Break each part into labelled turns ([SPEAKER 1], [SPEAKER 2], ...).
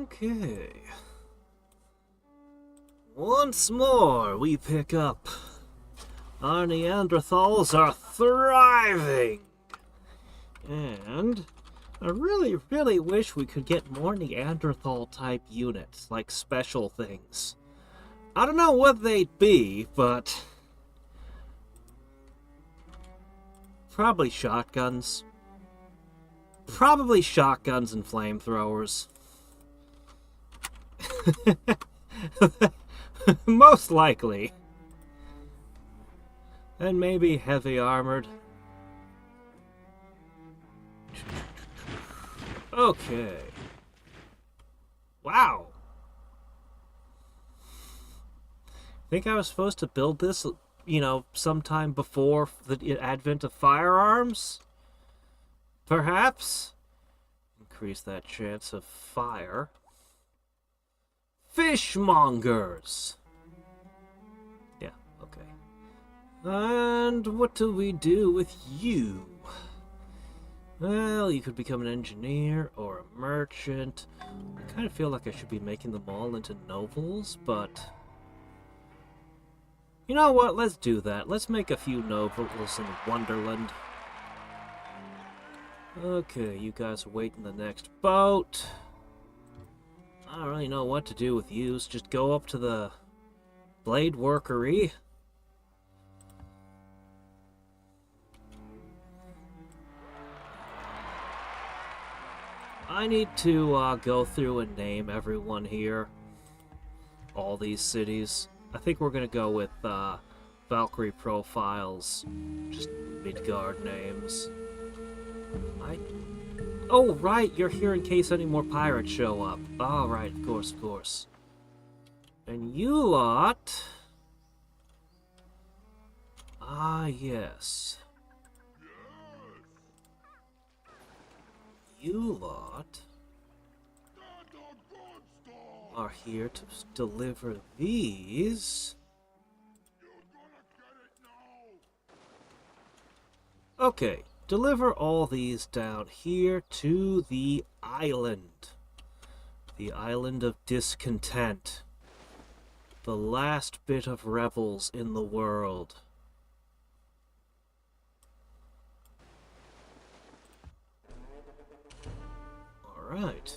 [SPEAKER 1] Okay. Once more, we pick up. Our Neanderthals are thriving! And I really, really wish we could get more Neanderthal-type units, like special things. I don't know what they'd be, but... probably shotguns. Probably shotguns and flamethrowers. Most likely. And maybe heavy armored. Okay. Wow. Think I was supposed to build this, you know, sometime before the advent of firearms? Perhaps? Increase that chance of fire. Fishmongers! Yeah, okay. And what do we do with you? Well, you could become an engineer or a merchant. I kind of feel like I should be making them all into nobles, but... you know what? Let's do that. Let's make a few nobles in Wonderland. Okay, you guys are waiting the next boat. I don't really know what to do with you, so just go up to the blade workery. I need to go through and name everyone here. All these cities. I think we're gonna go with Valkyrie profiles. Just Midgard names. Oh, right, you're here in case any more pirates show up. Oh, right, of course, of course. And you lot... ah, yes. You lot... are here to deliver these... okay. Deliver all these down here to the island. The island of discontent. The last bit of revels in the world. Alright.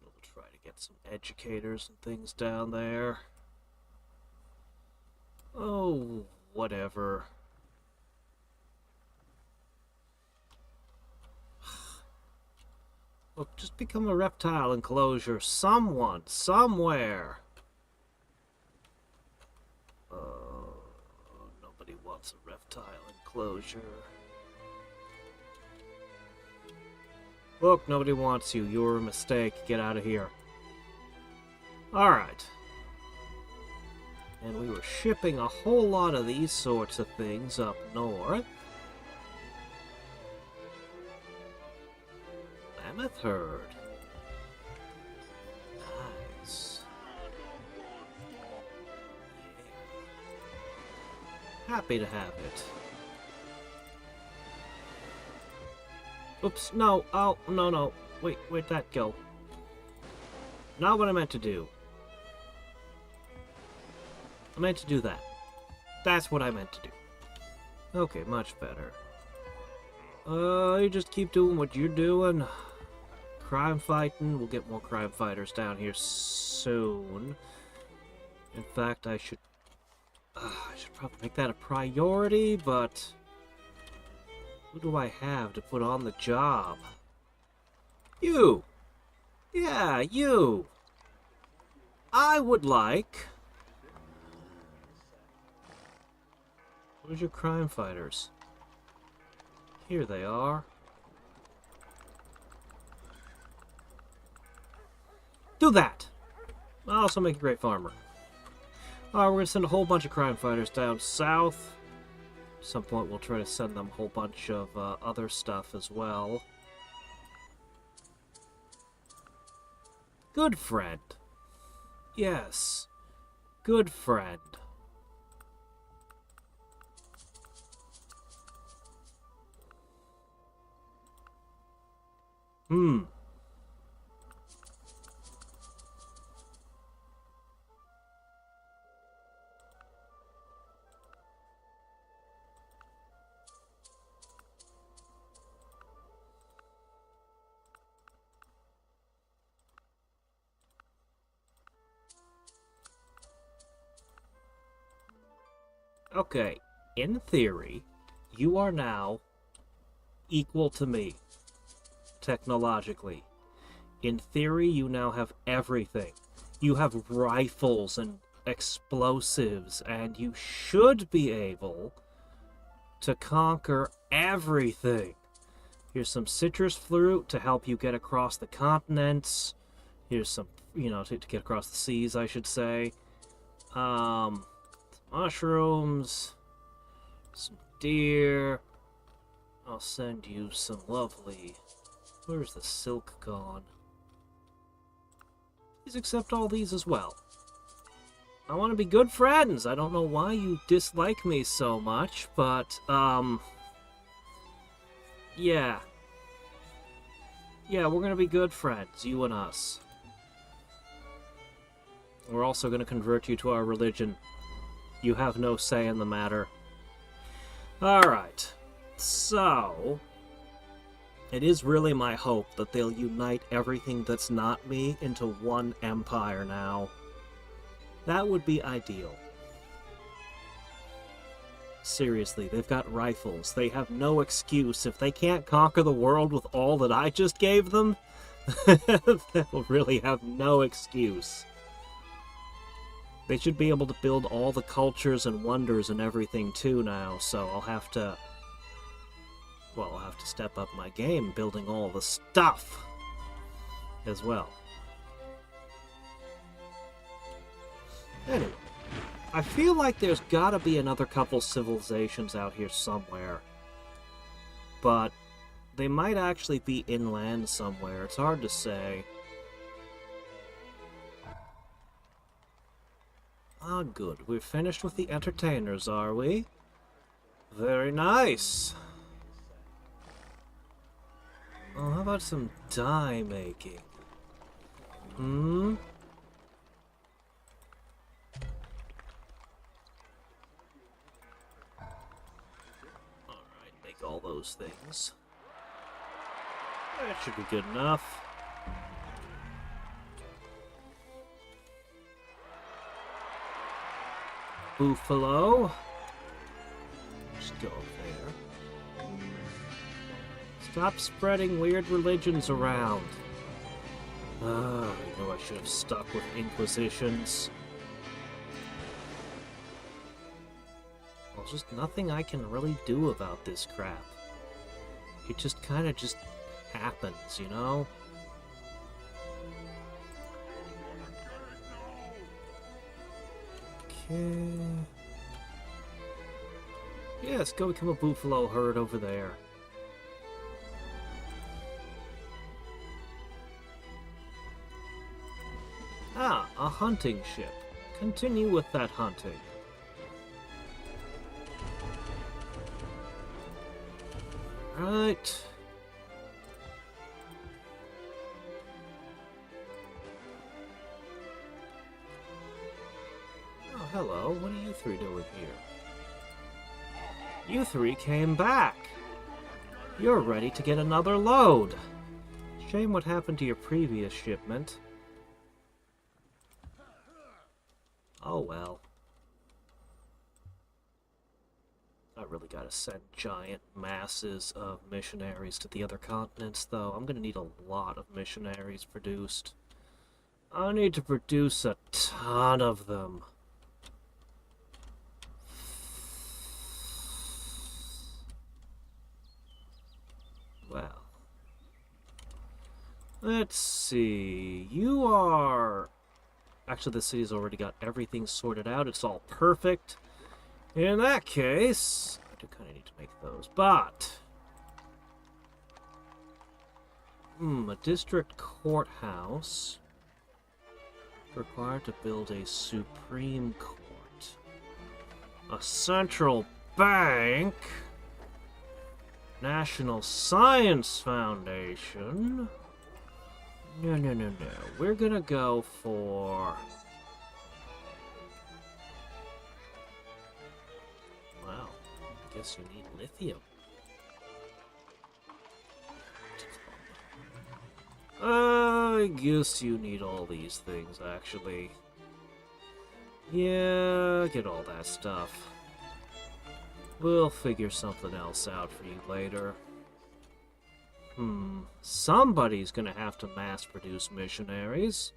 [SPEAKER 1] We'll try to get some educators and things down there. Oh, whatever. Look, just become a reptile enclosure. Someone, somewhere. Nobody wants a reptile enclosure. Look, nobody wants you. You were a mistake. Get out of here. Alright. And we were shipping a whole lot of these sorts of things up north. Mammoth herd. Nice. Yeah. Happy to have it. Oops, no. Oh, no, no. Wait, where'd that go? Not what I meant to do. I meant to do that. That's what I meant to do. Okay, much better. You just keep doing what you're doing. Crime fighting. We'll get more crime fighters down here soon. In fact, I should probably make that a priority, but... who do I have to put on the job? You! Yeah, you! I would like... where's your crime fighters? Here they are. Do that! I'll also make a great farmer. Alright, we're gonna send a whole bunch of crime fighters down south. At some point we'll try to send them a whole bunch of other stuff as well. Good friend. Yes. Good friend. Okay, in theory, you are now equal to me, technologically. In theory, you now have everything. You have rifles and explosives, and you should be able to conquer everything. Here's some citrus fruit to help you get across the continents. Here's some, to get across the seas, I should say. Mushrooms, some deer. I'll send you some lovely... Where's the silk gone? Please accept all these as well. I want to be good friends. I don't know why you dislike me so much, but, yeah. Yeah, we're gonna be good friends, you and us. We're also gonna convert you to our religion. You have no say in the matter. Alright. So... it is really my hope that they'll unite everything that's not me into one empire now. That would be ideal. Seriously, they've got rifles. They have no excuse. If they can't conquer the world with all that I just gave them, they'll really have no excuse. They should be able to build all the cultures and wonders and everything too now, so I'll have to step up my game building all the stuff as well. Anyway, I feel like there's gotta be another couple civilizations out here somewhere. But they might actually be inland somewhere. It's hard to say. Ah, good. We're finished with the entertainers, are we? Very nice. Oh, how about some dye making? Alright, make all those things. That should be good enough. Buffalo. Just go there. Stop spreading weird religions around. I know I should have stuck with Inquisitions. Well, just nothing I can really do about this crap. It just kind of just happens, you know? Okay. Yeah, let's go become a buffalo herd over there. Ah, a hunting ship. Continue with that hunting. Right. Oh, hello. What are you three doing here? You three came back. You're ready to get another load. Shame what happened to your previous shipment. Oh well. I really gotta send giant masses of missionaries to the other continents, though. I'm gonna need a lot of missionaries produced. I need to produce a ton of them. Well. Let's see. You are... Actually, the city's already got everything sorted out. It's all perfect. In that case, I do kind of need to make those, but... a district courthouse. Required to build a Supreme Court. A central bank. National Science Foundation. No, no, no, no. We're gonna go for... Wow. I guess you need lithium. I guess you need all these things, actually. Yeah, get all that stuff. We'll figure something else out for you later. Somebody's gonna have to mass-produce missionaries.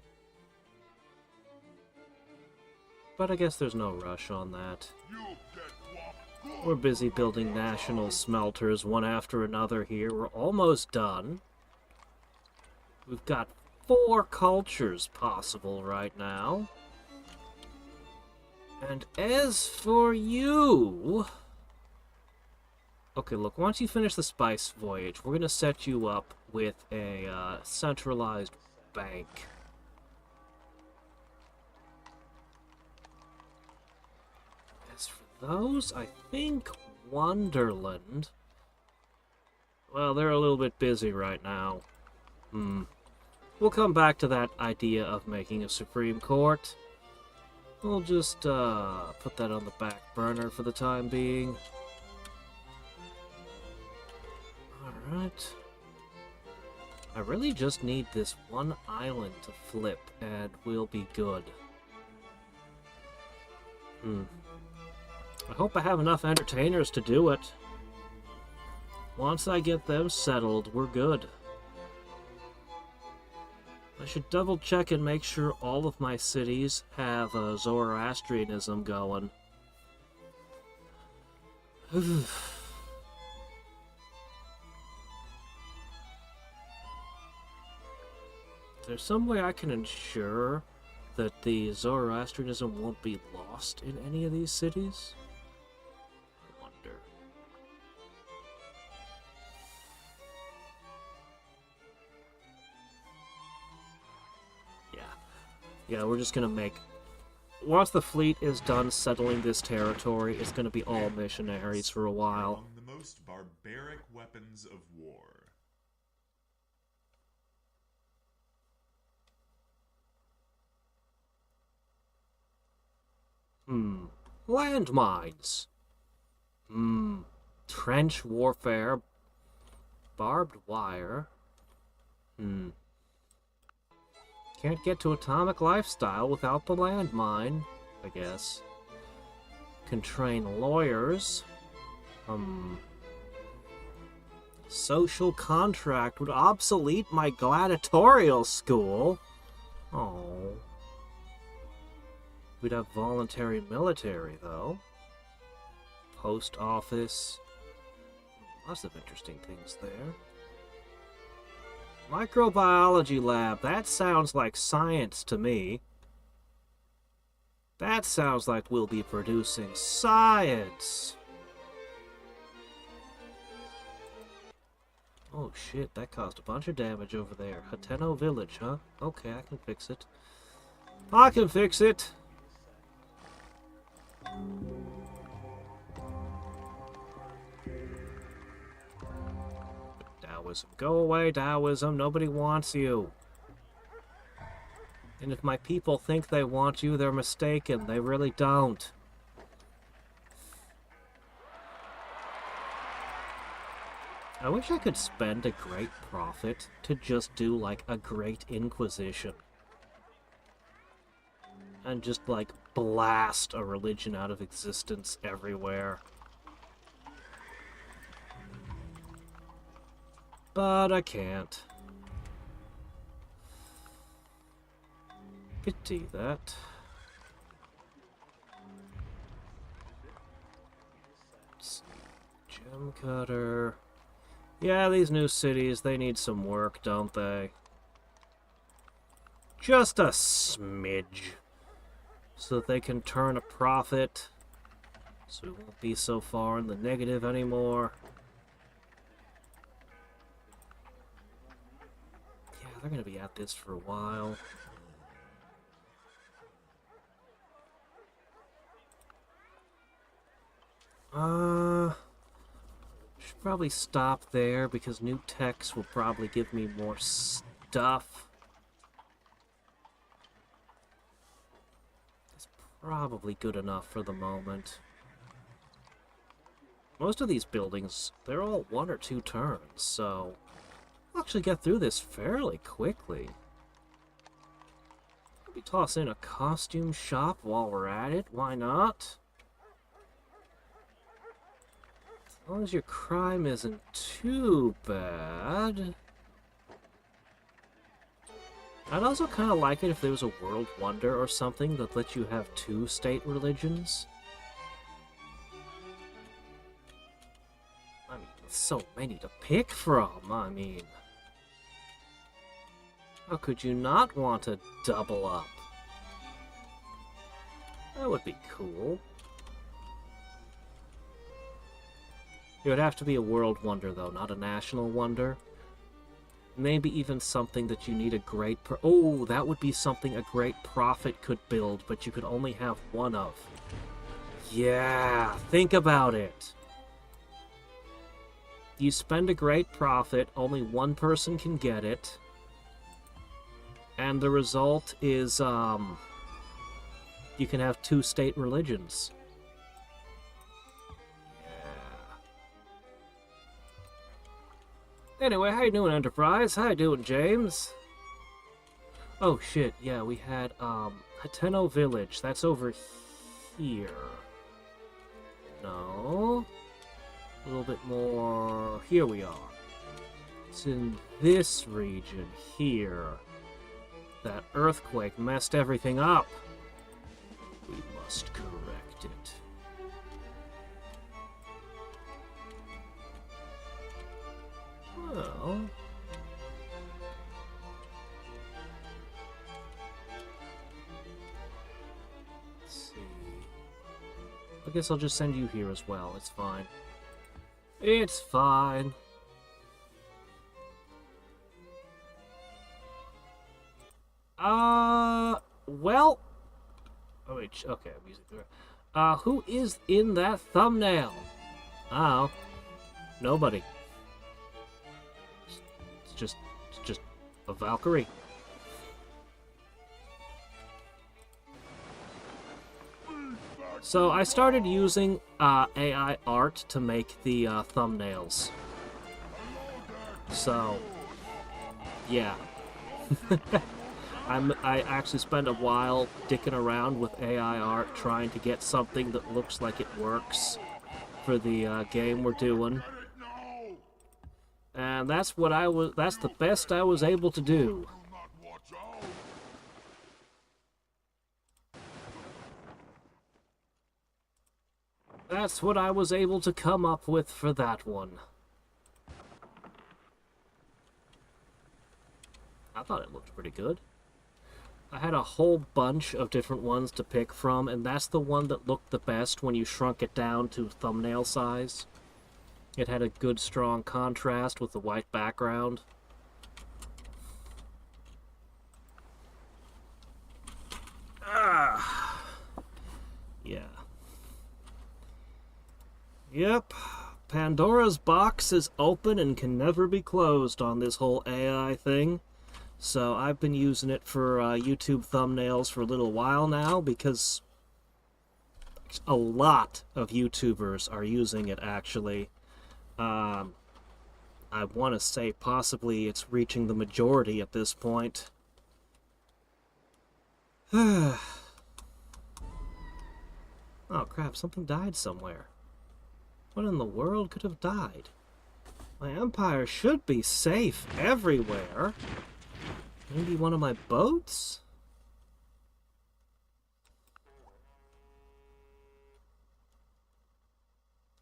[SPEAKER 1] But I guess there's no rush on that. We're busy building national smelters one after another here. We're almost done. We've got 4 cultures possible right now. And as for you... Okay, look, once you finish the spice voyage, we're going to set you up with a centralized bank. As for those, I think Wonderland... Well, they're a little bit busy right now. We'll come back to that idea of making a Supreme Court. We'll just put that on the back burner for the time being. Alright. I really just need this one island to flip, and we'll be good. I hope I have enough entertainers to do it. Once I get them settled, we're good. I should double check and make sure all of my cities have Zoroastrianism going. There's some way I can ensure that the Zoroastrianism won't be lost in any of these cities? I wonder. Yeah, we're just gonna make... Once the fleet is done settling this territory, it's gonna be all missionaries for a while.
[SPEAKER 2] The most barbaric weapons of war.
[SPEAKER 1] Landmines. Trench warfare. Barbed wire. Can't get to atomic lifestyle without the landmine, I guess. Can train lawyers. Social contract would obsolete my gladiatorial school. Oh. We'd have voluntary military, though. Post office. Lots of interesting things there. Microbiology lab. That sounds like science to me. That sounds like we'll be producing science. Oh shit, that caused a bunch of damage over there. Hateno village, huh? Okay, I can fix it. I can fix it! Taoism. Go away, Taoism. Nobody wants you. And if my people think they want you, they're mistaken. They really don't. I wish I could spend a great profit to just do, like, a great Inquisition. And just, like, blast a religion out of existence everywhere. But I can't. Pity that. Gem cutter. Yeah, these new cities, they need some work, don't they? Just a smidge. So that they can turn a profit. So we won't be so far in the negative anymore. Yeah, they're gonna be at this for a while. Should probably stop there because new techs will probably give me more stuff. probably good enough for the moment. Most of these buildings, they're all 1 or 2 turns, so I'll actually get through this fairly quickly. Maybe toss in a costume shop while we're at it, why not? As long as your crime isn't too bad. I'd also kind of like it if there was a world wonder or something that lets you have 2 state religions. I mean, with so many to pick from, I mean... How could you not want to double up? That would be cool. It would have to be a world wonder, though, not a national wonder. Maybe even something that you need a great... Oh, that would be something a great prophet could build, but you could only have 1 of. Yeah, think about it. You spend a great prophet, only 1 person can get it. And the result is, you can have 2 state religions. Anyway, how you doing, Enterprise? How you doing, James? Oh, shit, yeah, we had, Hateno Village. That's over here. No. A little bit more... Here we are. It's in this region here. That earthquake messed everything up. We must correct it. Well... Let's see... I guess I'll just send you here as well. It's fine. It's fine. Well... Oh, wait, okay, I'm using the... who is in that thumbnail? Oh. Nobody. It's just a Valkyrie. So I started using AI art to make the thumbnails. So, yeah. I actually spent a while dicking around with AI art trying to get something that looks like it works for the game we're doing. And that's the best I was able to do. That's what I was able to come up with for that one. I thought it looked pretty good. I had a whole bunch of different ones to pick from, and that's the one that looked the best when you shrunk it down to thumbnail size. It had a good, strong contrast with the white background. Ah. Yeah. Yep. Pandora's box is open and can never be closed on this whole AI thing. So I've been using it for YouTube thumbnails for a little while now because a lot of YouTubers are using it, actually. I want to say possibly it's reaching the majority at this point. Oh crap, something died somewhere. What in the world could have died? My empire should be safe everywhere. Maybe one of my boats?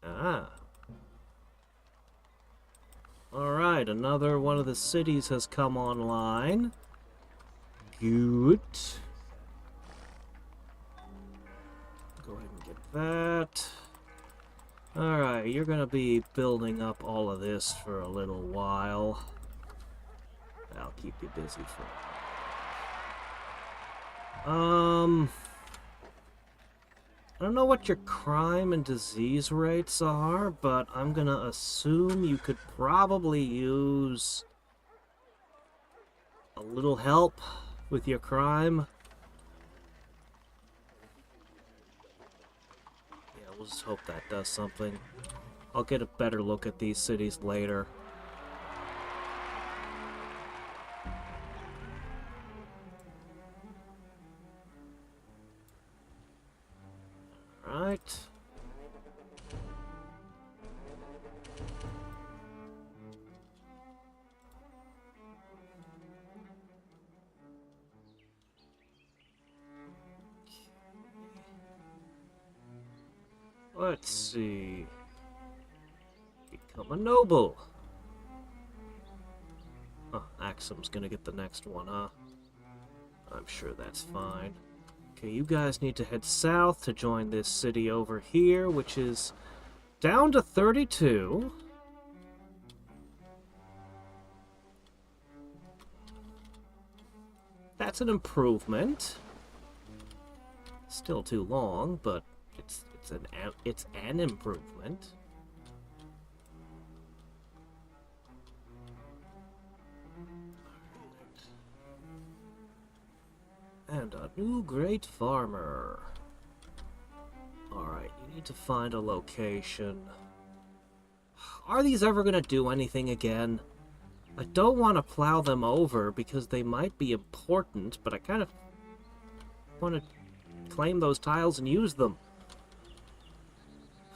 [SPEAKER 1] Ah. Alright, another one of the cities has come online. Good. Go ahead and get that. Alright, you're gonna be building up all of this for a little while. I'll keep you busy for... I don't know what your crime and disease rates are, but I'm gonna assume you could probably use a little help with your crime. We'll just hope that does something. I'll get a better look at these cities later. Alright. Let's see. Become a noble. Oh, Axum's gonna get the next one, huh? I'm sure that's fine. Okay, you guys need to head south to join this city over here, which is down to 32. That's an improvement. Still too long, but it's an improvement. And a new great farmer. Alright, you need to find a location. Are these ever gonna do anything again? I don't want to plow them over because they might be important, but I kind of want to claim those tiles and use them.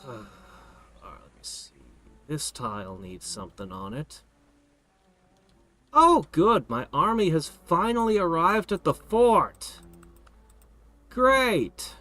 [SPEAKER 1] Alright, let me see. This tile needs something on it. Oh, good! My army has finally arrived at the fort! Great!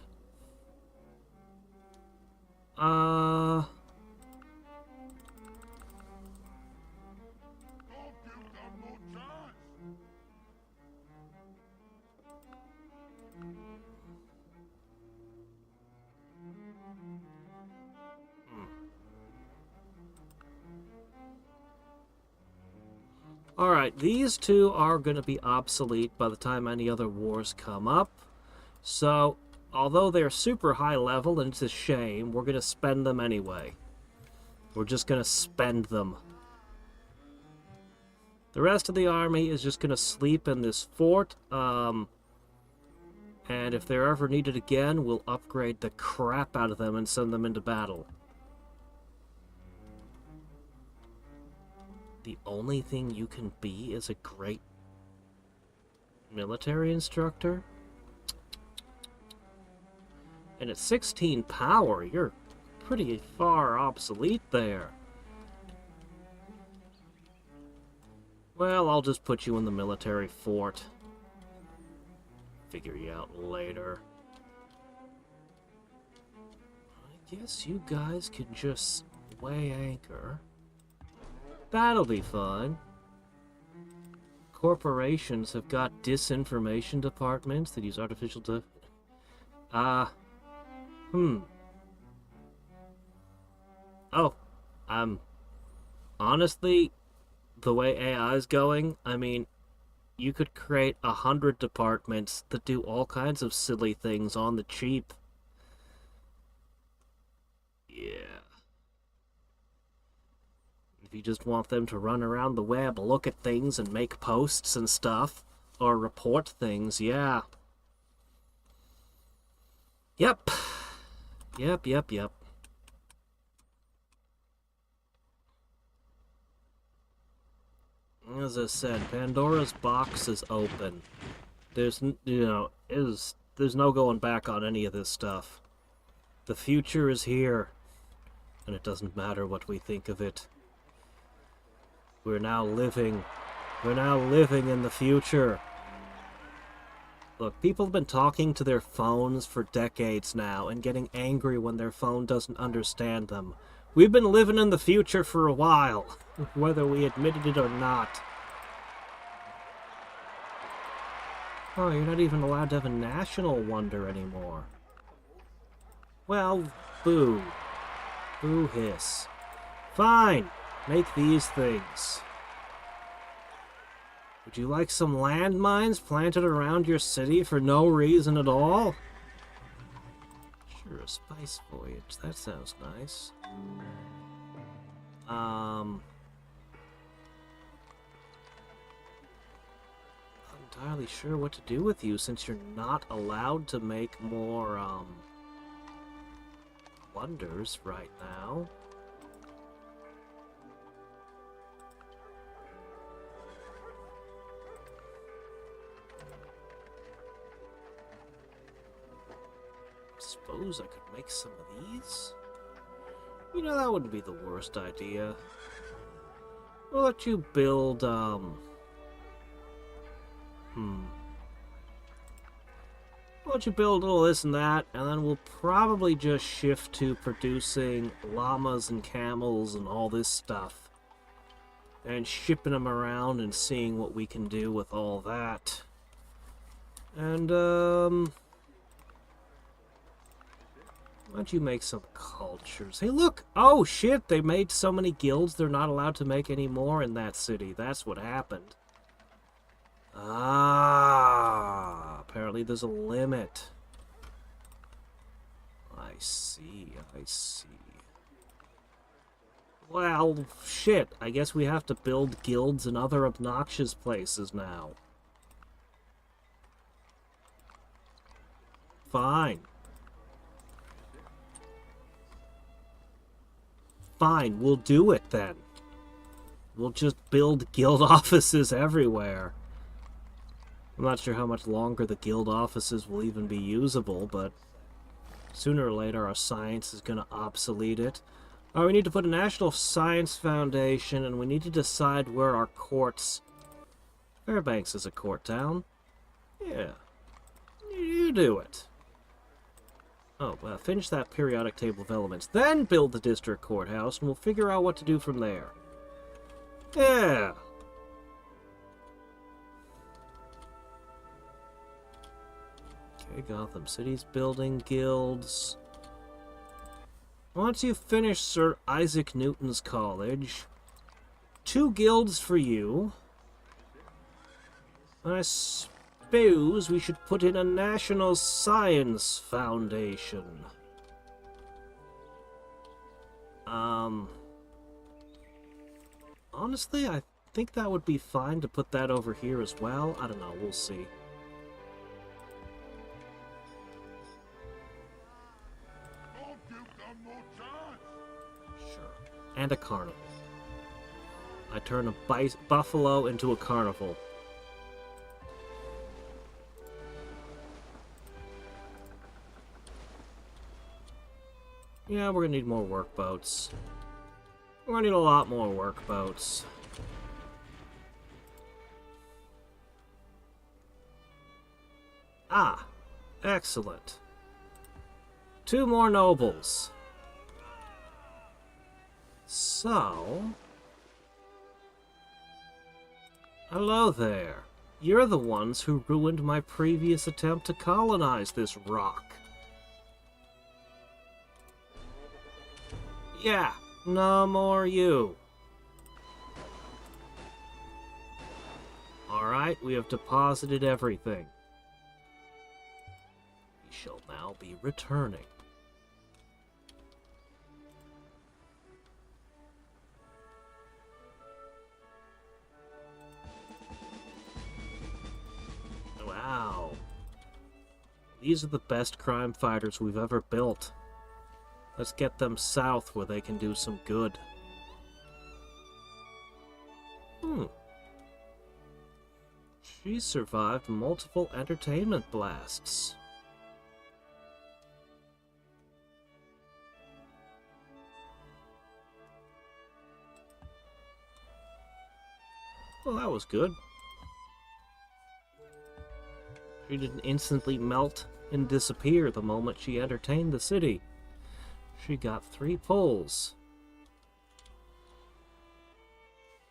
[SPEAKER 1] Alright, these two are going to be obsolete by the time any other wars come up. So, although they're super high level and it's a shame, we're going to spend them anyway. We're just going to spend them. The rest of the army is just going to sleep in this fort. And if they're ever needed again, we'll upgrade the crap out of them and send them into battle. The only thing you can be is a great military instructor? And at 16 power, you're pretty far obsolete there. Well, I'll just put you in the military fort. Figure you out later. I guess you guys can just weigh anchor. That'll be fine. Corporations have got disinformation departments that use artificial Oh, honestly, the way AI is going, I mean, you could create 100 departments that do all kinds of silly things on the cheap. Yeah. If you just want them to run around the web, look at things and make posts and stuff, or report things, yeah. Yep. Yep. As I said, Pandora's box is open. There's no going back on any of this stuff. The future is here, and it doesn't matter what we think of it. We're now living in the future. Look, people have been talking to their phones for decades now and getting angry when their phone doesn't understand them. We've been living in the future for a while, whether we admitted it or not. Oh, you're not even allowed to have a national wonder anymore. Well, boo. Boo hiss. Fine. Make these things. Would you like some landmines planted around your city for no reason at all? Sure, a spice voyage. That sounds nice. Not entirely sure what to do with you since you're not allowed to make more, wonders right now. Suppose I could make some of these? You know, that wouldn't be the worst idea. We'll let you build, We'll let you build all this and that, and then we'll probably just shift to producing llamas and camels and all this stuff. And shipping them around and seeing what we can do with all that. And, why don't you make some cultures? Hey, look! Oh, shit! They made so many guilds, they're not allowed to make any more in that city. That's what happened. Ah, apparently there's a limit. I see, I see. Well, shit. I guess we have to build guilds in other obnoxious places now. Fine. Fine, we'll do it then. We'll just build guild offices everywhere. I'm not sure how much longer the guild offices will even be usable, but sooner or later our science is going to obsolete it. We need to put a National Science Foundation, and we need to decide where our courts... Fairbanks is a court town. Yeah. You do it. Oh, finish that periodic table of elements. Then build the district courthouse, and we'll figure out what to do from there. Yeah. Okay, Gotham City's building guilds. Once you finish Sir Isaac Newton's college, 2 guilds for you. I suppose we should put in a National Science Foundation. Honestly, I think that would be fine to put that over here as well. I don't know, we'll see. Sure. And a carnival. I turn a buffalo into a carnival. Yeah, we're gonna need more workboats. We're gonna need a lot more workboats. Ah, excellent. 2 more nobles. So... Hello there. You're the ones who ruined my previous attempt to colonize this rock. Yeah, no more you. Alright, we have deposited everything. We shall now be returning. Wow. These are the best crime fighters we've ever built. Let's get them south where they can do some good. She survived multiple entertainment blasts. Well, that was good. She didn't instantly melt and disappear the moment she entertained the city. She got 3 pulls.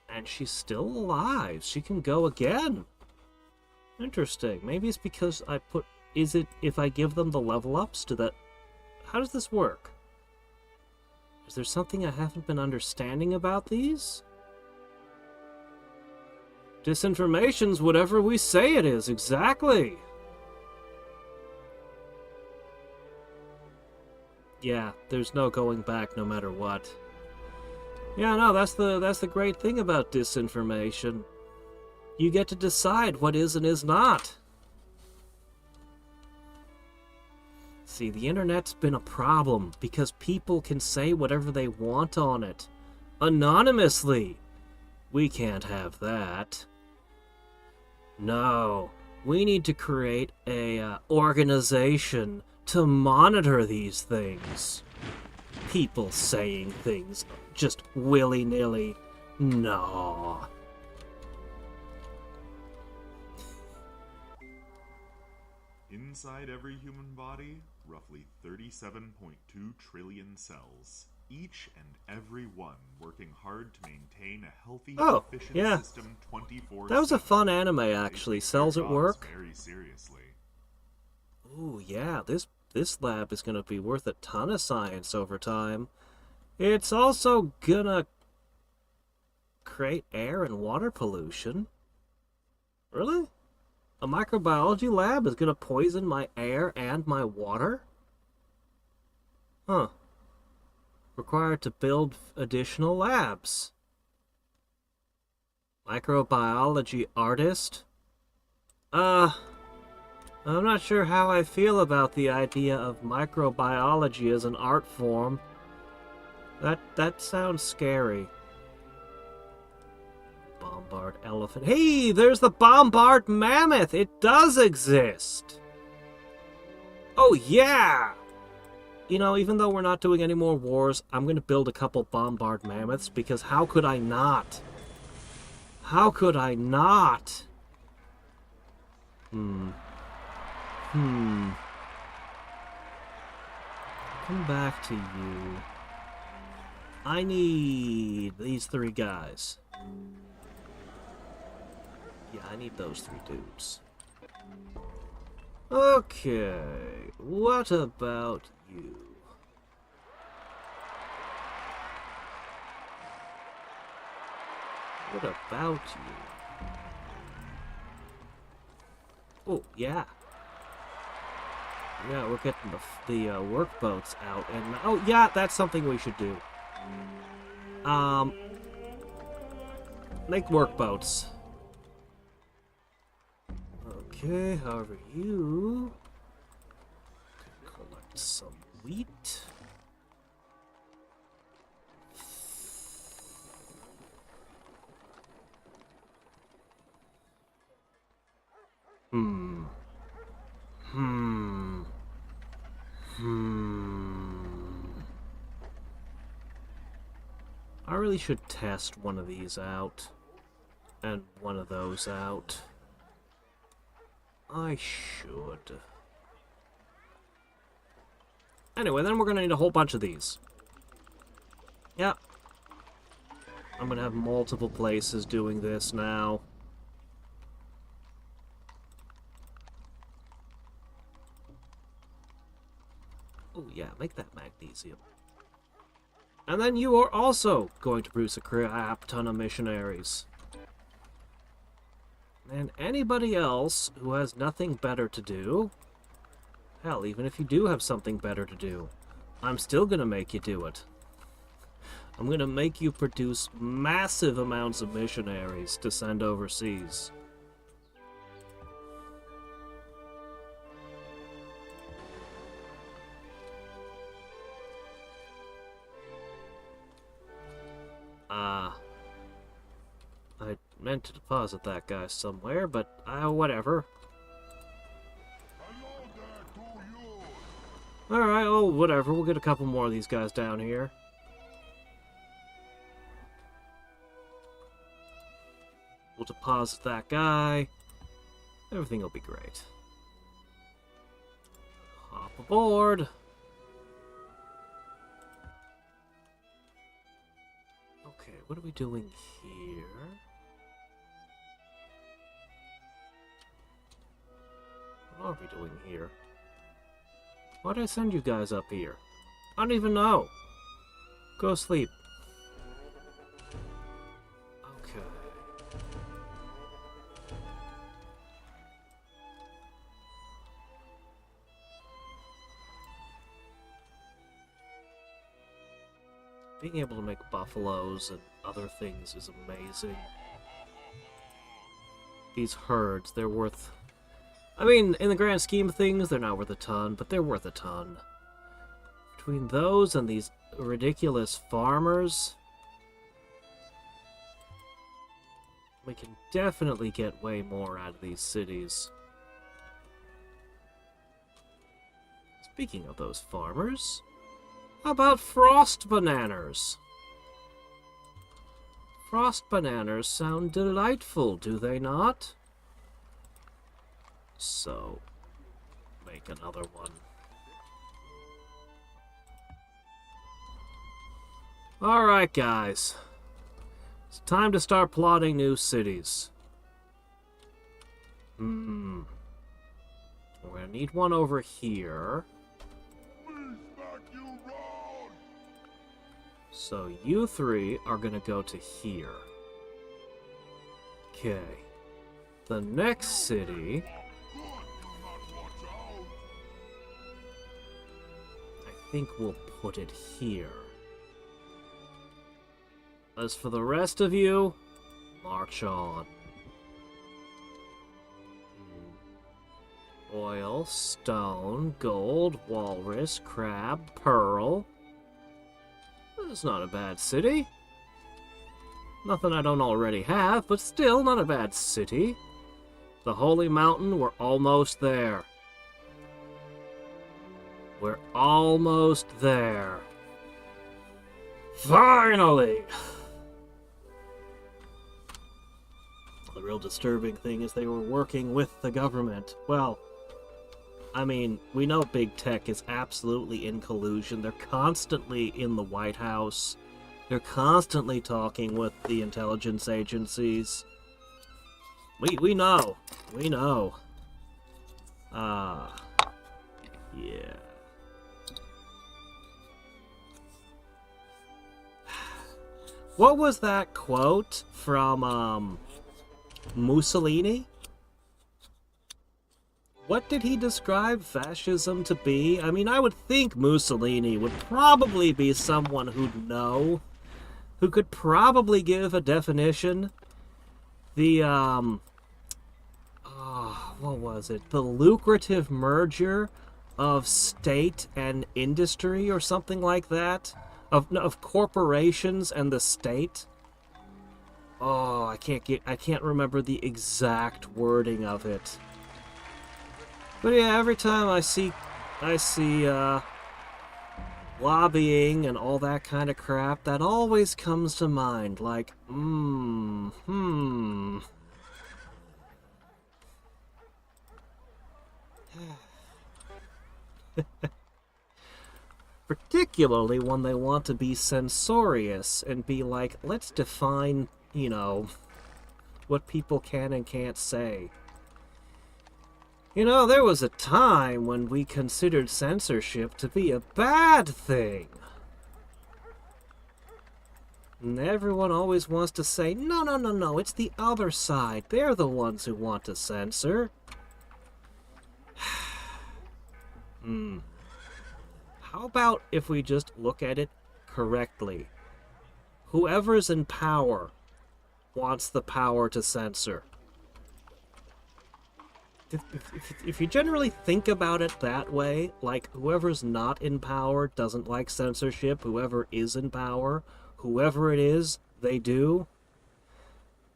[SPEAKER 1] And she's still alive. She can go again. Interesting. Maybe it's because I put... Is it if I give them the level ups to that... How does this work? Is there something I haven't been understanding about these? Disinformation's whatever we say it is, exactly! Yeah, there's no going back no matter what. Yeah, no, that's the great thing about disinformation. You get to decide what is and is not. See, the internet's been a problem because people can say whatever they want on it. Anonymously. We can't have that. No. We need to create a organization to monitor these things. People saying things just willy-nilly. No.
[SPEAKER 2] Inside every human body, roughly 37.2 trillion cells. Each and every one working hard to maintain a healthy, efficient system 24/7.
[SPEAKER 1] That was a fun anime, actually. Cells at Work.
[SPEAKER 2] Very seriously.
[SPEAKER 1] Ooh, yeah, this lab is gonna be worth a ton of science over time. It's also gonna create air and water pollution. Really? A microbiology lab is gonna poison my air and my water? Huh. Required to build additional labs. Microbiology artist? I'm not sure how I feel about the idea of microbiology as an art form. That sounds scary. Bombard elephant. Hey, there's the bombard mammoth! It does exist! Oh, yeah! You know, even though we're not doing any more wars, I'm going to build a couple bombard mammoths, because how could I not? How could I not? Come back to you. I need these 3 guys. Yeah, I need those 3 dudes. Okay, what about you? What about you? Oh, yeah. Yeah, we're getting the work boats out, and oh yeah, that's something we should do. Make work boats. Okay, however, you can collect some wheat. I really should test one of these out. And one of those out. I should. Anyway, then we're gonna need a whole bunch of these. Yeah. I'm gonna have multiple places doing this now. Oh yeah, make that magnesium. And then you are also going to produce a crap ton of missionaries. And anybody else who has nothing better to do, hell, even if you do have something better to do, I'm still gonna make you do it. I'm gonna make you produce massive amounts of missionaries to send overseas. I meant to deposit that guy somewhere, but whatever. Alright, oh, whatever. We'll get a couple more of these guys down here. We'll deposit that guy. Everything will be great. Hop aboard. Okay, what are we doing here? What are we doing here? Why did I send you guys up here? I don't even know. Go sleep. Okay. Being able to make buffaloes and other things is amazing. These herds, they're worth I mean, in the grand scheme of things, they're not worth a ton, but they're worth a ton. Between those and these ridiculous farmers, we can definitely get way more out of these cities. Speaking of those farmers, how about frost bananas? Frost bananas sound delightful, do they not? So, make another one. Alright, guys. It's time to start plotting new cities. We're gonna need one over here. So you three are gonna go to here. Okay. The next city... I think we'll put it here. As for the rest of you, march on. Oil, stone, gold, walrus, crab, pearl. It's not a bad city. Nothing I don't already have, but still not a bad city. The Holy Mountain, we're almost there. We're almost there. Finally! The real disturbing thing is they were working with the government. Well, I mean, we know big tech is absolutely in collusion. They're constantly in the White House. They're constantly talking with the intelligence agencies. We know. We know. Yeah. What was that quote from, Mussolini? What did he describe fascism to be? I mean, I would think Mussolini would probably be someone who'd know, who could probably give a definition. The, what was it? The lucrative merger of state and industry or something like that? Of corporations and the state? Oh, I can't remember the exact wording of it. But yeah, every time I see lobbying and all that kind of crap, that always comes to mind, like, Particularly when they want to be censorious and be like, let's define, you know, what people can and can't say. You know, there was a time when we considered censorship to be a bad thing. And everyone always wants to say, no, it's the other side. They're the ones who want to censor. How about if we just look at it correctly? Whoever's in power wants the power to censor. If you generally think about it that way, like whoever's not in power doesn't like censorship, whoever is in power, whoever it is, they do,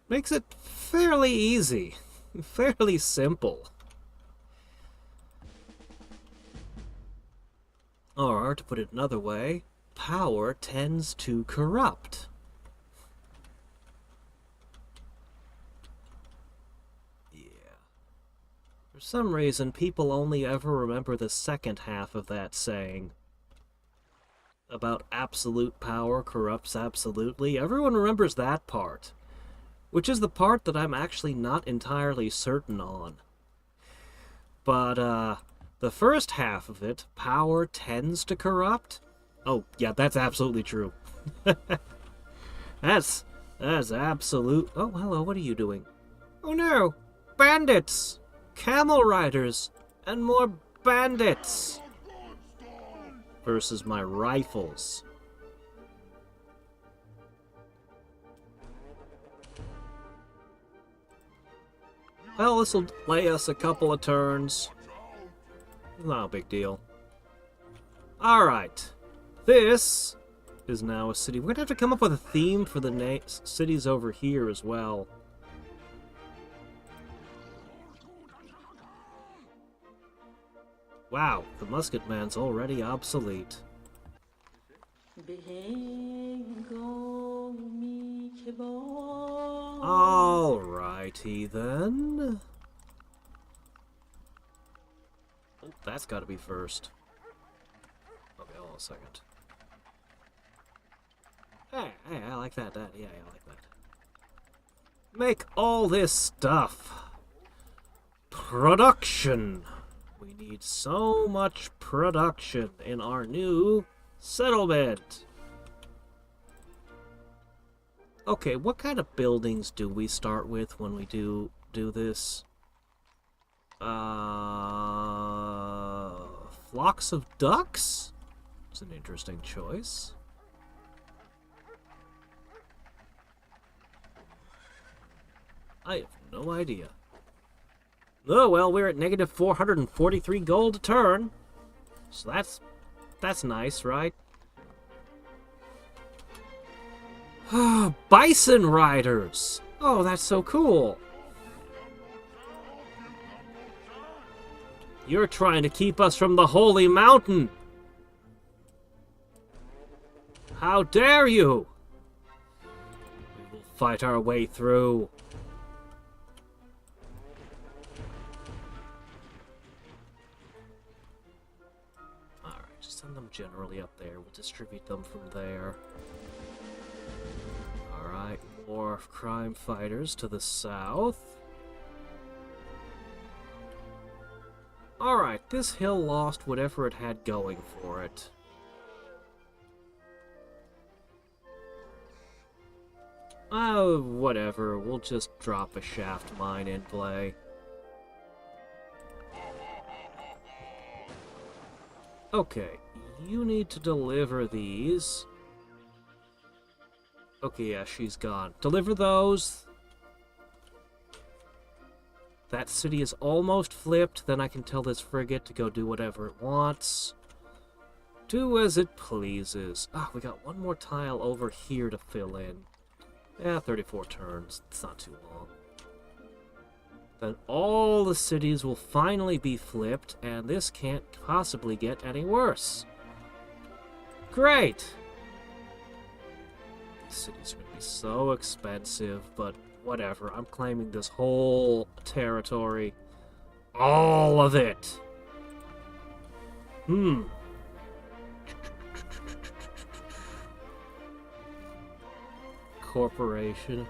[SPEAKER 1] makes it fairly easy, fairly simple. Or, to put it another way, power tends to corrupt. For some reason, people only ever remember the second half of that saying. About absolute power corrupts absolutely. Everyone remembers that part. Which is the part that I'm actually not entirely certain on. But, the first half of it, power tends to corrupt? Oh, yeah, that's absolutely true. That's absolute... Oh, hello, what are you doing? Oh no! Bandits! Camel riders! And more bandits! Versus my rifles. Well, this'll lay us a couple of turns. Not a big deal. Alright. This is now a city. We're gonna have to come up with a theme for the cities over here as well. Wow, the musket man's already obsolete. Alrighty then. Oh, that's gotta be first. Okay, hold on a second. Hey, I like that. Yeah, I like that. Make all this stuff. Production. We need so much production in our new settlement. Okay, what kind of buildings do we start with when we do this? Flocks of ducks? It's an interesting choice. I have no idea. Oh, well, we're at negative 443 gold a turn. So that's nice, right? Bison riders! Oh, that's so cool. You're trying to keep us from the holy mountain. How dare you! We will fight our way through. Send them generally up there. We'll distribute them from there. Alright, more crime fighters to the south. Alright, this hill lost whatever it had going for it. Oh, whatever. We'll just drop a shaft mine in play. Okay, you need to deliver these. Okay, yeah, she's gone. Deliver those. That city is almost flipped. Then I can tell this frigate to go do whatever it wants. Do as it pleases. Ah, we got one more tile over here to fill in. Yeah, 34 turns. It's not too long. Then all the cities will finally be flipped, and this can't possibly get any worse. Great! These cities are going to be so expensive, but whatever. I'm claiming this whole territory. All of it! Corporatism.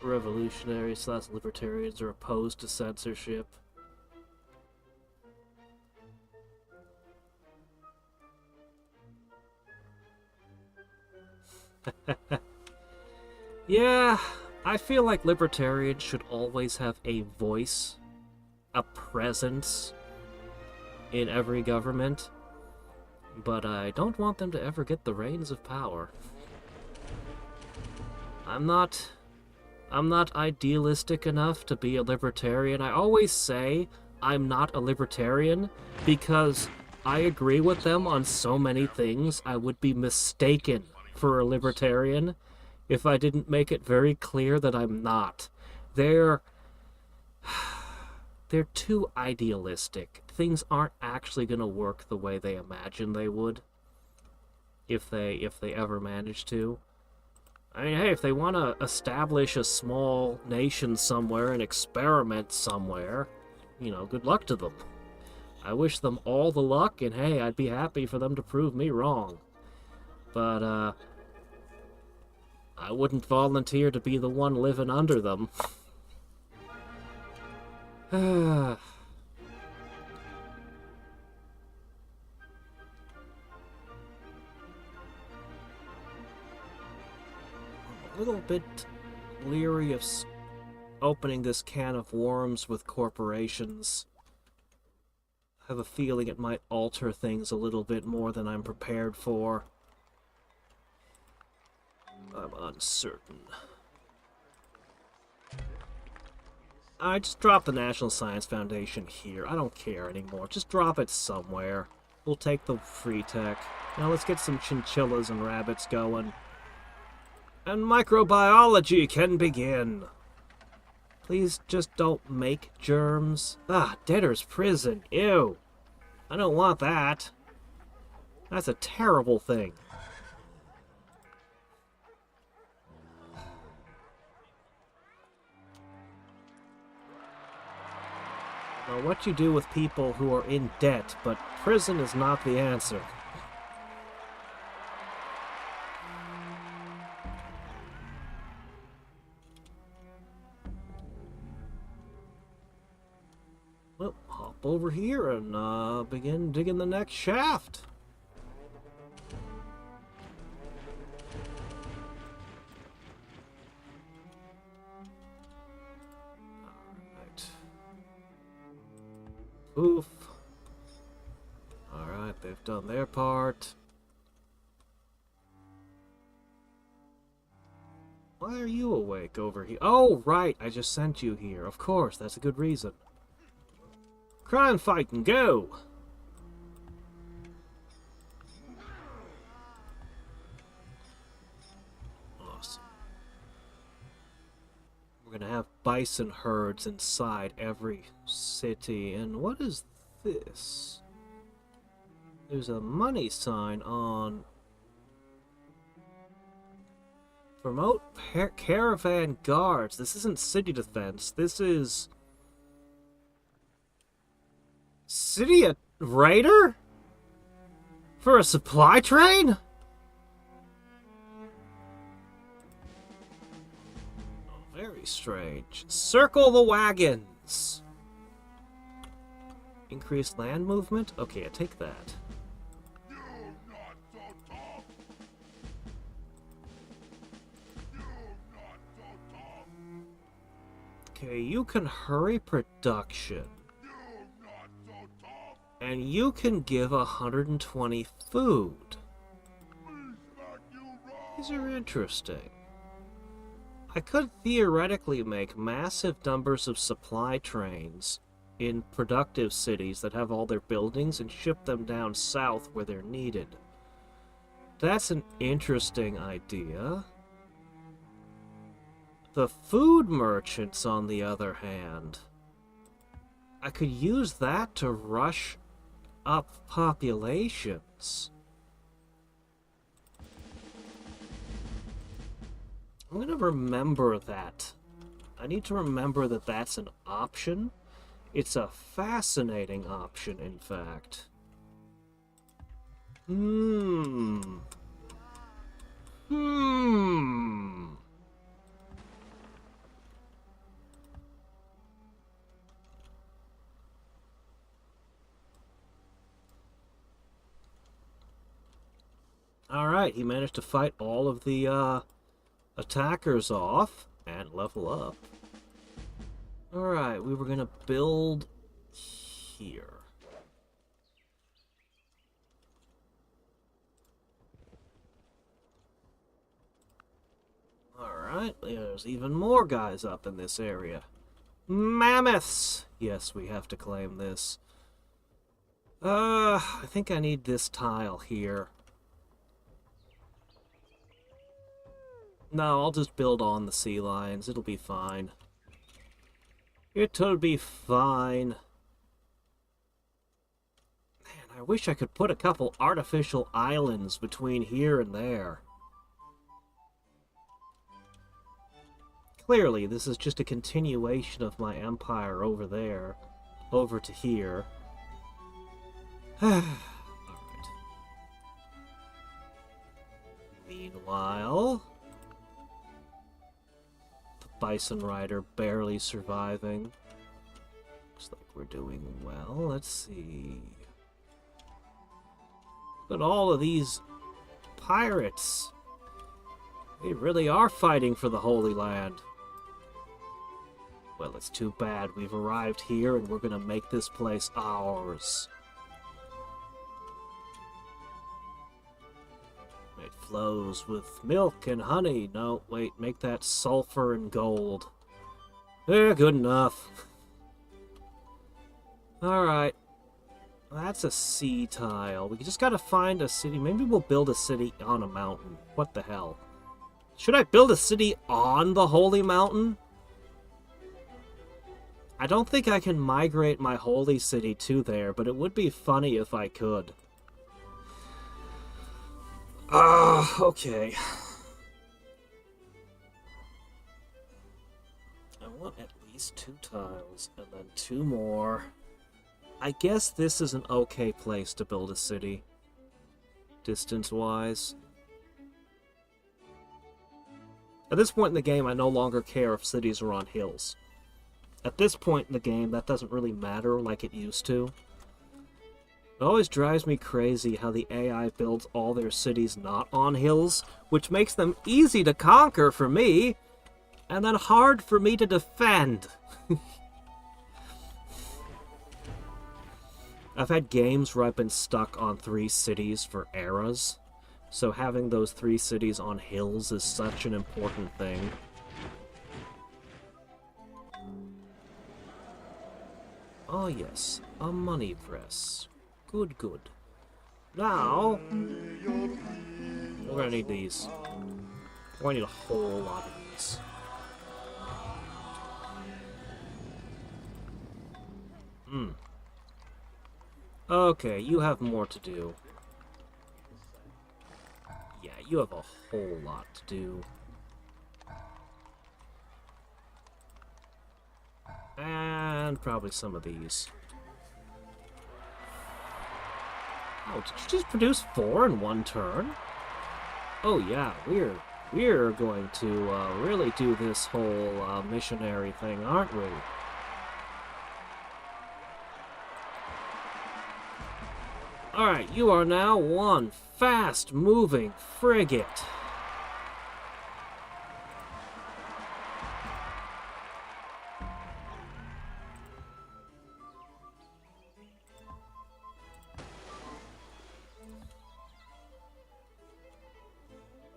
[SPEAKER 1] Revolutionaries/libertarians are opposed to censorship. Yeah, I feel like libertarians should always have a voice, a presence in every government, but I don't want them to ever get the reins of power. I'm not idealistic enough to be a libertarian. I always say I'm not a libertarian because I agree with them on so many things. I would be mistaken for a libertarian if I didn't make it very clear that I'm not. They're too idealistic. Things aren't actually going to work the way they imagine they would, if they ever manage to. I mean, hey, if they want to establish a small nation somewhere and experiment somewhere, you know, good luck to them. I wish them all the luck, and hey, I'd be happy for them to prove me wrong. But, I wouldn't volunteer to be the one living under them. A little bit leery of opening this can of worms with corporations. I have a feeling it might alter things a little bit more than I'm prepared for. I'm uncertain. I just drop the National Science Foundation here. I don't care anymore. Just drop it somewhere. We'll take the free tech. Now let's get some chinchillas and rabbits going. And microbiology can begin. Please just don't make germs. Ah, debtor's prison. Ew. I don't want that. That's a terrible thing. Well, what you do with people who are in debt, but prison is not the answer. Well, hop over here and begin digging the next shaft. Oof. Alright, they've done their part. Why are you awake over here? Oh, right, I just sent you here. Of course, that's a good reason. Crime fighting, go! Awesome. We're gonna have bison herds inside every city. And what is this? There's a money sign on promote caravan guards. This isn't city defense. This is city raider for a supply train. Oh, very strange. Circle the wagons. Increased land movement? Okay, I take that. Okay, you can hurry production. And you can give 120 food. These are interesting. I could theoretically make massive numbers of supply trains in productive cities that have all their buildings and ship them down south where they're needed. That's an interesting idea. The food merchants, on the other hand, I could use that to rush up populations. I'm gonna remember that. I need to remember that that's an option. It's a fascinating option, in fact. Alright, he managed to fight all of the attackers off and level up. Alright, we were gonna build here. Alright, there's even more guys up in this area. Mammoths! Yes, we have to claim this. I think I need this tile here. No, I'll just build on the sea lions. It'll be fine. It'll be fine. Man, I wish I could put a couple artificial islands between here and there. Clearly, this is just a continuation of my empire over there. Over to here. Alright. Meanwhile, the Bison Rider barely surviving. Looks like we're doing well. Let's see. But all of these pirates, they really are fighting for the Holy Land. Well, it's too bad. We've arrived here and we're gonna make this place ours. Made flows with milk and honey. No, wait, make that sulfur and gold. Good enough. Alright. That's a sea tile. We just gotta find a city. Maybe we'll build a city on a mountain. What the hell? Should I build a city on the holy mountain? I don't think I can migrate my holy city to there, but it would be funny if I could. Okay. I want at least 2 tiles, and then 2 more. I guess this is an okay place to build a city, distance-wise. At this point in the game, I no longer care if cities are on hills. At this point in the game, that doesn't really matter like it used to. It always drives me crazy how the AI builds all their cities not on hills, which makes them easy to conquer for me, and then hard for me to defend. I've had games where I've been stuck on 3 cities for eras, so having those 3 cities on hills is such an important thing. Oh yes, a money press. Good, good. Now, we're gonna need these. We're gonna need a whole lot of these. Okay, you have more to do. Yeah, you have a whole lot to do. And probably some of these. Oh, did you just produce 4 in 1 turn? Oh yeah, we're going to really do this whole missionary thing, aren't we? Alright, you are now 1 fast-moving frigate.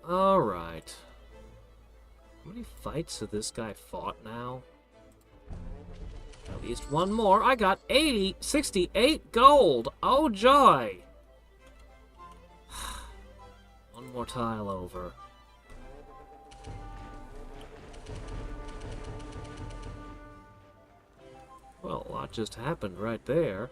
[SPEAKER 1] Alright. How many fights has this guy fought now? At least 1 more. I got 68 gold. Oh, joy. 1 more tile over. Well, a lot just happened right there.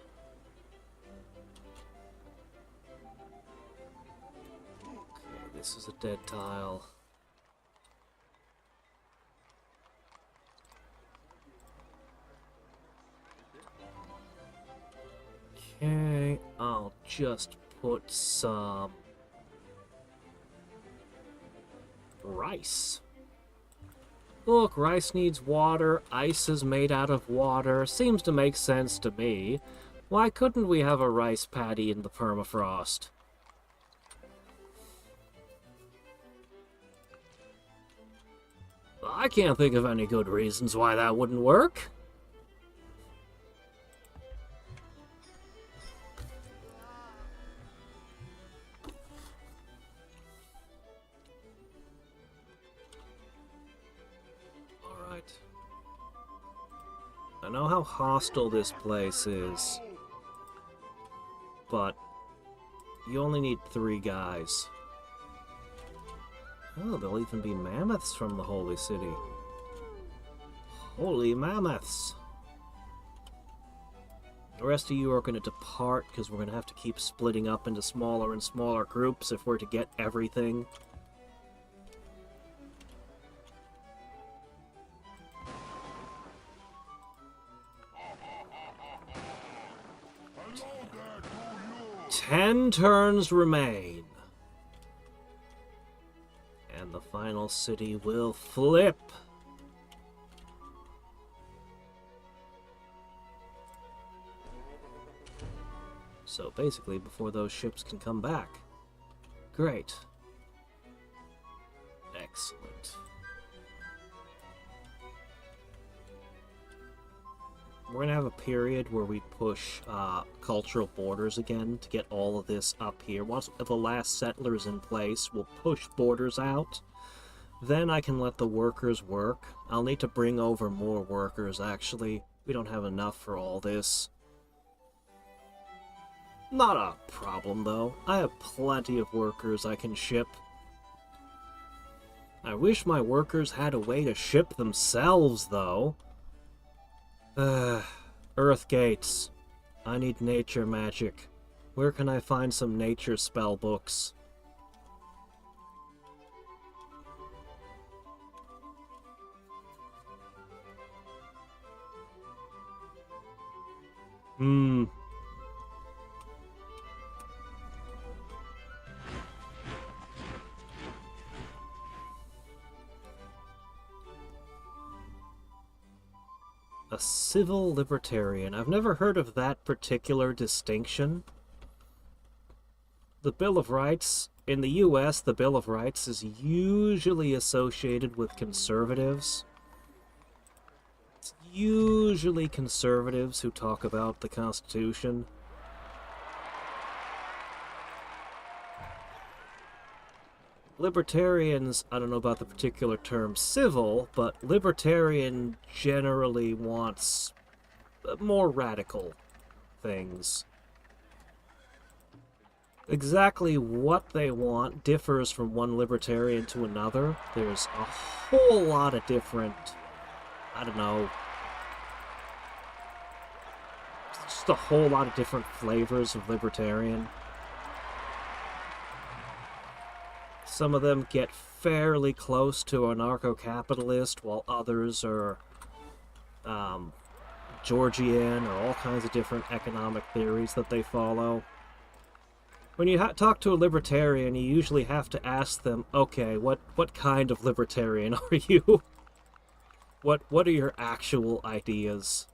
[SPEAKER 1] Okay, this is a dead tile. Okay, I'll just put some rice. Look, rice needs water, ice is made out of water, seems to make sense to me. Why couldn't we have a rice paddy in the permafrost? I can't think of any good reasons why that wouldn't work. I know how hostile this place is, but you only need 3 guys. Oh, there'll even be mammoths from the Holy City. Holy mammoths! The rest of you are going to depart, because we're going to have to keep splitting up into smaller and smaller groups if we're to get everything. Ten turns remain. And the final city will flip. So basically, before those ships can come back. Great. Excellent. we're gonna have a period where we push cultural borders again to get all of this up here. Once the last settler's in place, we'll push borders out. Then I can let the workers work. I'll need to bring over more workers, actually. We don't have enough for all this. Not a problem, though. I have plenty of workers I can ship. I wish my workers had a way to ship themselves, though. Earth Gates. I need nature magic. Where can I find some nature spell books? A civil libertarian. I've never heard of that particular distinction. The Bill of Rights, in the US, the Bill of Rights is usually associated with conservatives. It's usually conservatives who talk about the Constitution. Libertarians, I don't know about the particular term civil, but libertarian generally wants more radical things. Exactly what they want differs from one libertarian to another. There's a whole lot of different, I don't know, just a whole lot of different flavors of libertarian. Some of them get fairly close to anarcho-capitalist, while others are Georgian, or all kinds of different economic theories that they follow. When you talk to a libertarian, you usually have to ask them, okay, what kind of libertarian are you? What are your actual ideas?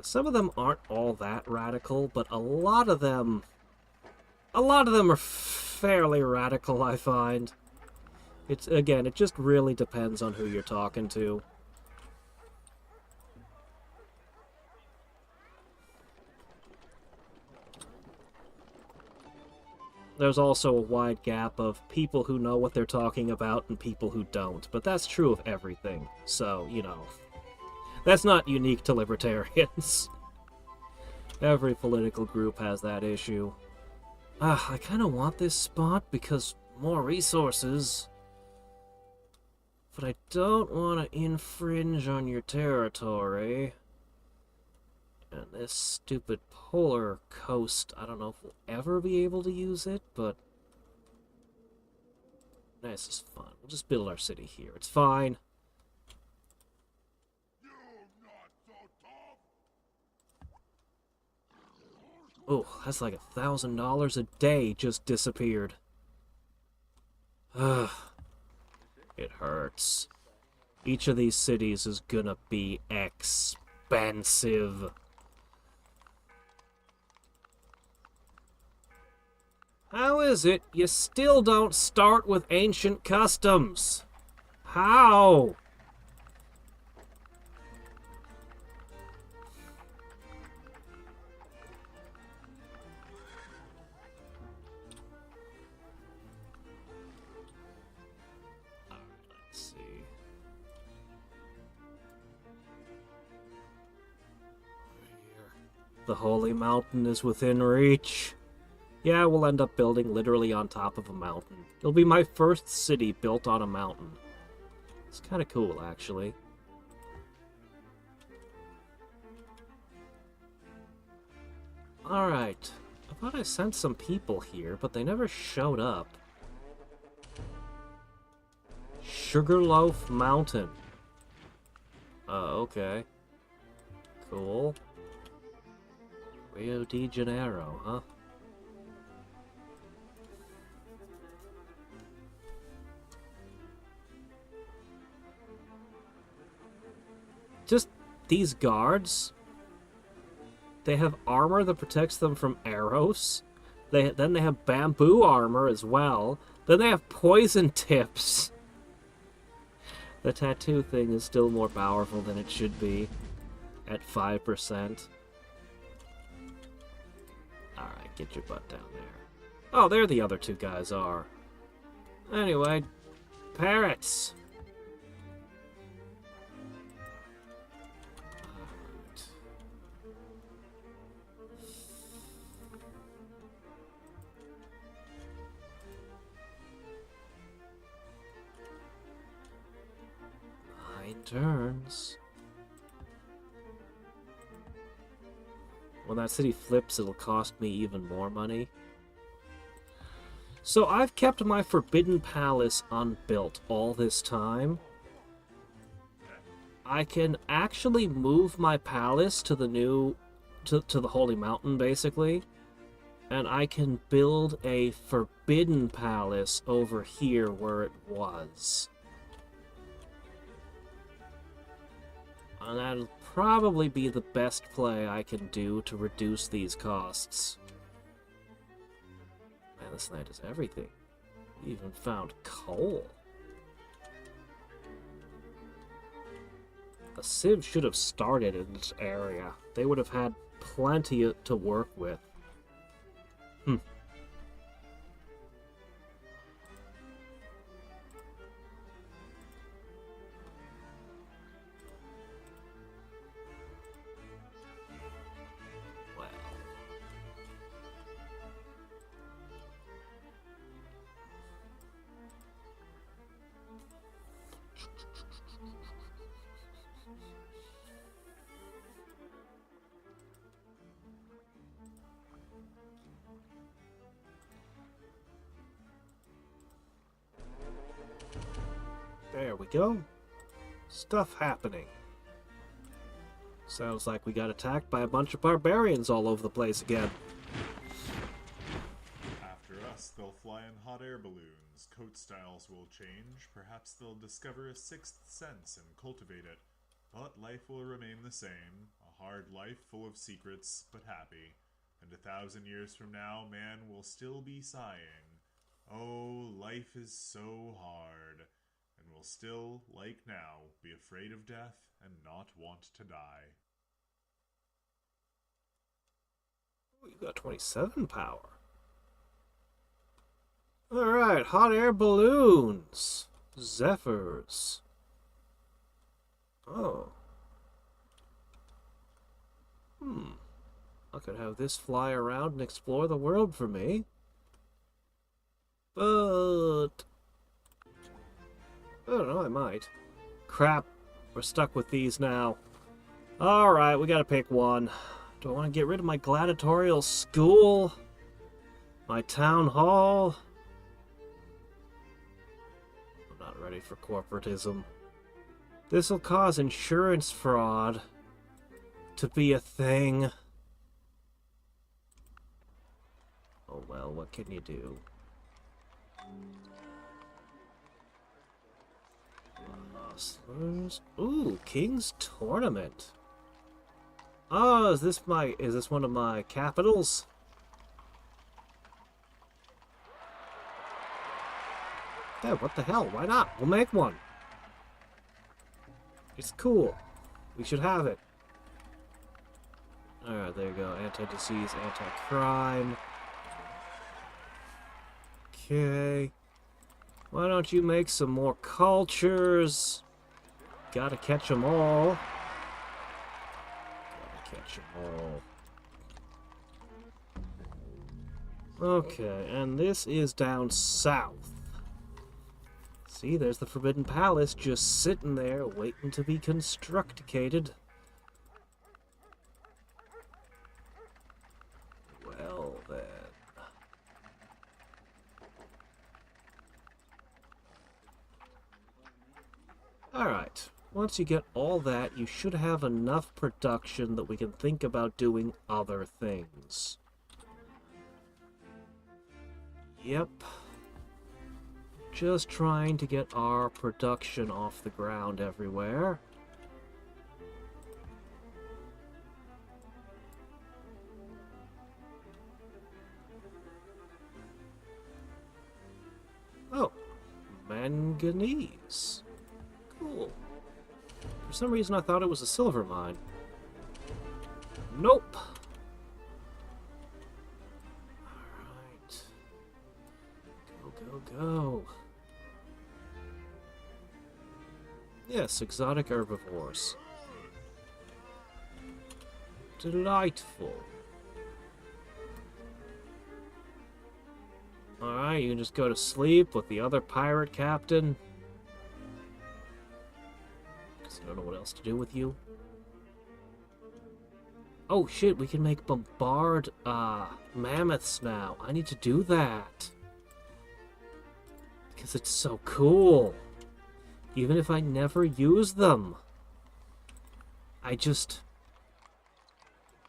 [SPEAKER 1] Some of them aren't all that radical, but a lot of them are fairly radical, I find. Again, it just really depends on who you're talking to. There's also a wide gap of people who know what they're talking about and people who don't, but that's true of everything, so, you know. That's not unique to libertarians. Every political group has that issue. I kind of want this spot because more resources. But I don't want to infringe on your territory. And this stupid polar coast, I don't know if we'll ever be able to use it, but... This is fun. We'll just build our city here. It's fine. Oh, that's like $1,000 a day just disappeared. Ugh. It hurts. Each of these cities is gonna be expensive. How is it you still don't start with ancient customs? How? The Holy Mountain is within reach. Yeah, we'll end up building literally on top of a mountain. It'll be my first city built on a mountain. It's kind of cool, actually. Alright. I thought I sent some people here, but they never showed up. Sugarloaf Mountain. Okay. Cool. Rio de Janeiro, huh? Just these guards, they have armor that protects them from arrows. Then they have bamboo armor as well. Then they have poison tips. The tattoo thing is still more powerful than it should be at 5%. Alright, get your butt down there. Oh, there the other two guys are. Anyway, parrots! Turns. When that city flips, it'll cost me even more money. So I've kept my Forbidden Palace unbuilt all this time. I can actually move my palace to the new... to the Holy Mountain, basically. And I can build a Forbidden Palace over here where it was. And that'll probably be the best play I can do to reduce these costs. Man, this land is everything. We even found coal. The Civ should have started in this area. They would have had plenty to work with. There we go. Stuff happening. Sounds like we got attacked by a bunch of barbarians all over the place again.
[SPEAKER 2] After us, they'll fly in hot air balloons. Coat styles will change. Perhaps they'll discover a sixth sense and cultivate it. But life will remain the same. A hard life full of secrets, but happy. And 1,000 years from now, man will still be sighing. Oh, life is so hard. And will still, like now, be afraid of death and not want to die.
[SPEAKER 1] Oh, you got 27 power. Alright, hot air balloons. Zephyrs. Oh. I could have this fly around and explore the world for me. But... I don't know, I might. Crap, we're stuck with these now. Alright, we gotta pick one. Do I want to get rid of my gladiatorial school? My town hall? I'm not ready for corporatism. This'll cause insurance fraud to be a thing. Oh well, what can you do? Ooh, King's Tournament. Oh, is this one of my capitals? Yeah, what the hell? Why not? We'll make one. It's cool. We should have it. Alright, there you go. Anti-disease, anti-crime. Okay. Why don't you make some more cultures? Gotta catch them all. Gotta catch them all. Okay, and this is down south. See, there's the Forbidden Palace just sitting there waiting to be constructicated. Well, then. Alright, once you get all that, you should have enough production that we can think about doing other things. Yep. Just trying to get our production off the ground everywhere. Oh, manganese. Cool. Cool. For some reason I thought it was a silver mine. Nope. Alright. Go. Yes, exotic herbivores. Delightful. Alright, you can just go to sleep with the other pirate captain. Because I don't know what else to do with you. Oh shit, we can make bombard mammoths now. I need to do that. Because it's so cool. Even if I never use them. I just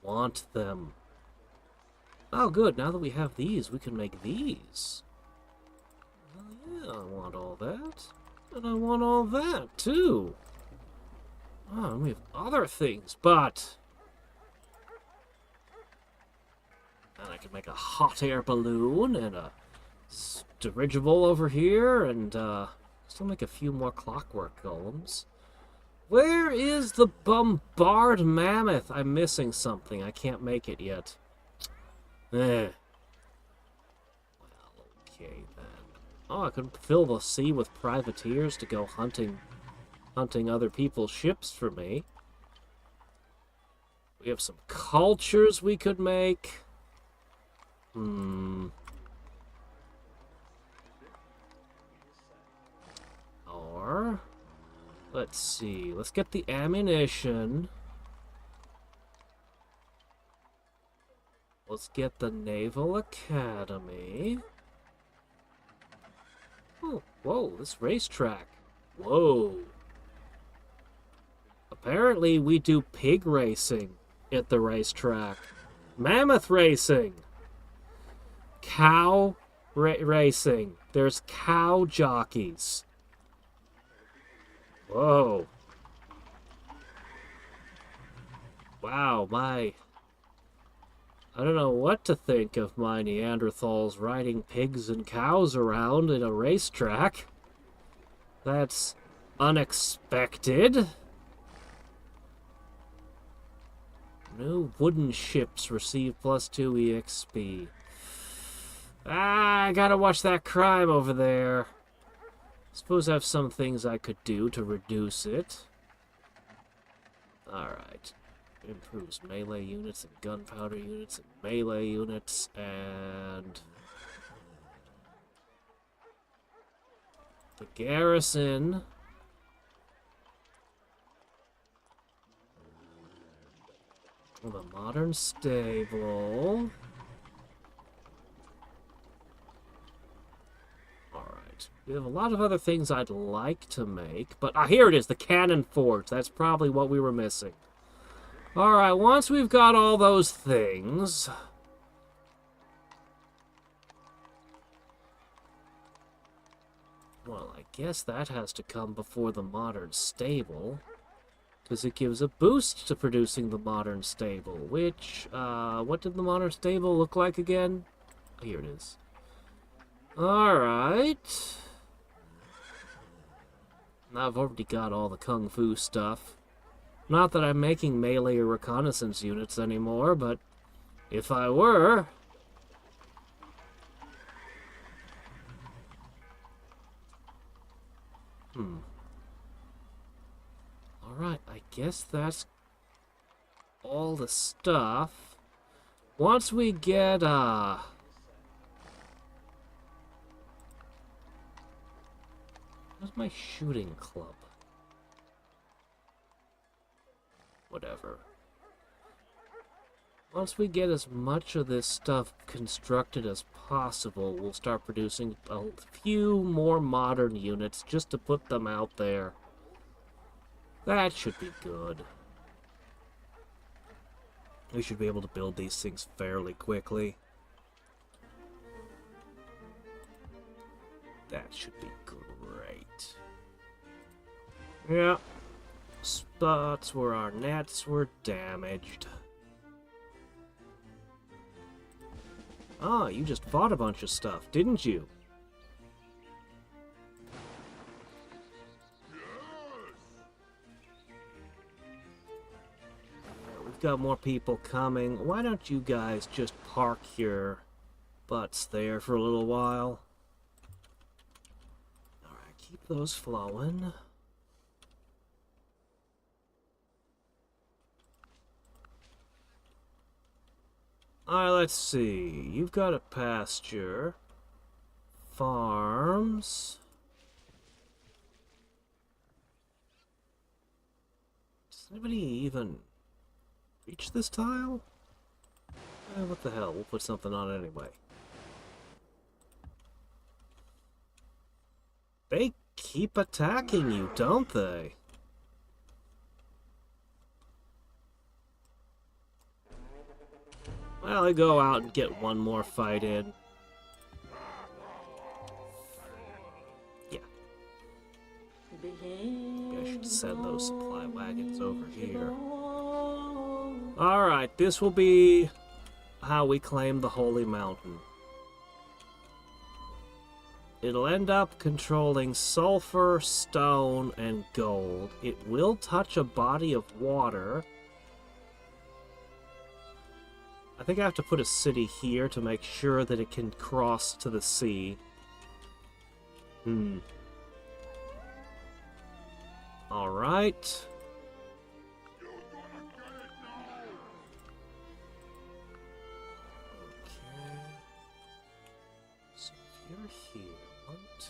[SPEAKER 1] want them. Oh good, now that we have these, we can make these. Oh yeah, I want all that. And I want all that, too. Oh, and we have other things, but... And I can make a hot air balloon and a dirigible over here, and still make a few more clockwork golems. Where is the bombard mammoth? I'm missing something. I can't make it yet. Well, okay then. Oh, I could fill the sea with privateers to go hunting other people's ships for me. We have some cultures we could make. Or, let's see. Let's get the ammunition. Let's get the Naval Academy. Oh, whoa, this racetrack. Whoa. Apparently we do pig racing at the racetrack. Mammoth racing. Cow racing. There's cow jockeys. Whoa. Wow, I don't know what to think of my Neanderthals riding pigs and cows around in a racetrack. That's unexpected. New wooden ships receive +2 EXP. I gotta watch that crime over there. Suppose I have some things I could do to reduce it. Alright. Improves melee units and gunpowder units and melee units and... the garrison. The modern stable. Alright. We have a lot of other things I'd like to make, but... here it is, the cannon forge. That's probably what we were missing. Alright, once we've got all those things... well, I guess that has to come before the modern stable. Because it gives a boost to producing the modern stable, which, what did the modern stable look like again? Oh, here it is. Alright. Now I've already got all the kung fu stuff. Not that I'm making melee or reconnaissance units anymore, but if I were... Alright, I guess that's all the stuff. Once we get, where's my shooting club? Whatever. Once we get as much of this stuff constructed as possible, we'll start producing a few more modern units just to put them out there. That should be good. We should be able to build these things fairly quickly. That should be great. Yeah. Spots where our nets were damaged. Ah, you just fought a bunch of stuff, didn't you? got more people coming. Why don't you guys just park your butts there for a little while? Alright, keep those flowing. Alright, let's see. You've got a pasture. Farms. Does anybody even reach this tile? What the hell? We'll put something on it anyway. They keep attacking you, don't they? Well, I go out and get one more fight in. Yeah. Maybe I should send those supply wagons over here. Alright, this will be how we claim the Holy Mountain. It'll end up controlling sulfur, stone, and gold. It will touch a body of water. I think I have to put a city here to make sure that it can cross to the sea. Alright. Okay. So if you're here, 1, 2.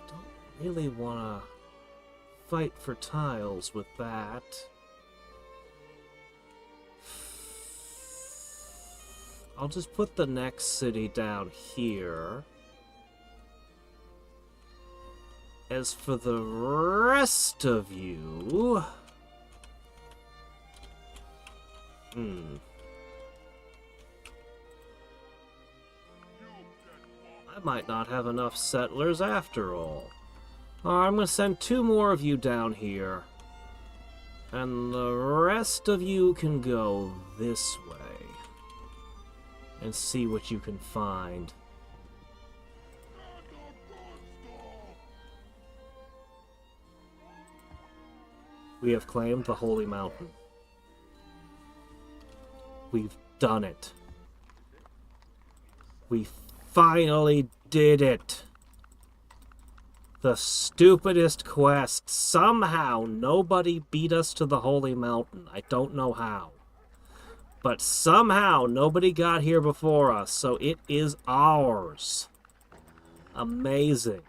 [SPEAKER 1] Okay. Don't really want to fight for tiles with that. I'll just put the next city down here. As for the rest of you... I might not have enough settlers after all. Alright, I'm going to send 2 more of you down here. And the rest of you can go this way. And see what you can find. We have claimed the Holy Mountain. We've done it. We finally did it. The stupidest quest. Somehow nobody beat us to the Holy Mountain. I don't know how. But somehow nobody got here before us, so it is ours. Amazing.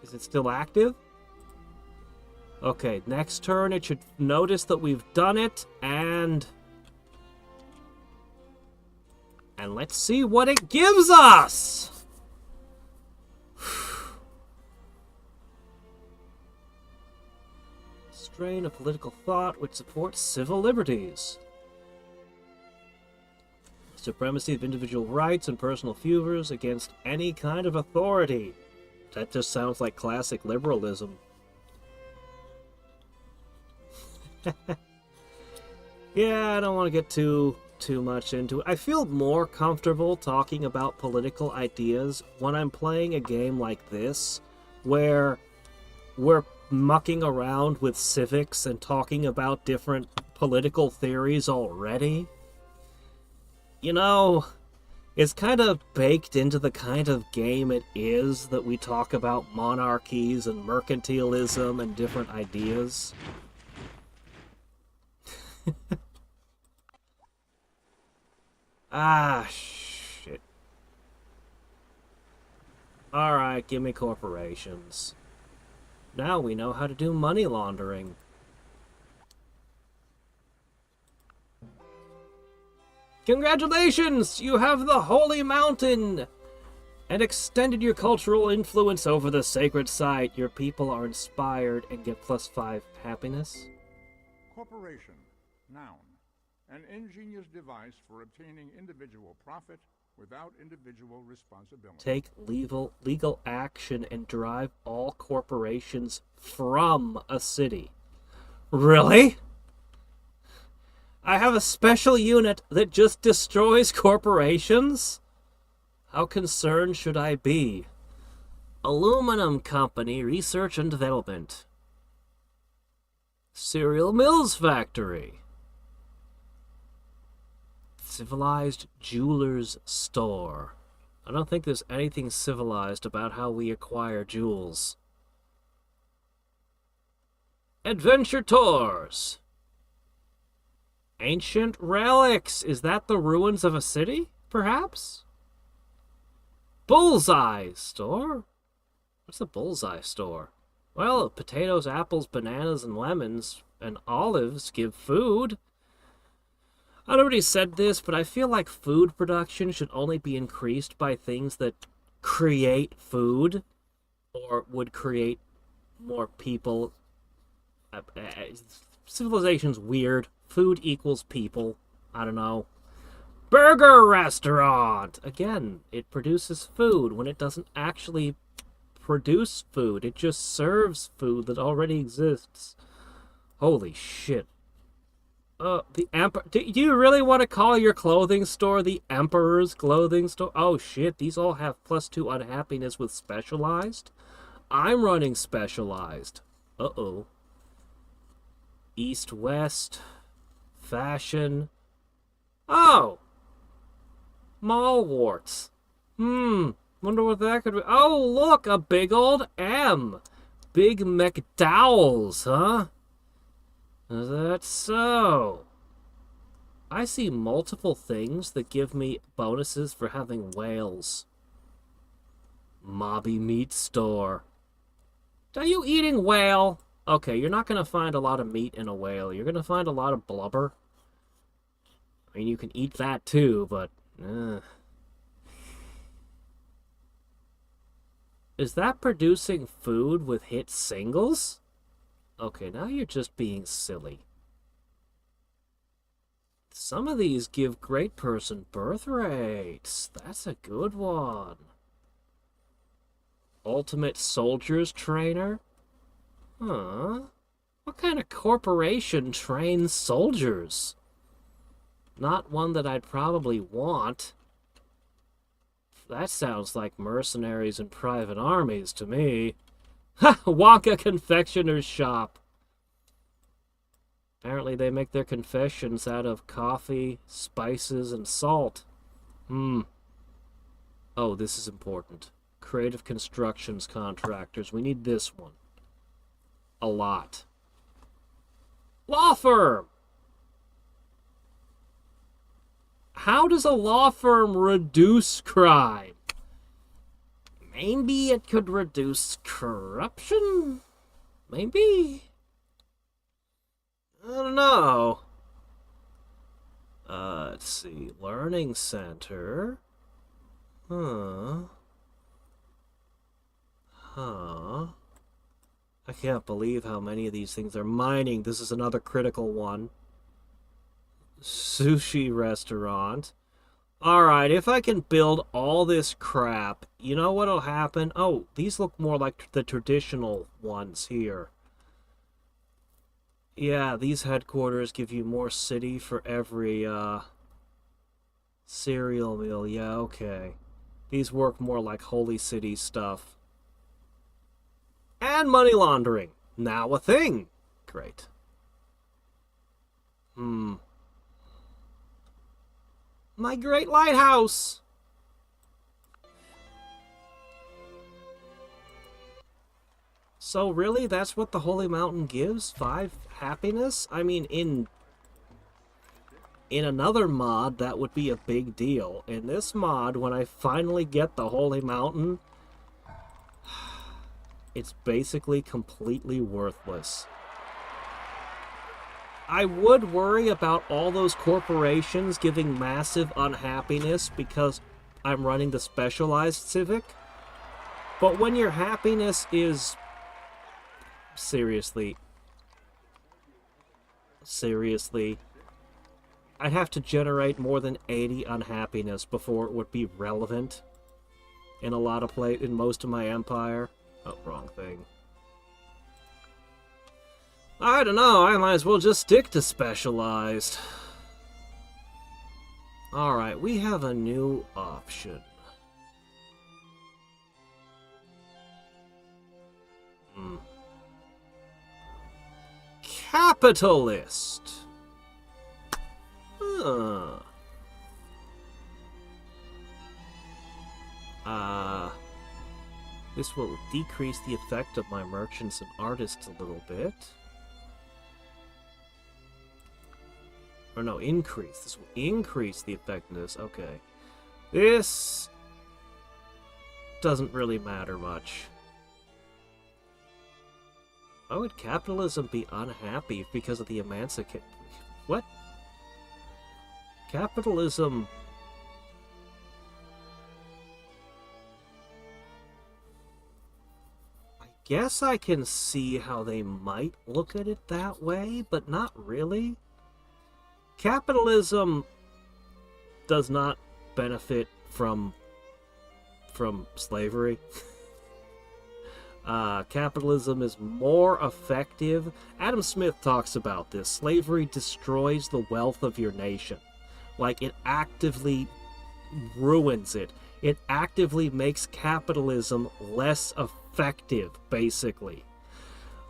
[SPEAKER 1] Is it still active? Okay, next turn it should notice that we've done it, and let's see what it gives us! Strain of political thought which supports civil liberties. Supremacy of individual rights and personal favors against any kind of authority. That just sounds like classic liberalism. Yeah, I don't want to get too much into it. I feel more comfortable talking about political ideas when I'm playing a game like this, where we're mucking around with civics and talking about different political theories already. You know, it's kind of baked into the kind of game it is that we talk about monarchies and mercantilism and different ideas. Ah, shit. Alright, give me corporations. Now we know how to do money laundering. Congratulations! You have the Holy Mountain! And extended your cultural influence over the sacred site. Your people are inspired and get +5 happiness.
[SPEAKER 3] Corporation, noun. An ingenious device for obtaining individual profit without individual responsibility.
[SPEAKER 1] Take legal action and drive all corporations from a city. Really? I have a special unit that just destroys corporations? How concerned should I be? Aluminum Company, Research and Development. Cereal Mills Factory. Civilized Jeweler's Store. I don't think there's anything civilized about how we acquire jewels. Adventure Tours. Ancient Relics. Is that the ruins of a city, perhaps? Bullseye Store? What's the Bullseye Store? Well, potatoes, apples, bananas, and lemons, and olives give food. I already said this, but I feel like food production should only be increased by things that create food, or would create more people. Civilization's weird. Food equals people. I don't know. Burger restaurant! Again, it produces food when it doesn't actually produce food. It just serves food that already exists. Holy shit. The Emperor... Do you really want to call your clothing store the Emperor's Clothing Store? Oh shit, these all have +2 unhappiness with specialized? I'm running specialized. Uh-oh. East-West... Fashion. Oh! Mall warts. Wonder what that could be. Oh, look! A big old M! Big McDowell's, huh? Is that so? I see multiple things that give me bonuses for having whales. Mobby Meat Store. Are you eating whale? Okay, you're not going to find a lot of meat in a whale. You're going to find a lot of blubber. I mean, you can eat that too, but... Is that producing food with hit singles? Okay, now you're just being silly. Some of these give great person birth rates. That's a good one. Ultimate Soldier's Trainer? Huh? What kind of corporation trains soldiers? Not one that I'd probably want. That sounds like mercenaries and private armies to me. Ha! Wonka Confectioner's Shop. Apparently they make their confections out of coffee, spices, and salt. Oh, this is important. Creative Constructions Contractors. We need this one. A lot. Law firm! How does a law firm reduce crime? Maybe it could reduce corruption? Maybe? I don't know. Let's see. Learning Center. Huh. I can't believe how many of these things are mining. This is another critical one. Sushi restaurant. Alright, if I can build all this crap, you know what'll happen? Oh, these look more like the traditional ones here. Yeah, these headquarters give you more city for every, cereal meal. Yeah, okay. These work more like Holy City stuff. And money laundering. Now a thing. Great. My great lighthouse! So really, that's what the Holy Mountain gives? 5 happiness? I mean, in another mod, that would be a big deal. In this mod, when I finally get the Holy Mountain, it's basically completely worthless. I would worry about all those corporations giving massive unhappiness because I'm running the specialized civic. But when your happiness is... Seriously, I'd have to generate more than 80 unhappiness before it would be relevant in a lot of in most of my empire. Oh, wrong thing. I don't know, I might as well just stick to specialized. Alright, we have a new option. Capitalist! Huh. This will decrease the effect of my merchants and artists a little bit. Or no, increase. This will increase the effectiveness. Okay. This doesn't really matter much. Why would capitalism be unhappy because of the emancipation? What? Capitalism... I guess I can see how they might look at it that way, but not really. Capitalism does not benefit from slavery. Capitalism is more effective. Adam Smith talks about this. Slavery destroys the wealth of your nation. Like, it actively ruins it. It actively makes capitalism less effective, basically.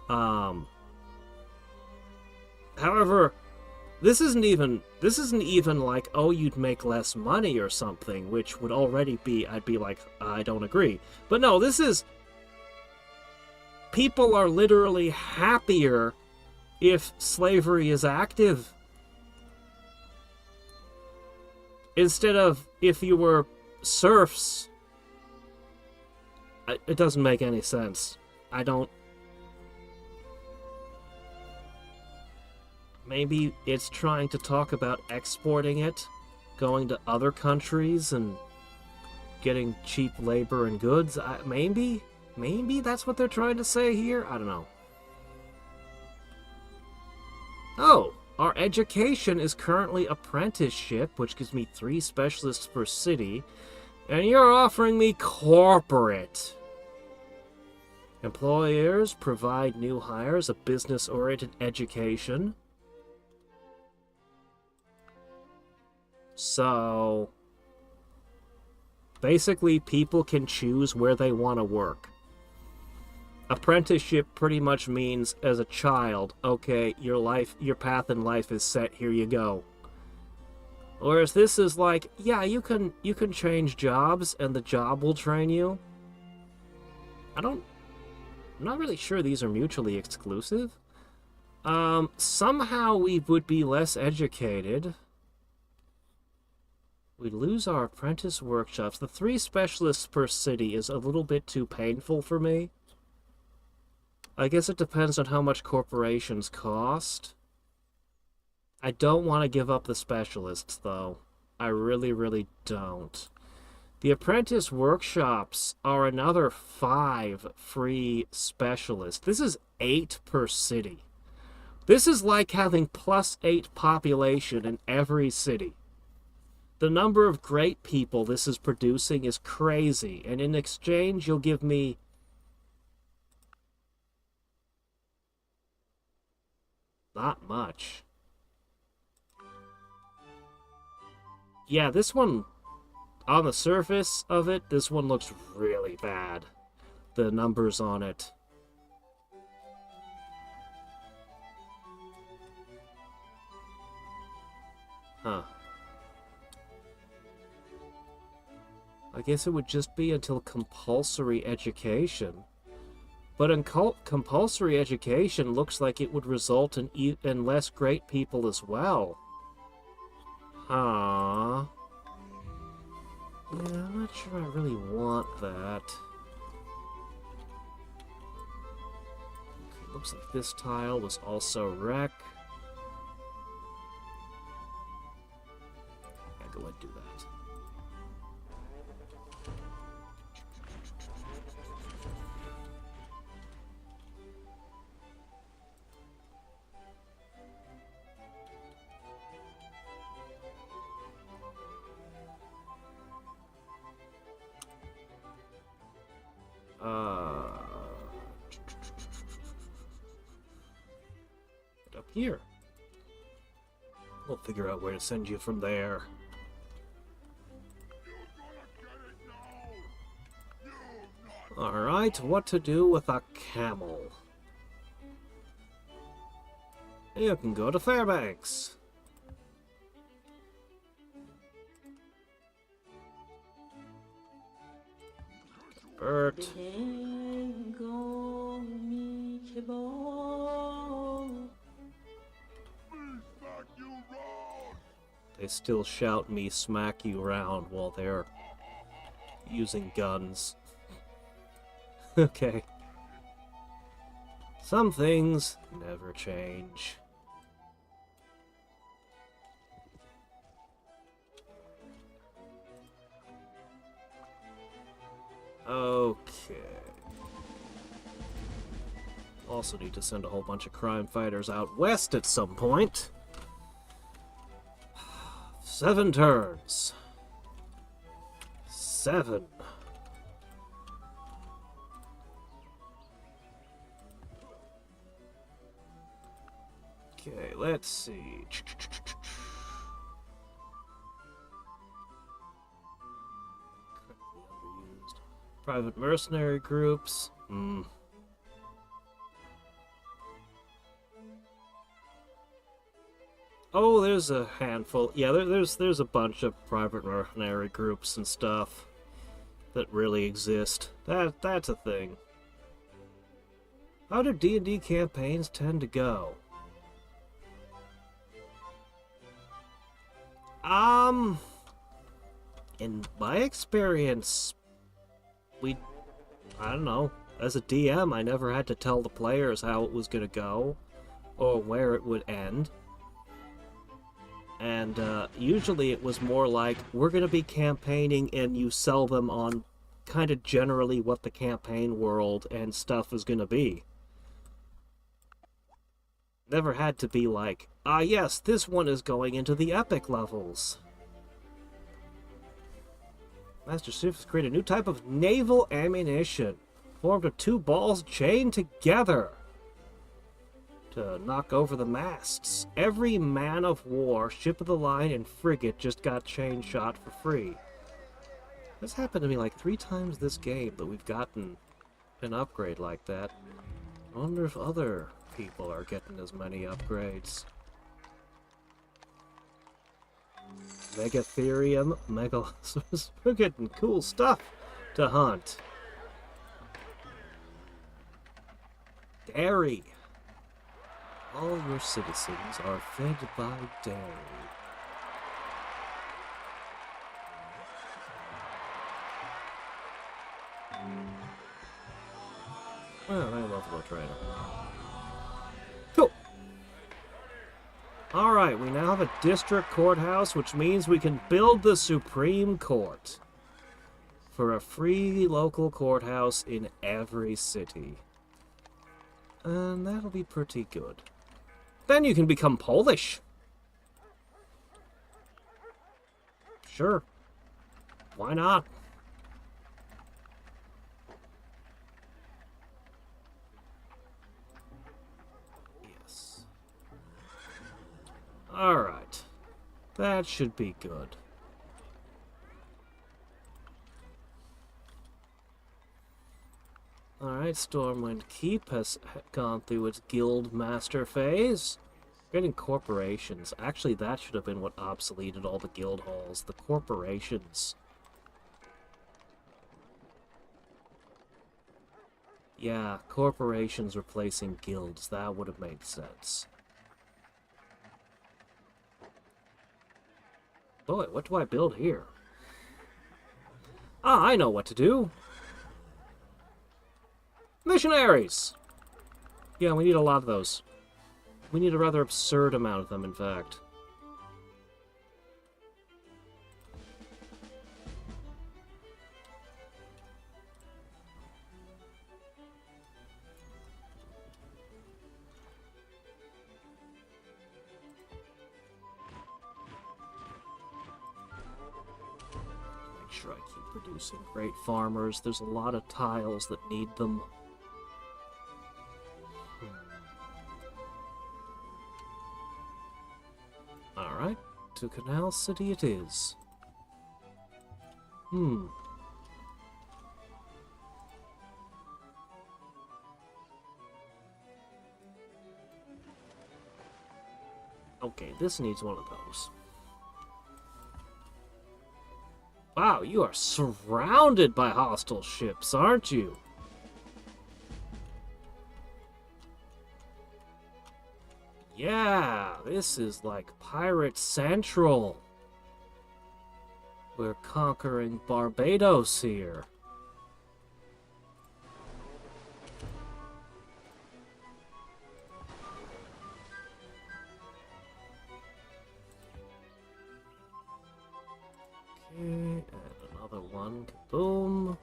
[SPEAKER 1] However, this isn't even like, oh, you'd make less money or something, which would already be, I'd be like, I don't agree. But no, this is, people are literally happier if slavery is active. Instead of if you were serfs. It doesn't make any sense. Maybe it's trying to talk about exporting it, going to other countries and getting cheap labor and goods. Maybe that's what they're trying to say here. I don't know. Oh, our education is currently apprenticeship, which gives me 3 specialists per city, and you're offering me corporate. Employers provide new hires a business-oriented education. So, basically, people can choose where they want to work. Apprenticeship pretty much means, as a child, okay, your path in life is set, here you go. Whereas this is like, yeah, you can change jobs, and the job will train you. I'm not really sure these are mutually exclusive. Somehow we would be less educated. We lose our apprentice workshops. The 3 specialists per city is a little bit too painful for me. I guess it depends on how much corporations cost. I don't want to give up the specialists, though. I really, really don't. The apprentice workshops are another 5 free specialists. This is 8 per city. This is like having +8 population in every city. The number of great people this is producing is crazy, and in exchange you'll give me not much. Yeah, this one, on the surface of it, this one looks really bad. The numbers on it. Huh. I guess it would just be until compulsory education. But in compulsory education looks like it would result in less great people as well. Huh. Yeah, I'm not sure I really want that. Okay, looks like this tile was also wreck. I'll go ahead and do that. Up here. We'll figure out where to send you from there. Alright, what to do with a camel? You can go to Fairbanks. Bert. They still shout me smack you round while they're using guns. Okay. Some things never change. Okay. Also need to send a whole bunch of crime fighters out west at some point. 7 turns. 7. Okay, let's see. Private mercenary groups. Oh, there's a handful. Yeah, there's a bunch of private mercenary groups and stuff that really exist. That's a thing. How do D&D campaigns tend to go? In my experience, I don't know. As a DM, I never had to tell the players how it was gonna go, or where it would end. And usually it was more like, we're gonna be campaigning and you sell them on kind of generally what the campaign world and stuff is gonna be. Never had to be like, yes, this one is going into the epic levels. Master Chiefs create a new type of naval ammunition, formed of 2 balls chained together to knock over the masts. Every man of war, ship of the line, and frigate just got chain shot for free. This happened to me like 3 times this game, but we've gotten an upgrade like that. I wonder if other people are getting as many upgrades. Megatherium, Megalosaurus. We're getting cool stuff to hunt. Dairy. All your citizens are fed by dairy. Well, I love the trainer. Cool. Alright, we now have a district courthouse, which means we can build the Supreme Court for a free local courthouse in every city. And that'll be pretty good. Then you can become Polish. Sure. Why not? Yes. Alright. That should be good. Alright, Stormwind Keep has gone through its guild master phase. Getting corporations. Actually, that should have been what obsoleted all the guild halls. The corporations. Yeah, corporations replacing guilds. That would have made sense. Boy, what do I build here? Ah, I know what to do. Missionaries! Yeah, we need a lot of those. We need a rather absurd amount of them, in fact. Make sure I keep producing great farmers. There's a lot of tiles that need them. Alright, to Canal City it is. Okay, this needs one of those. Wow, you are surrounded by hostile ships, aren't you? Yeah, this is like Pirate Central. We're conquering Barbados here. Okay, and another one. Boom.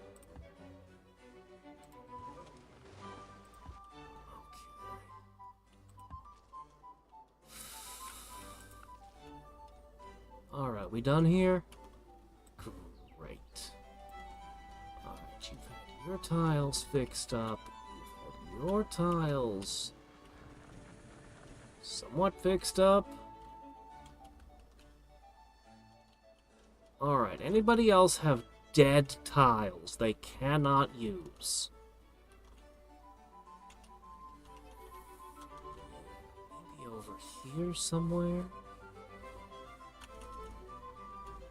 [SPEAKER 1] Alright, we done here? Great. Alright, you've had your tiles fixed up. You've had your tiles somewhat fixed up. Alright, anybody else have dead tiles they cannot use? Maybe over here somewhere?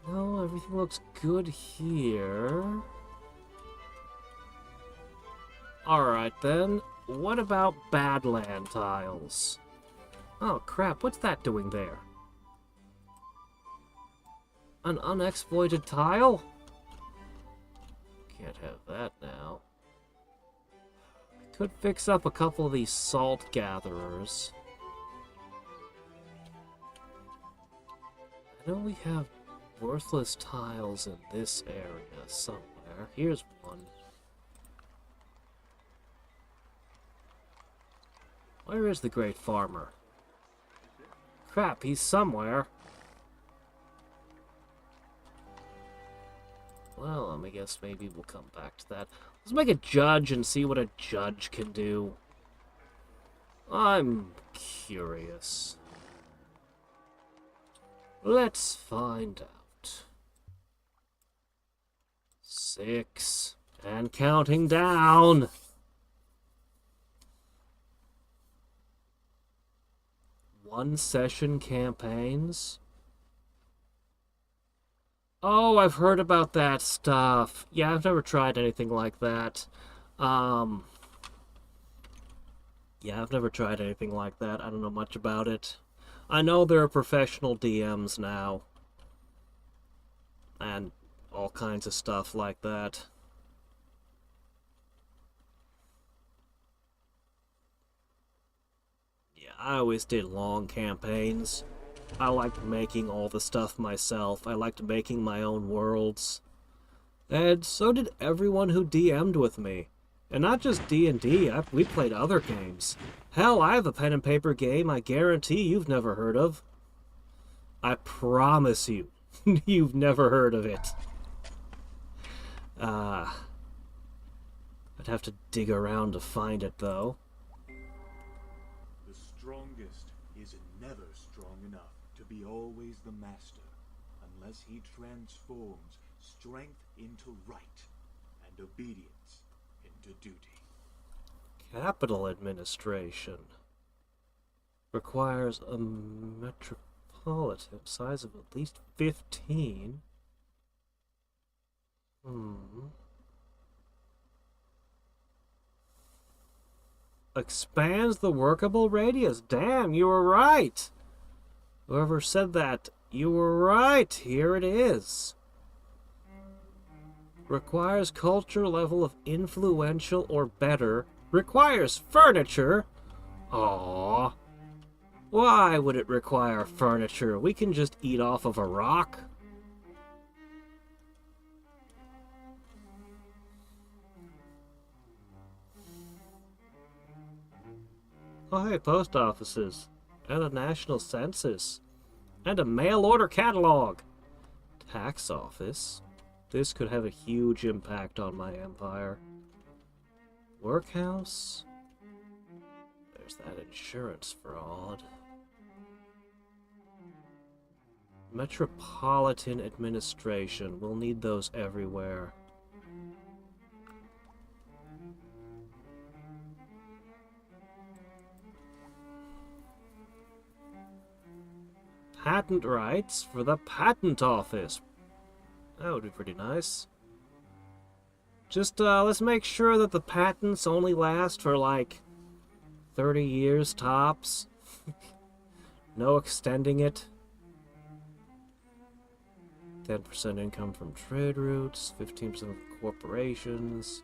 [SPEAKER 1] No, everything looks good here. Alright then, what about Badland tiles? Oh crap, what's that doing there? An unexploited tile? Can't have that now. I could fix up a couple of these salt gatherers. I know we have worthless tiles in this area somewhere. Here's one. Where is the Great Farmer? Crap, he's somewhere. Well, I guess maybe we'll come back to that. Let's make a judge and see what a judge can do. I'm curious. Let's find out. 6. And counting down. One session campaigns. Oh, I've heard about that stuff. Yeah, I've never tried anything like that. Yeah, I've never tried anything like that. I don't know much about it. I know there are professional DMs now. And all kinds of stuff like that. Yeah, I always did long campaigns. I liked making all the stuff myself. I liked making my own worlds. And so did everyone who DM'd with me. And not just D&D, we played other games. Hell, I have a pen and paper game I guarantee you've never heard of. I promise you, you've never heard of it. I'd have to dig around to find it, though.
[SPEAKER 4] The strongest is never strong enough to be always the master, unless he transforms strength into right and obedience into duty.
[SPEAKER 1] Capital administration requires a metropolitan size of at least 15. Expands the workable radius. Damn, you were right. Whoever said that, you were right. Here it is. Requires culture level of influential or better. Requires furniture. Aww. Why would it require furniture? We can just eat off of a rock. Oh hey, post offices. And a national census. And a mail order catalog. Tax office. This could have a huge impact on my empire. Workhouse. There's that insurance fraud. Metropolitan administration. We'll need those everywhere. patent rights for the patent office. That would be pretty nice. Just, let's make sure that the patents only last for, like, 30 years tops. No extending it. 10% income from trade routes, 15% from corporations,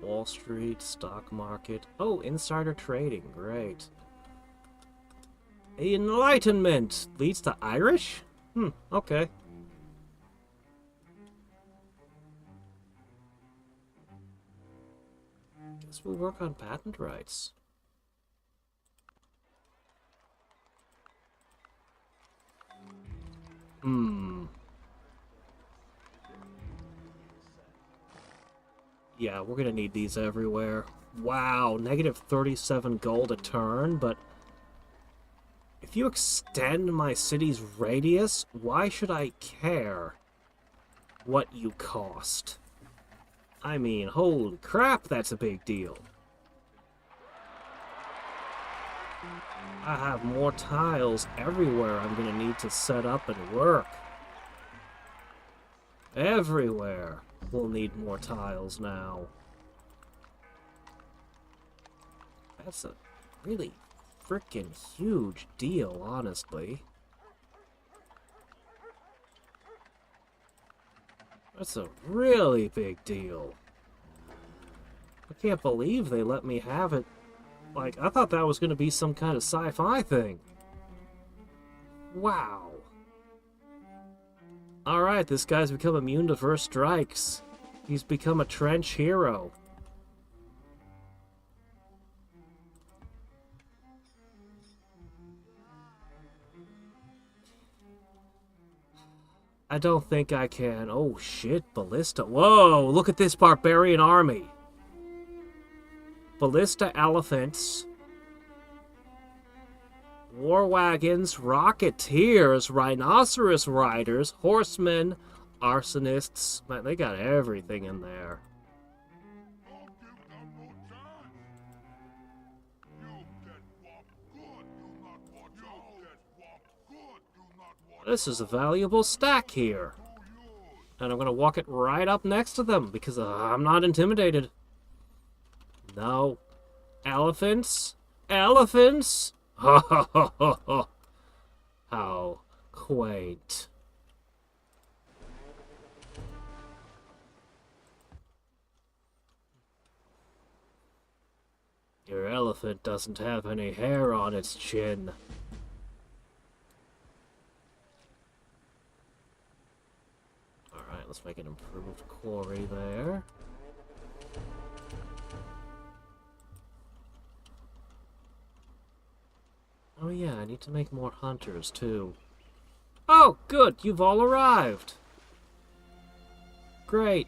[SPEAKER 1] Wall Street, stock market. Oh, insider trading, great. Enlightenment leads to Irish? Okay. Guess we'll work on patent rights. Yeah, we're gonna need these everywhere. Wow, negative 37 gold a turn, but if you extend my city's radius, why should I care what you cost? I mean, holy crap, that's a big deal. I have more tiles everywhere I'm gonna need to set up and work. Everywhere we'll need more tiles now. That's a really freaking huge deal, honestly. That's a really big deal. I can't believe they let me have it. Like, I thought that was going to be some kind of sci-fi thing. Wow. Alright, this guy's become immune to first strikes. He's become a trench hero. I don't think I can. Oh shit, ballista. Whoa, look at this barbarian army. Ballista elephants, war wagons, rocketeers, rhinoceros riders, horsemen, arsonists. Man, they got everything in there. This is a valuable stack here. And I'm going to walk it right up next to them because I'm not intimidated. No. Elephants? Elephants? Ha ha ha ha ha. How quaint. Your elephant doesn't have any hair on its chin. Alright, let's make an improved quarry there. Oh yeah, I need to make more hunters, too. Oh, good! You've all arrived! Great.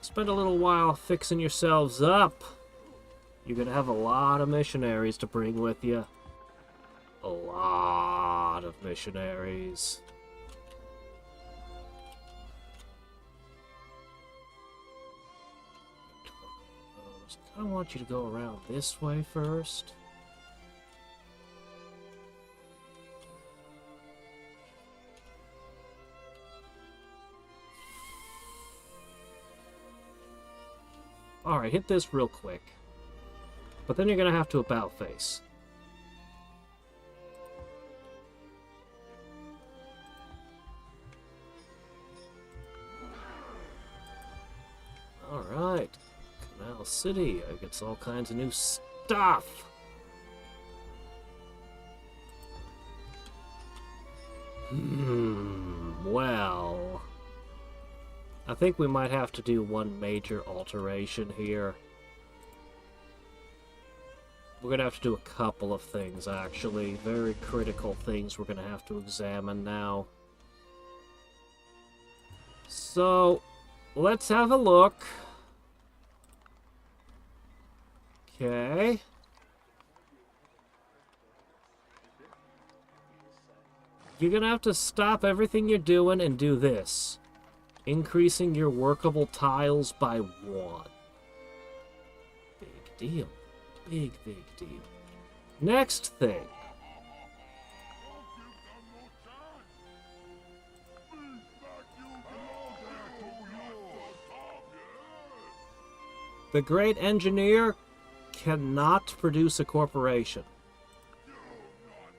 [SPEAKER 1] Spend a little while fixing yourselves up. You're gonna have a lot of missionaries to bring with you. A lot of missionaries. I want you to go around this way first. Alright, hit this real quick. But then you're going to have to about face. Alright. Canal City. I get all kinds of new stuff. Well... I think we might have to do one major alteration here. We're going to have to do a couple of things, actually. Very critical things we're going to have to examine now. So, let's have a look. Okay. You're going to have to stop everything you're doing and do this. Increasing your workable tiles by 1. Big deal. Big, big deal. Next thing. The great engineer cannot produce a corporation.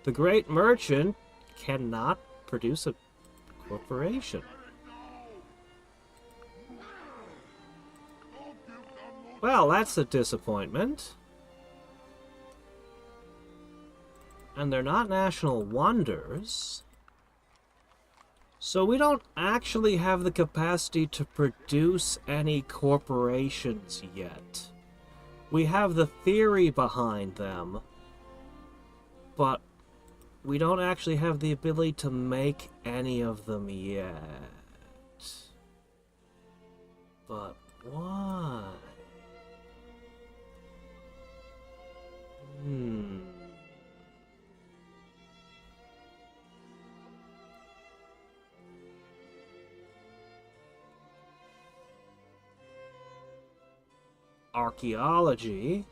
[SPEAKER 1] The great merchant cannot produce a corporation. Well, that's a disappointment. And they're not national wonders. So we don't actually have the capacity to produce any corporations yet. We have the theory behind them, but we don't actually have the ability to make any of them yet. But why? Archaeology.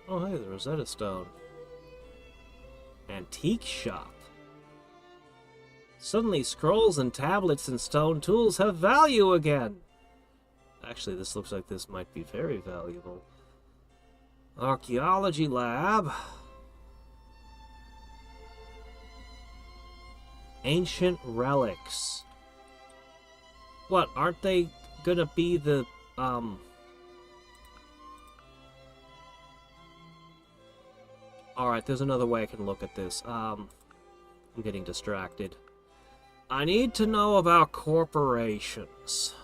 [SPEAKER 1] Oh, hey, the Rosetta Stone. Antique shop. Suddenly, scrolls and tablets and stone tools have value again. Actually, this looks like this might be very valuable. Archaeology lab. Ancient relics. What, aren't they gonna be the, Alright, there's another way I can look at this. I'm getting distracted. I need to know about corporations.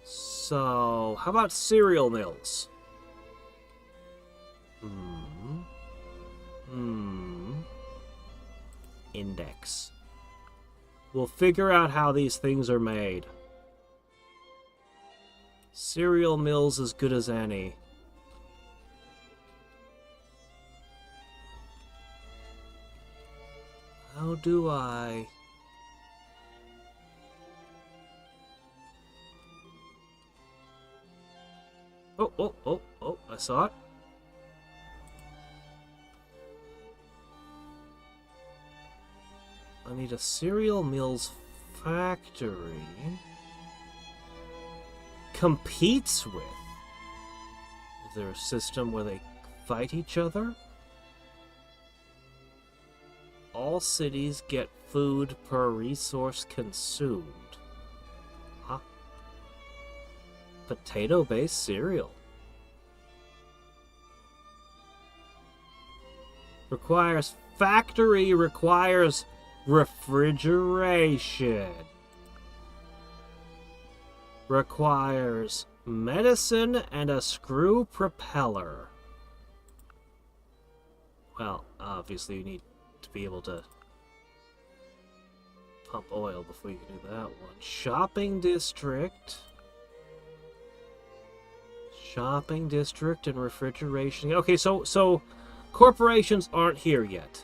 [SPEAKER 1] So, how about cereal mills? Index. We'll figure out how these things are made. Cereal mills as good as any. How do I... Oh, I saw it. I need a cereal mills factory. Competes with. Is there a system where they fight each other? All cities get food per resource consumed. Huh? Potato-based cereal. Factory requires refrigeration. Requires medicine and a screw propeller. Well, obviously you need to be able to pump oil before you can do that one. Shopping district. Shopping district and refrigeration. Okay, so corporations aren't here yet.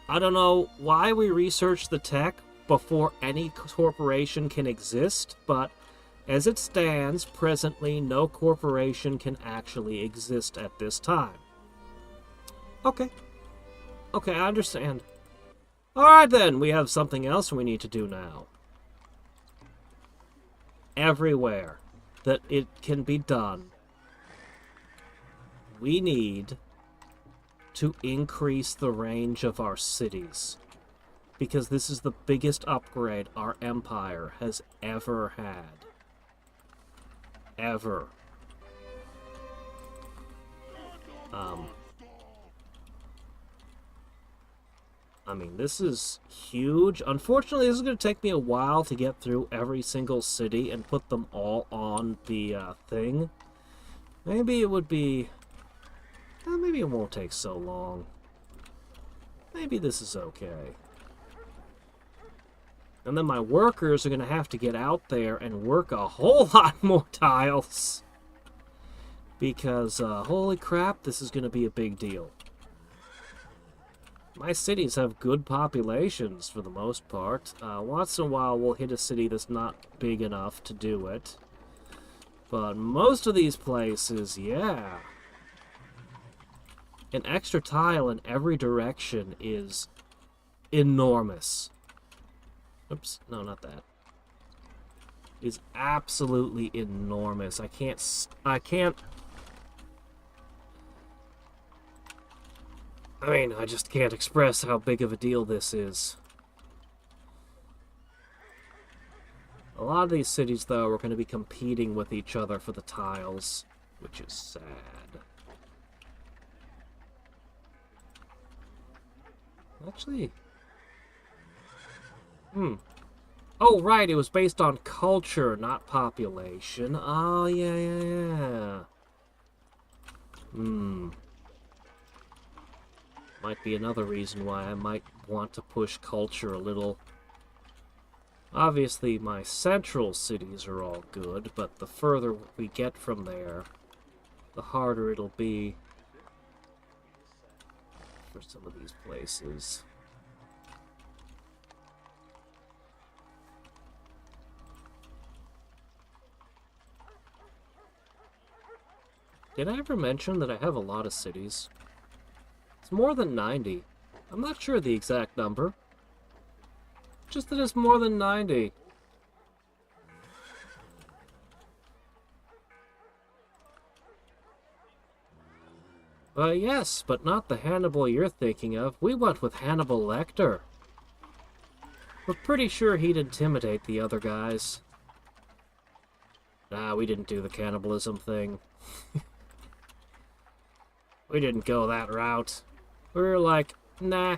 [SPEAKER 1] I don't know why we researched the tech before any corporation can exist, but as it stands, presently, no corporation can actually exist at this time. Okay, I understand. Alright then, we have something else we need to do now. Everywhere that it can be done, we need to increase the range of our cities. Because this is the biggest upgrade our empire has ever had. Ever. I mean, this is huge. Unfortunately, this is going to take me a while to get through every single city and put them all on the thing. Maybe it would be... maybe it won't take so long. Maybe this is okay. And then my workers are going to have to get out there and work a whole lot more tiles. Because, holy crap, this is going to be a big deal. My cities have good populations for the most part. Once in a while we'll hit a city that's not big enough to do it. But most of these places, yeah. An extra tile in every direction is enormous. Oops, no, not that. Is absolutely enormous. I can't. I mean, I just can't express how big of a deal this is. A lot of these cities, though, are going to be competing with each other for the tiles, which is sad. Actually... Oh, right, it was based on culture, not population. Oh, yeah. Might be another reason why I might want to push culture a little. Obviously, my central cities are all good, but the further we get from there, the harder it'll be for some of these places. Did I ever mention that I have a lot of cities? It's more than 90. I'm not sure the exact number. Just that it's more than 90. Yes, but not the Hannibal you're thinking of. We went with Hannibal Lecter. We're pretty sure he'd intimidate the other guys. Nah, we didn't do the cannibalism thing. We didn't go that route. We were like, nah.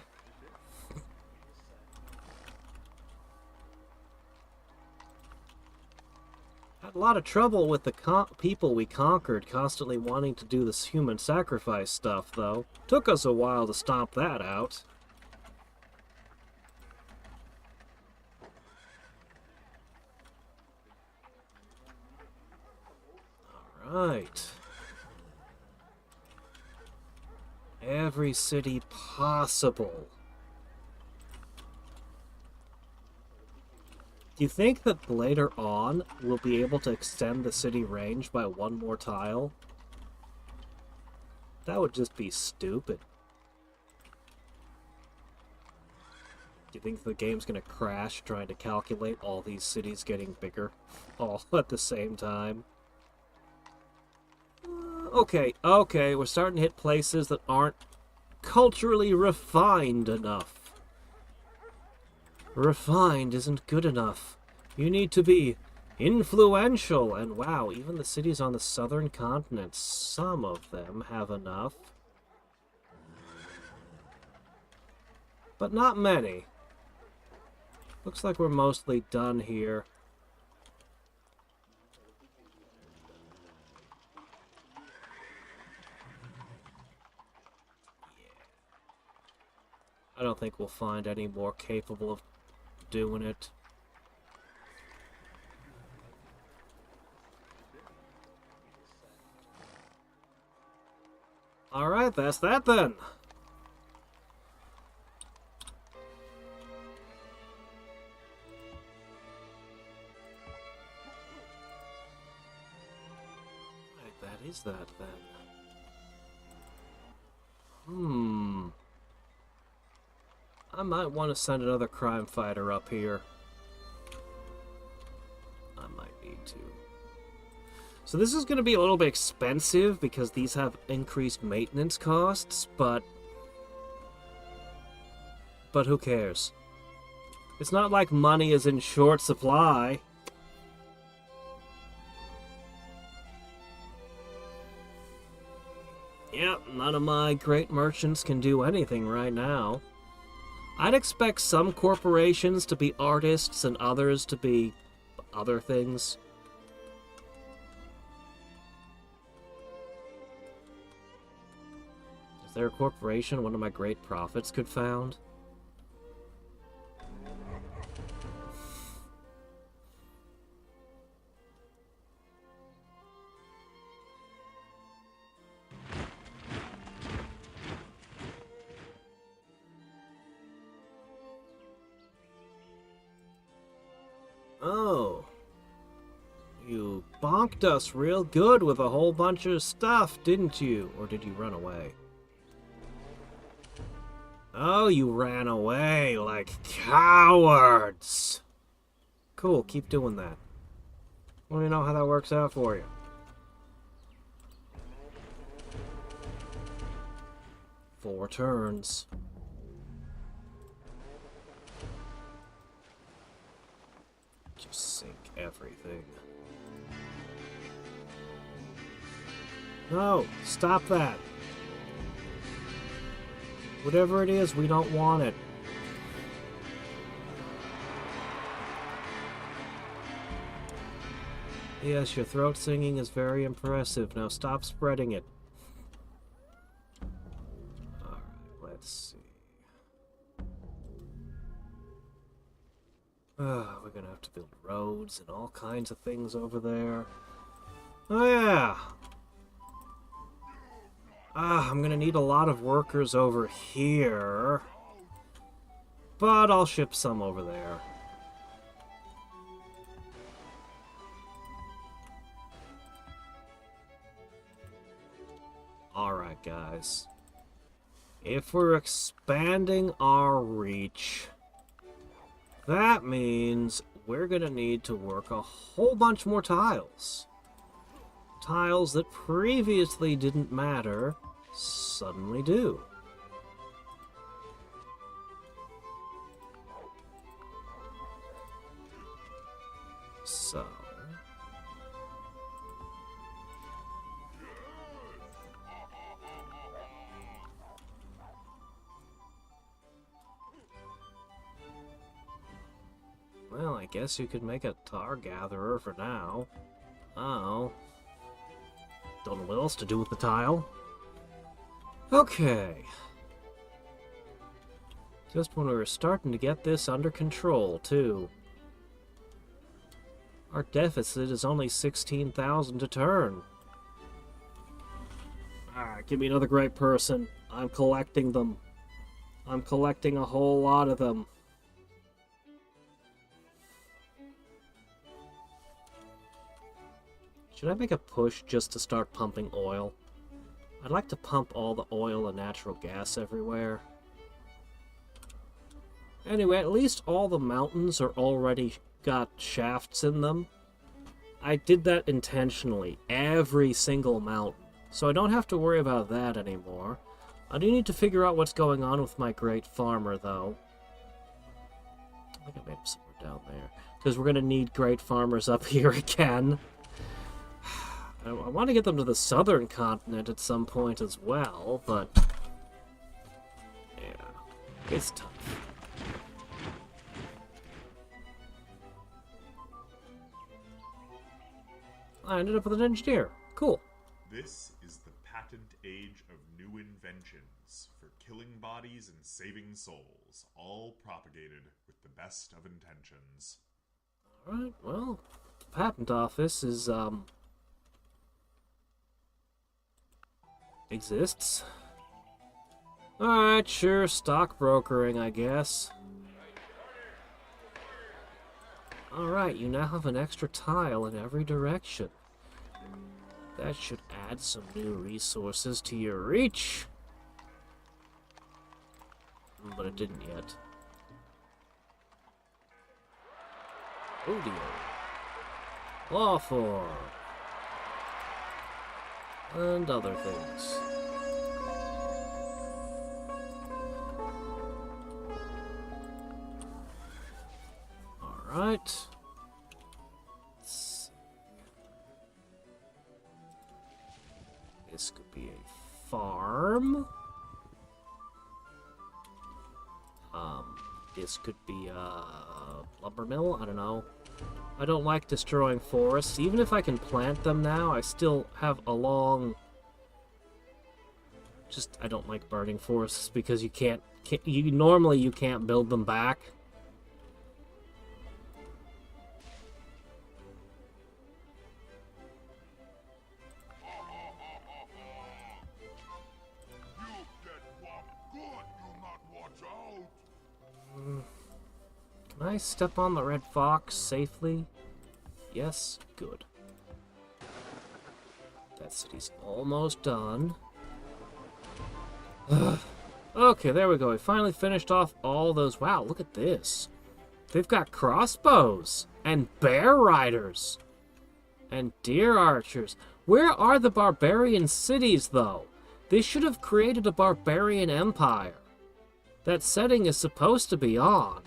[SPEAKER 1] Had a lot of trouble with the people we conquered constantly wanting to do this human sacrifice stuff, though. Took us a while to stomp that out. Alright. Every city possible. Do you think that later on we'll be able to extend the city range by one more tile? That would just be stupid. Do you think the game's gonna crash trying to calculate all these cities getting bigger all at the same time? Okay, we're starting to hit places that aren't culturally refined enough. Refined isn't good enough. You need to be influential, and wow, even the cities on the southern continent, some of them have enough. But not many. Looks like we're mostly done here. I don't think we'll find any more capable of doing it. Alright, that's that then. Right, that is that then. I might want to send another crime fighter up here. I might need to. So this is going to be a little bit expensive because these have increased maintenance costs, but who cares? It's not like money is in short supply. Yep, none of my great merchants can do anything right now. I'd expect some corporations to be artists and others to be other things. Is there a corporation one of my great prophets could found? Oh. You bonked us real good with a whole bunch of stuff, didn't you? Or did you run away? Oh, you ran away like cowards! Cool, keep doing that. Let me know how that works out for you. Four turns. Just sink everything. No, stop that. Whatever it is, we don't want it. Yes, your throat singing is very impressive. Now stop spreading it. Alright, let's see. We're gonna have to build roads and all kinds of things over there. Oh yeah! I'm gonna need a lot of workers over here. But I'll ship some over there. Alright, guys. If we're expanding our reach, that means we're gonna need to work a whole bunch more tiles. Tiles that previously didn't matter, suddenly do. So... well, I guess you could make a tar gatherer for now. Oh. Don't know what else to do with the tile. Okay. Just when we were starting to get this under control, too. Our deficit is only 16,000 to turn. Alright, give me another great person. I'm collecting them. I'm collecting a whole lot of them. Should I make a push just to start pumping oil? I'd like to pump all the oil and natural gas everywhere. Anyway, at least all the mountains are already got shafts in them. I did that intentionally, every single mountain, so I don't have to worry about that anymore. I do need to figure out what's going on with my great farmer, though. I think I made him somewhere down there, because we're going to need great farmers up here again. I want to get them to the southern continent at some point as well, but... yeah, it's tough. I ended up with an engineer. Cool.
[SPEAKER 2] This is the patent age of new inventions for killing bodies and saving souls, all propagated with the best of intentions.
[SPEAKER 1] Alright, well, the patent office is, exists. Alright, sure, stockbrokering, I guess. Alright, you now have an extra tile in every direction. That should add some new resources to your reach. But it didn't yet. Oh dear. Law form. And other things. Alright. Let's see. This could be a farm. This could be a lumber mill, I don't know. I don't like destroying forests. Even if I can plant them now, I still have a long... I don't like burning forests because you normally you can't build them back. Can I step on the red fox safely? Yes? Good. That city's almost done. Ugh. Okay, there we go. We finally finished off all those. Wow, look at this. They've got crossbows and bear riders and deer archers. Where are the barbarian cities, though? They should have created a barbarian empire. That setting is supposed to be on.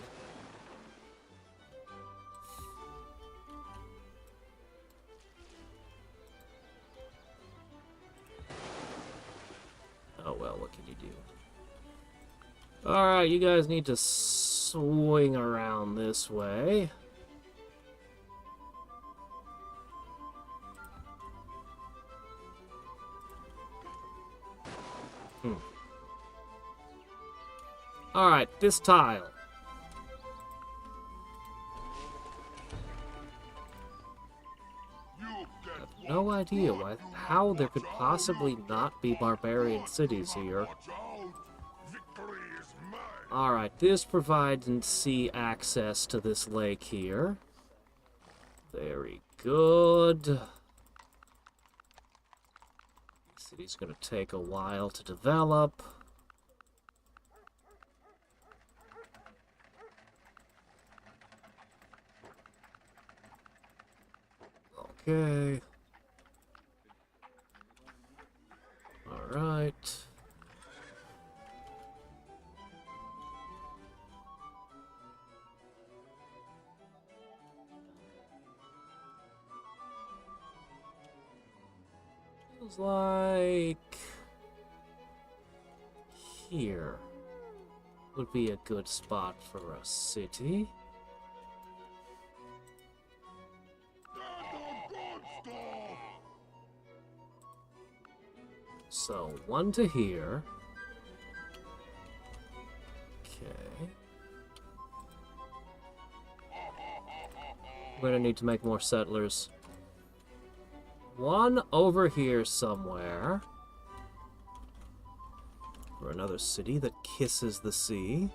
[SPEAKER 1] Oh well, what can you do? Alright, you guys need to swing around this way. Alright, this tile. No idea how there could possibly not be barbarian cities here. Alright, this provides sea access to this lake here. Very good. City's gonna take a while to develop. Okay. Alright. Feels like here would be a good spot for a city. So, one to here. Okay. We're gonna need to make more settlers. One over here somewhere. For another city that kisses the sea.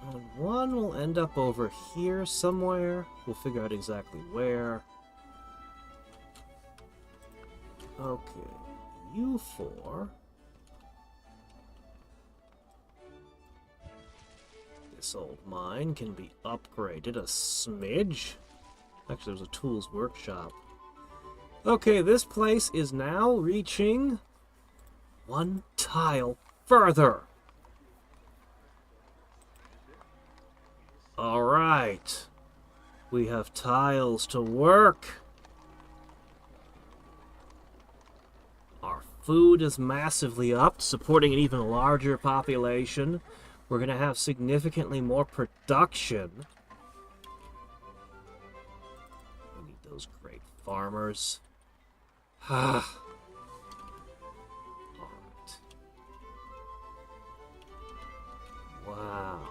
[SPEAKER 1] And one will end up over here somewhere. We'll figure out exactly where. Okay, you four. This old mine can be upgraded a smidge. Actually, there's a tools workshop. Okay, this place is now reaching one tile further. All right, we have tiles to work. Our food is massively up, supporting an even larger population. We're going to have significantly more production. We need those great farmers. Alright. Wow.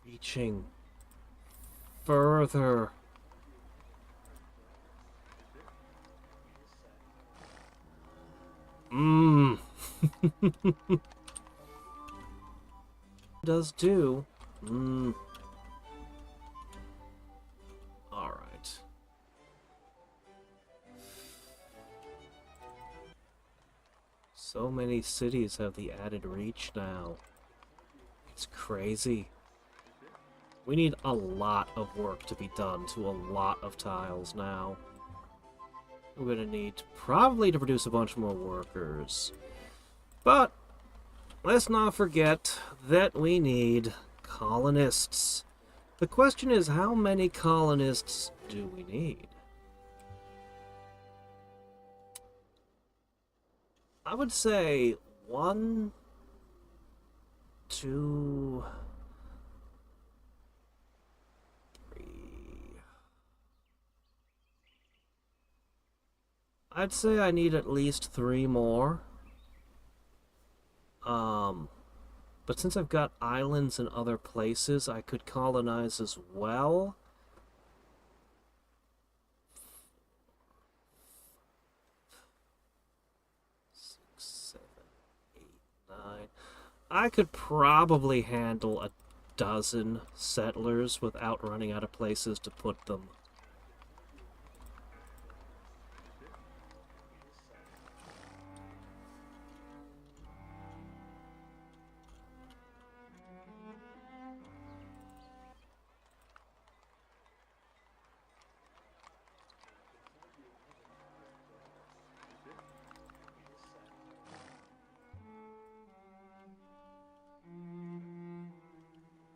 [SPEAKER 1] Reaching further. Does do. Alright. So many cities have the added reach now. It's crazy. We need a lot of work to be done to a lot of tiles now. We're gonna need probably to produce a bunch more workers. But let's not forget that we need colonists. The question is, how many colonists do we need? I would say 1, 2, 3. I'd say I need at least 3 more. But since I've got islands in other places, I could colonize as well. I could probably handle a dozen settlers without running out of places to put them.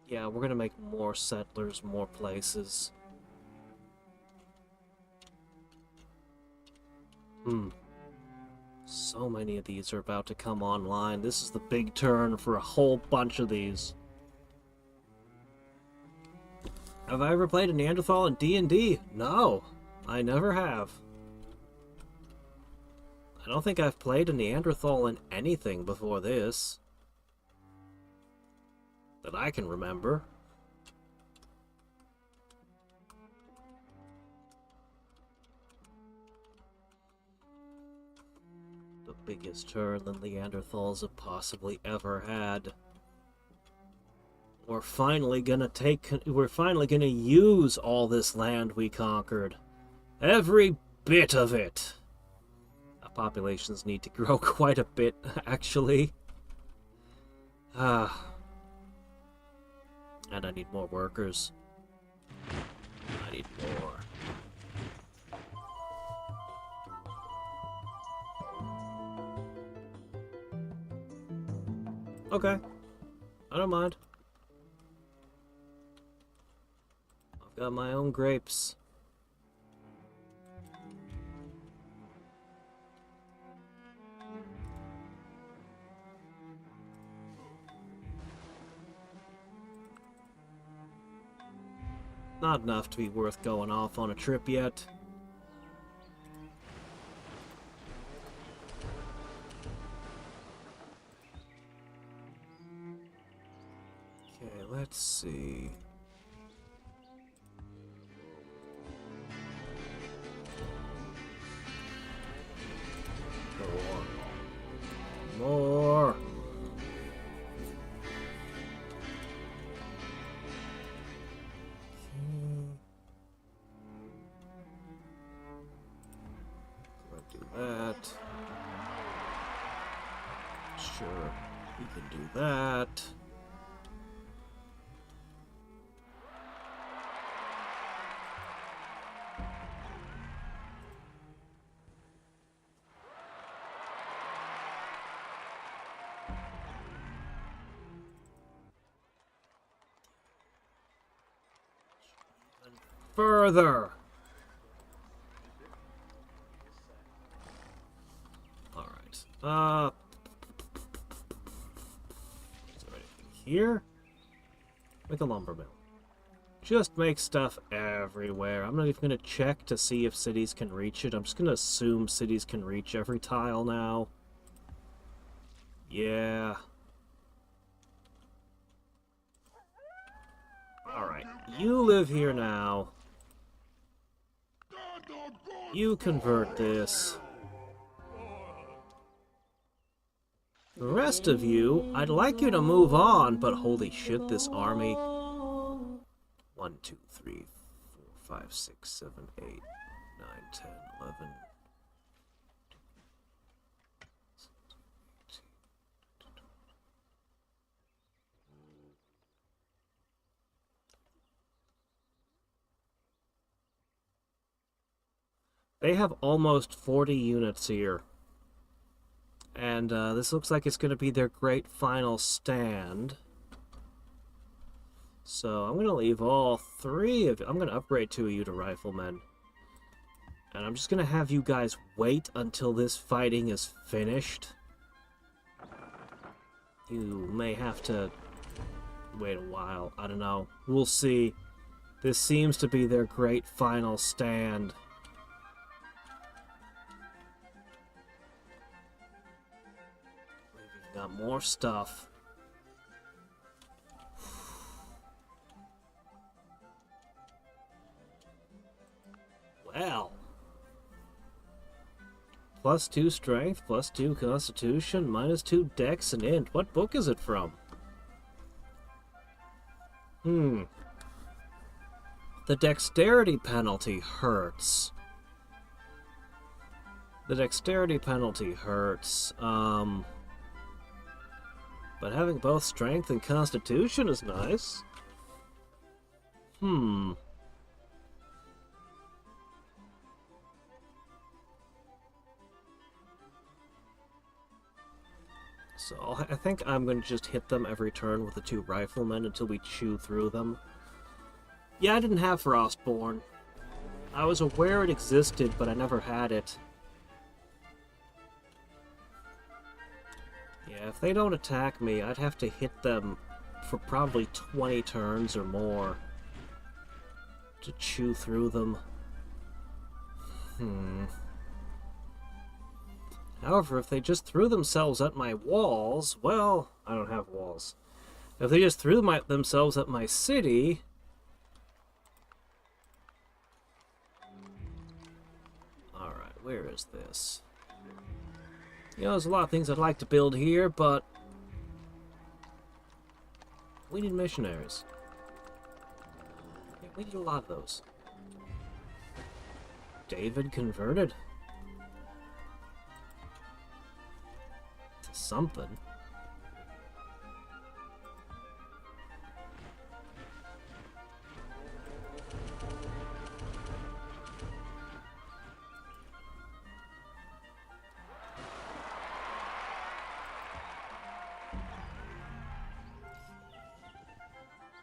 [SPEAKER 1] Yeah, we're gonna make more settlers, more places. So many of these are about to come online. This is the big turn for a whole bunch of these. Have I ever played a Neanderthal in D&D? No, I never have. I don't think I've played a Neanderthal in anything before this that I can remember. The biggest turn the Neanderthals have possibly ever had. We're finally gonna use all this land we conquered. Every bit of it. Populations need to grow quite a bit, actually. And I need more workers. I need more. Okay. I don't mind. I've got my own grapes. Not enough to be worth going off on a trip yet. Okay, let's see. More. That. Sure, we can do that. Even further. Is there anything here? Make a lumber mill. Just make stuff everywhere. I'm not even going to check to see if cities can reach it. I'm just going to assume cities can reach every tile now. Yeah. Alright, you live here now. You convert this. The rest of you, I'd like you to move on, but holy shit, this army. 1, 2, 3, 4, 5, 6, 7, 8, 9, 10, 11. They have almost 40 units here. And this looks like it's going to be their great final stand. So I'm going to leave all 3 of you. I'm going to upgrade 2 of you to riflemen. And I'm just going to have you guys wait until this fighting is finished. You may have to wait a while. I don't know. We'll see. This seems to be their great final stand. We've got more stuff. Well. +2 strength, +2 constitution, -2 dex and int. What book is it from? The dexterity penalty hurts. The dexterity penalty hurts. But having both strength and constitution is nice. So I think I'm going to just hit them every turn with the 2 riflemen until we chew through them. Yeah, I didn't have Frostborn. I was aware it existed, but I never had it. Yeah, if they don't attack me, I'd have to hit them for probably 20 turns or more to chew through them. However, if they just threw themselves at my walls, well, I don't have walls. If they just threw themselves at my city... Alright, where is this? You know, there's a lot of things I'd like to build here, but... we need missionaries. Yeah, we need a lot of those. David converted? Something.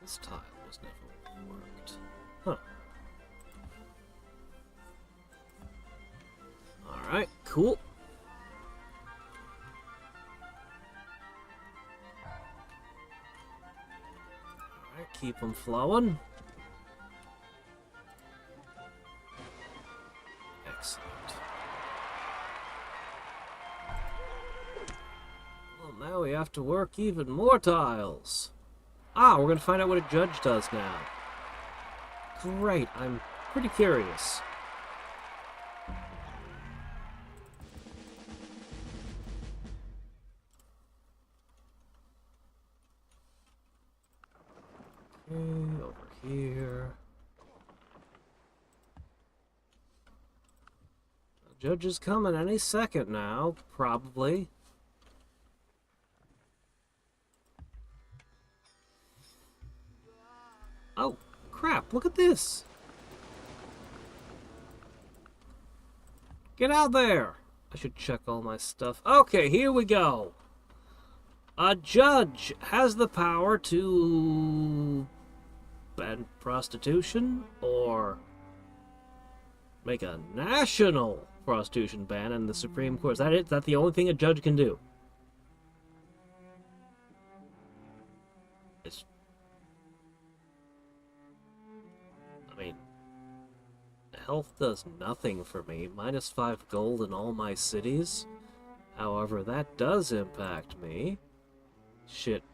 [SPEAKER 1] This tile was never worked. Huh. Alright, cool. Keep them flowing. Excellent. Well, now we have to work even more tiles. Ah, we're going to find out what a judge does now. Great, I'm pretty curious. Over here. The judge is coming any second now, probably. Oh, crap, look at this. Get out there. I should check all my stuff. Okay, here we go. A judge has the power to ban prostitution or make a national prostitution ban in the Supreme Court. Is that it? Is that the only thing a judge can do? I mean, health does nothing for me. -5 gold in all my cities. However, that does impact me. Shit.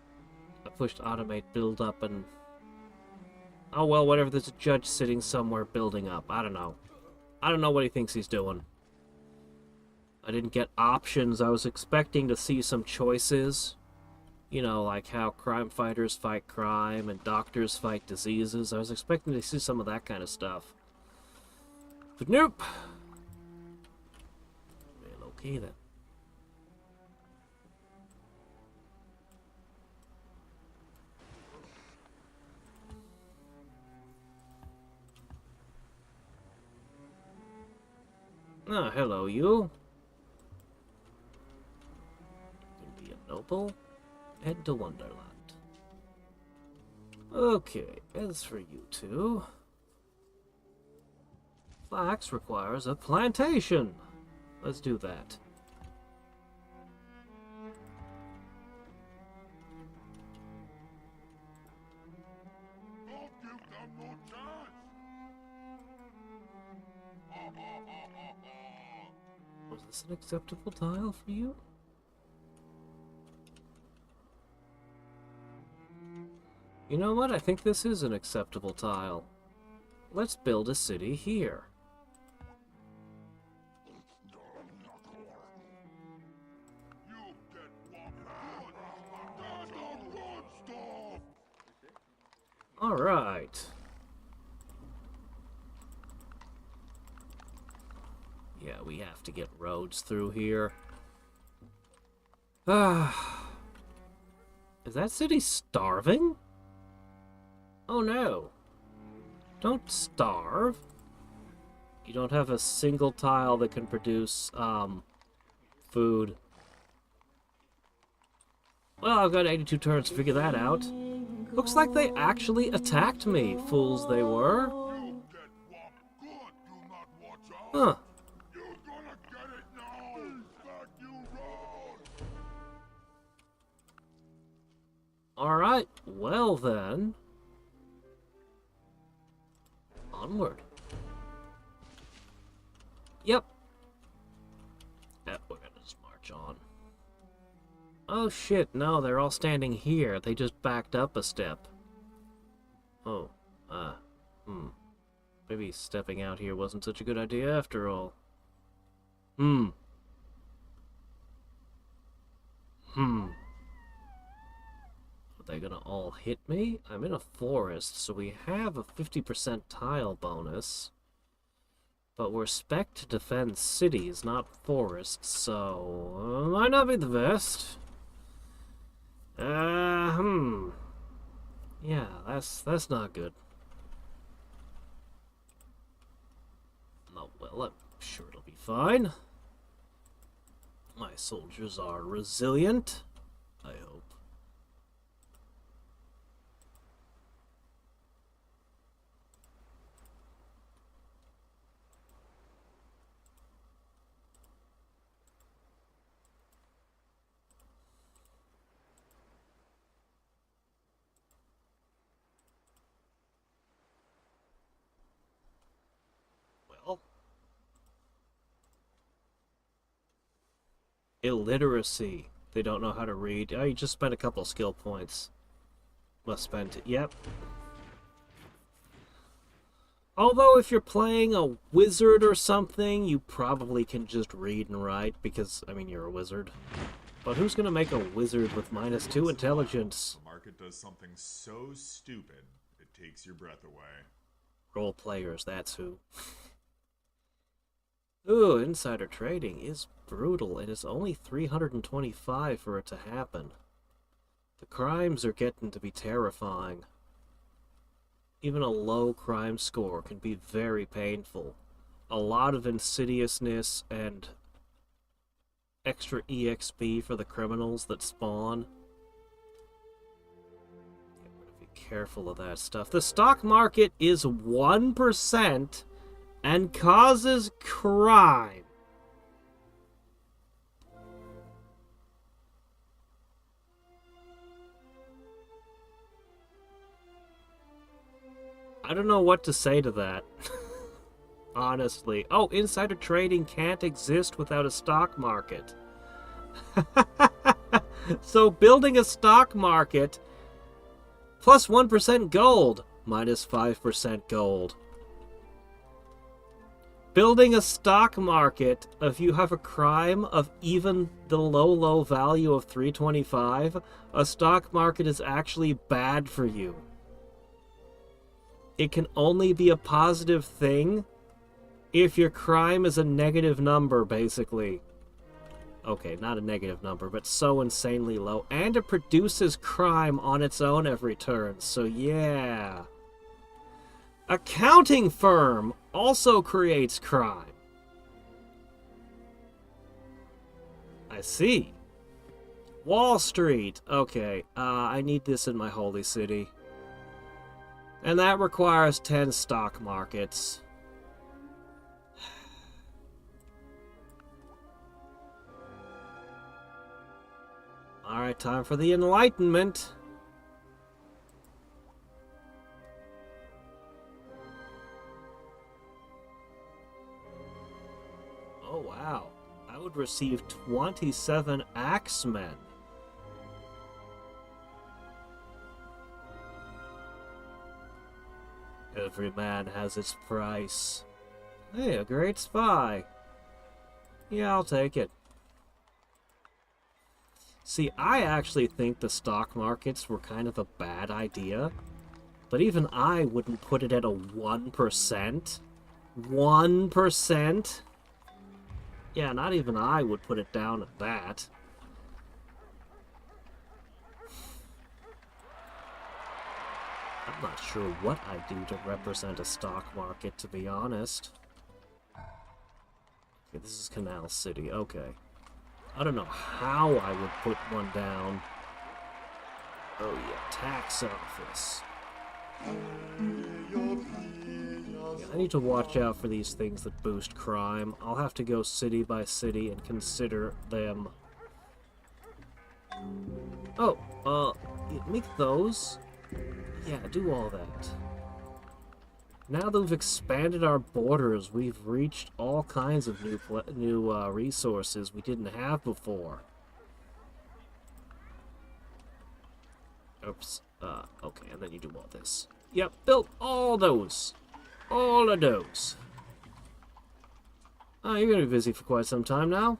[SPEAKER 1] I pushed automate build up and... oh well, whatever, there's a judge sitting somewhere building up. I don't know. I don't know what he thinks he's doing. I didn't get options. I was expecting to see some choices. You know, like how crime fighters fight crime and doctors fight diseases. I was expecting to see some of that kind of stuff. But nope. Well, okay then. Ah, hello, you. Be a noble. Head to Wonderland. Okay, as for you two... flax requires a plantation. Let's do that. Was this an acceptable tile for you? You know what? I think this is an acceptable tile. Let's build a city here. Alright. Yeah, we have to get roads through here. Ah. Is that city starving? Oh no. Don't starve. You don't have a single tile that can produce, food. Well, I've got 82 turns to figure that out. Looks like they actually attacked me, fools they were. Huh. Alright, well then. Onward. Yep. Yeah, we're gonna just march on. Oh shit, no, they're all standing here. They just backed up a step. Oh, maybe stepping out here wasn't such a good idea after all. Are they gonna all hit me? I'm in a forest, so we have a 50% tile bonus. But we're spec to defend cities, not forests, so might not be the best. Yeah, that's not good. Oh well, I'm sure it'll be fine. My soldiers are resilient, I hope. Illiteracy. They don't know how to read. Oh, you just spent a couple skill points. Must spend it. Yep. Although if you're playing a wizard or something, you probably can just read and write because, I mean, you're a wizard. But who's gonna make a wizard with -2 intelligence?
[SPEAKER 2] The market does something so stupid, it takes your breath away.
[SPEAKER 1] Role players, that's who. Ooh, insider trading is brutal. It is only 325 for it to happen. The crimes are getting to be terrifying. Even a low crime score can be very painful. A lot of insidiousness and extra EXP for the criminals that spawn. Be careful of that stuff. The stock market is 1%. And causes crime. I don't know what to say to that. Honestly. Oh, insider trading can't exist without a stock market. So building a stock market plus 1% gold minus 5% gold. Building a stock market, if you have a crime of even the low value of 325, a stock market is actually bad for you. It can only be a positive thing if your crime is a negative number, basically. Okay, not a negative number, but so insanely low. And it produces crime on its own every turn, so yeah. Accounting firm also creates crime. I see. Wall Street. Okay, I need this in my holy city. And that requires 10 stock markets. Alright, time for the Enlightenment. Oh, wow. I would receive 27 axemen. Every man has its price. Hey, a great spy. Yeah, I'll take it. See, I actually think the stock markets were kind of a bad idea. But even I wouldn't put it at a 1%. 1%? Yeah, not even I would put it down at that. I'm not sure what I do to represent a stock market, to be honest. Okay, this is Canal City, okay. I don't know how I would put one down. Oh yeah, tax office. Yeah, I need to watch out for these things that boost crime. I'll have to go city by city and consider them. Oh, make those? Yeah, do all that. Now that we've expanded our borders, we've reached all kinds of new resources we didn't have before. Oops. Okay, and then you do all this. Yep, built all those. All of those. Oh, you're gonna be busy for quite some time now.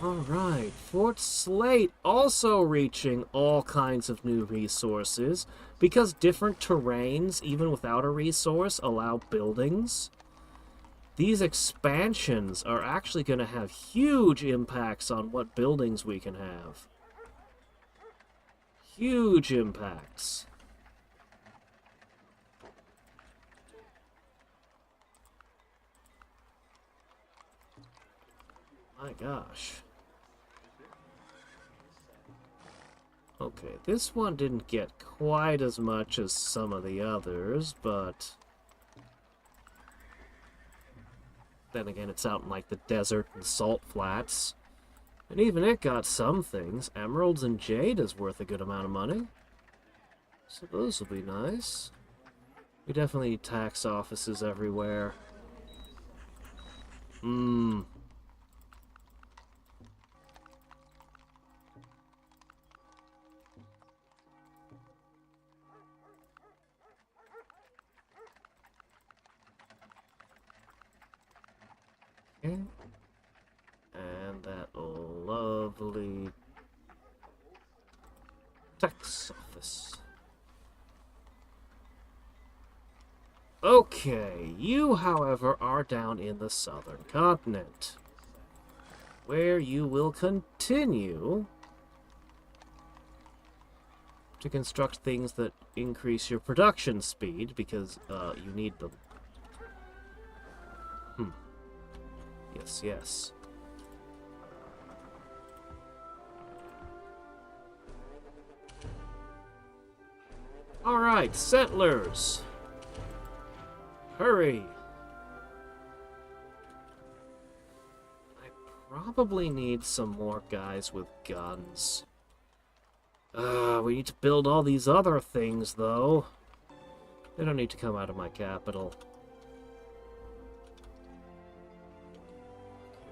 [SPEAKER 1] Alright, Fort Slate also reaching all kinds of new resources, because different terrains, even without a resource, allow buildings. These expansions are actually going to have huge impacts on what buildings we can have. Huge impacts. My gosh. Okay, this one didn't get quite as much as some of the others, but then again, it's out in like the desert and salt flats. And even it got some things. Emeralds and jade is worth a good amount of money. So those will be nice. We definitely need tax offices everywhere. Okay. And that lovely tax office. Okay, you, however, are down in the southern continent, where you will continue to construct things that increase your production speed, because you need them. Yes, yes. Alright, settlers! Hurry! I probably need some more guys with guns. We need to build all these other things, though. They don't need to come out of my capital.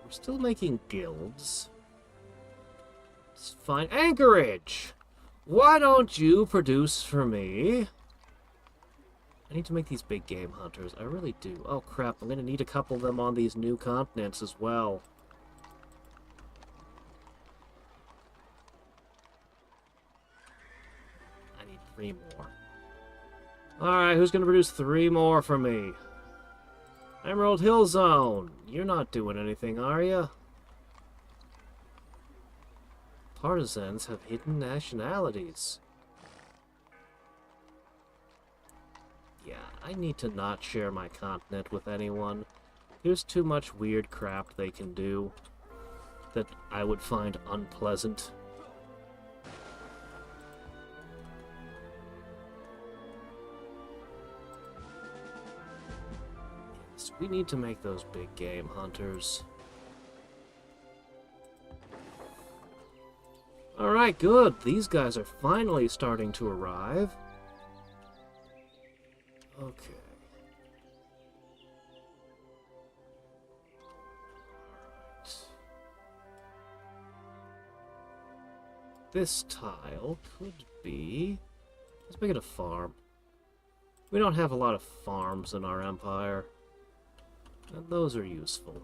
[SPEAKER 1] We're still making guilds. It's fine. Anchorage! Why don't you produce for me? I need to make these big game hunters. I really do. Oh crap, I'm gonna need a couple of them on these new continents as well. I need 3 more. Alright, who's gonna produce 3 more for me? Emerald Hill Zone. You're not doing anything, are you? Partisans have hidden nationalities. Yeah, I need to not share my continent with anyone. There's too much weird crap they can do that I would find unpleasant. Yes, we need to make those big game hunters. Alright, good. These guys are finally starting to arrive. Okay. Alright. This tile could be... Let's make it a farm. We don't have a lot of farms in our empire. And those are useful.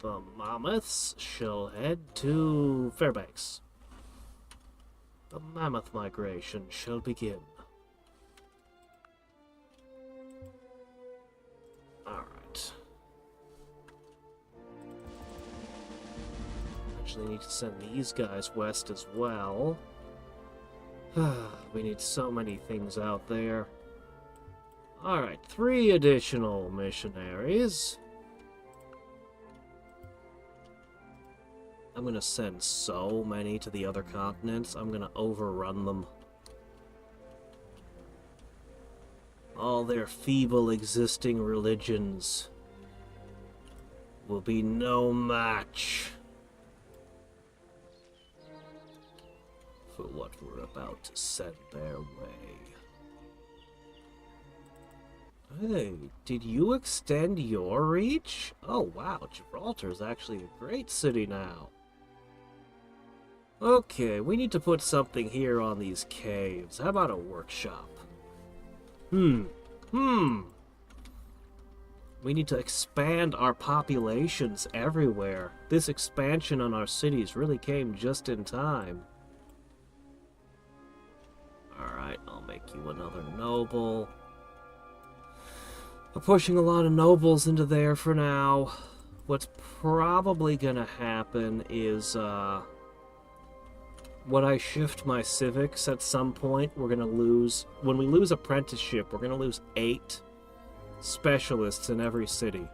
[SPEAKER 1] The mammoths shall head to Fairbanks. The mammoth migration shall begin. Alright. Actually need to send these guys west as well. We need so many things out there. Alright, 3 additional missionaries. I'm gonna send so many to the other continents, I'm gonna overrun them. All their feeble existing religions will be no match for what we're about to send their way. Hey, did you extend your reach? Oh wow, Gibraltar's actually a great city now. Okay, we need to put something here on these caves. How about a workshop? We need to expand our populations everywhere. This expansion on our cities really came just in time. Alright, I'll make you another noble. I'm pushing a lot of nobles into there for now. What's probably gonna happen is, when I shift my civics at some point, we're gonna lose... When we lose apprenticeship, we're gonna lose 8 specialists in every city.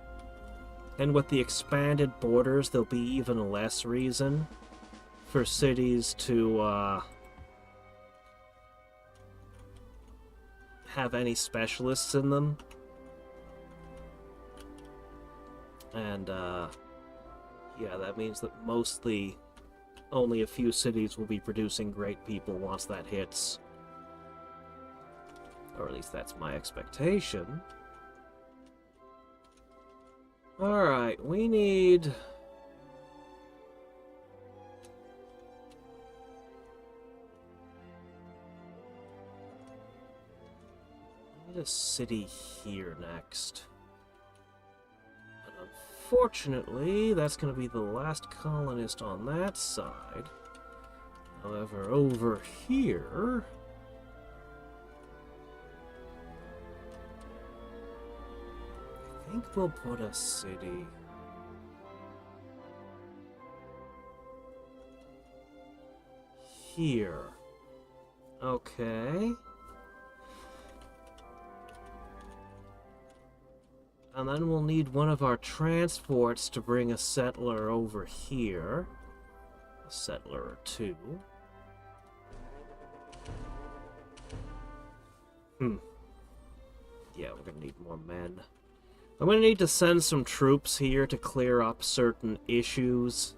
[SPEAKER 1] And with the expanded borders, there'll be even less reason for cities to, have any specialists in them. And, yeah, that means that mostly only a few cities will be producing great people once that hits. Or at least that's my expectation. Alright, we need... a city here next. And unfortunately, that's going to be the last colonist on that side. However, over here... I think we'll put a city... here. Okay. And then we'll need one of our transports to bring a settler over here. A settler or 2. Yeah, we're gonna need more men. I'm gonna need to send some troops here to clear up certain issues.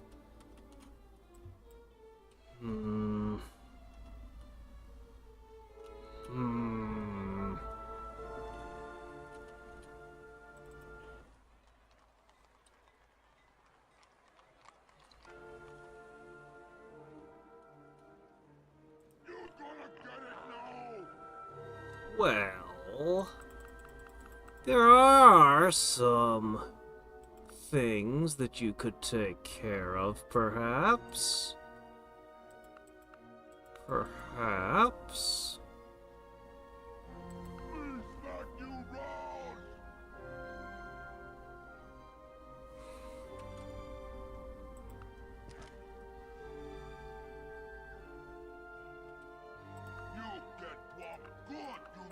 [SPEAKER 1] Well, there are some things that you could take care of, perhaps. Perhaps.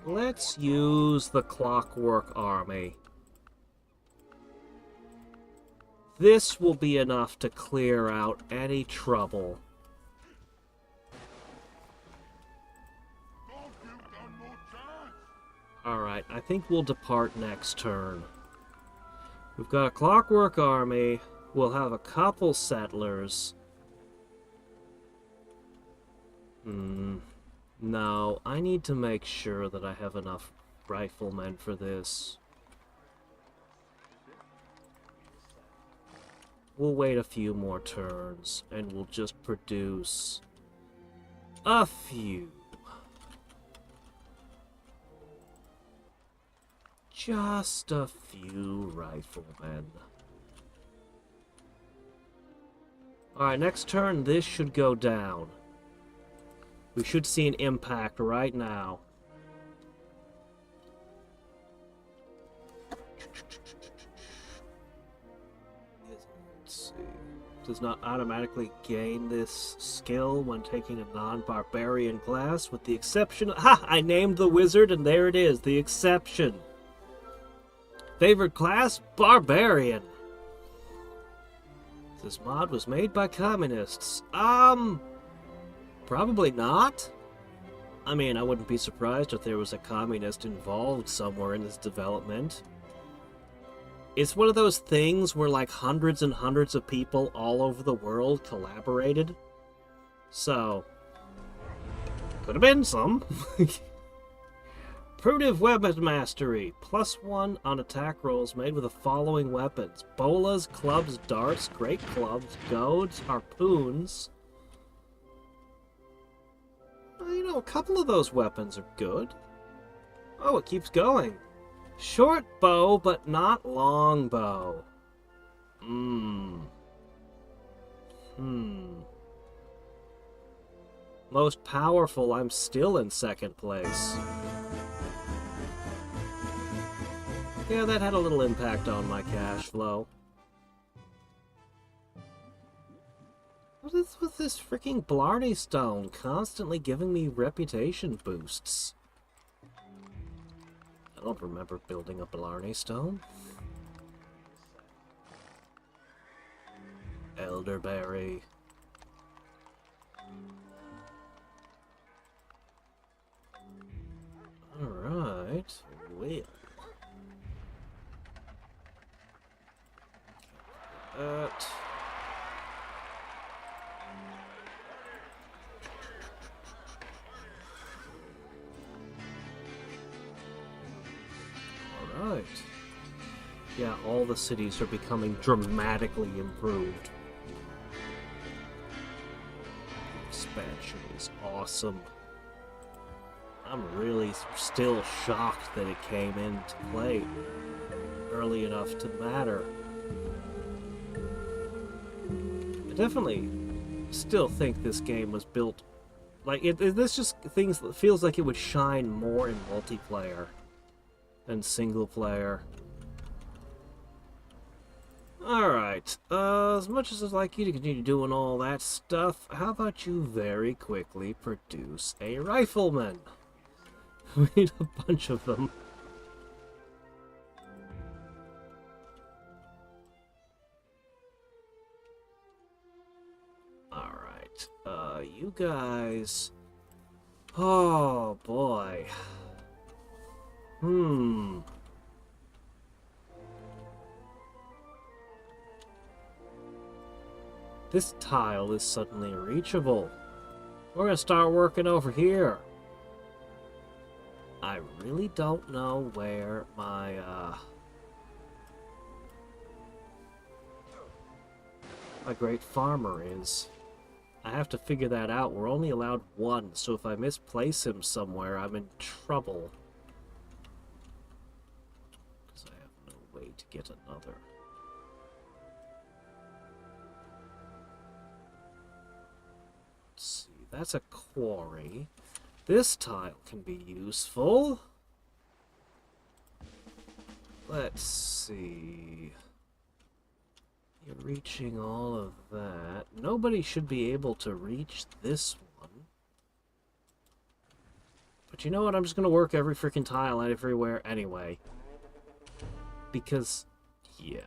[SPEAKER 1] Let's use the Clockwork Army. This will be enough to clear out any trouble. Alright, I think we'll depart next turn. We've got a Clockwork Army. We'll have a couple settlers. No, I need to make sure that I have enough riflemen for this. We'll wait a few more turns, and we'll just produce a few. Just a few riflemen. Alright, next turn, this should go down. We should see an impact right now. Let's see. Does not automatically gain this skill when taking a non-barbarian class, with the exception... Ha! I named the wizard, and there it is, the exception. Favorite class? Barbarian. This mod was made by communists. Probably not. I mean, I wouldn't be surprised if there was a communist involved somewhere in this development. It's one of those things where like hundreds and hundreds of people all over the world collaborated. So, could have been some. Primitive weapon mastery. +1 on attack rolls made with the following weapons. Bolas, clubs, darts, great clubs, goads, harpoons. Well, you know, a couple of those weapons are good. Oh, it keeps going. Short bow, but not long bow. Most powerful, I'm still in second place. Yeah, that had a little impact on my cash flow. What is with this freaking Blarney Stone constantly giving me reputation boosts? I don't remember building a Blarney Stone. Elderberry. Alright, well. Alright. Yeah, all the cities are becoming dramatically improved. The expansion is awesome. I'm really still shocked that it came into play early enough to matter. I definitely still think this game was built like this just feels like it would shine more in multiplayer than single player. Alright, as much as I'd like you to continue doing all that stuff, how about you very quickly produce a rifleman? We need a bunch of them. Alright, you guys... Oh, boy. This tile is suddenly reachable. We're gonna start working over here. I really don't know where my, my great farmer is. I have to figure that out. We're only allowed one, so if I misplace him somewhere, I'm in trouble. Because I have no way to get another. Let's see, that's a quarry. This tile can be useful. Let's see. You're reaching all of that. Nobody should be able to reach this one. But you know what? I'm just going to work every freaking tile everywhere anyway. Because, yeah.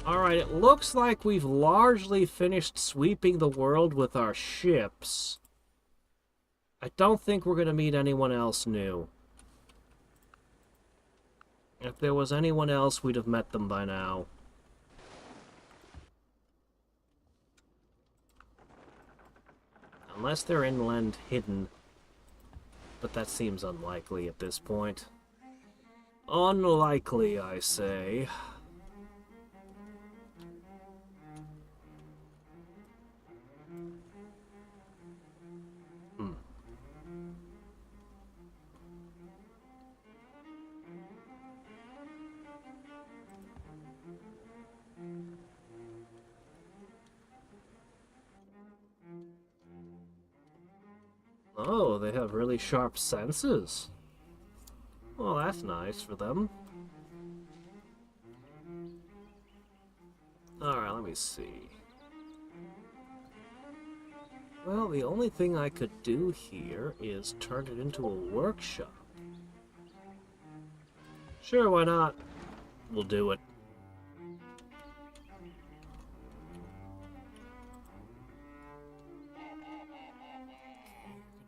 [SPEAKER 1] Alright, it looks like we've largely finished sweeping the world with our ships. I don't think we're going to meet anyone else new. If there was anyone else, we'd have met them by now. Unless they're inland hidden. But that seems unlikely at this point. Unlikely, I say. Oh, they have really sharp senses. Well, that's nice for them. Alright, let me see. Well, the only thing I could do here is turn it into a workshop. Sure, why not? We'll do it.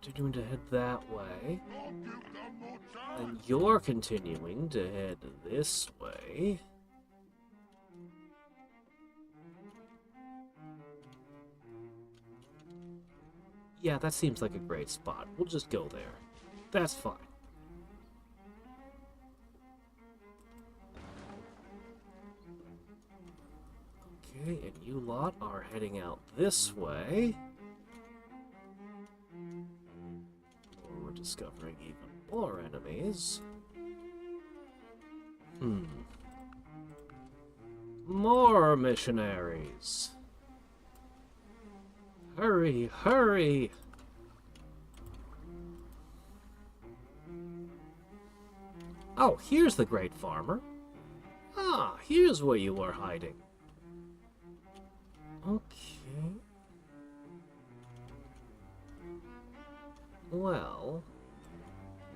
[SPEAKER 1] Continuing to head that way. And you're continuing to head this way. Yeah, that seems like a great spot. We'll just go there. That's fine. Okay, and you lot are heading out this way. We're discovering even more enemies. More missionaries. Hurry, hurry! Oh, here's the great farmer. Ah, here's where you were hiding. Okay. Well,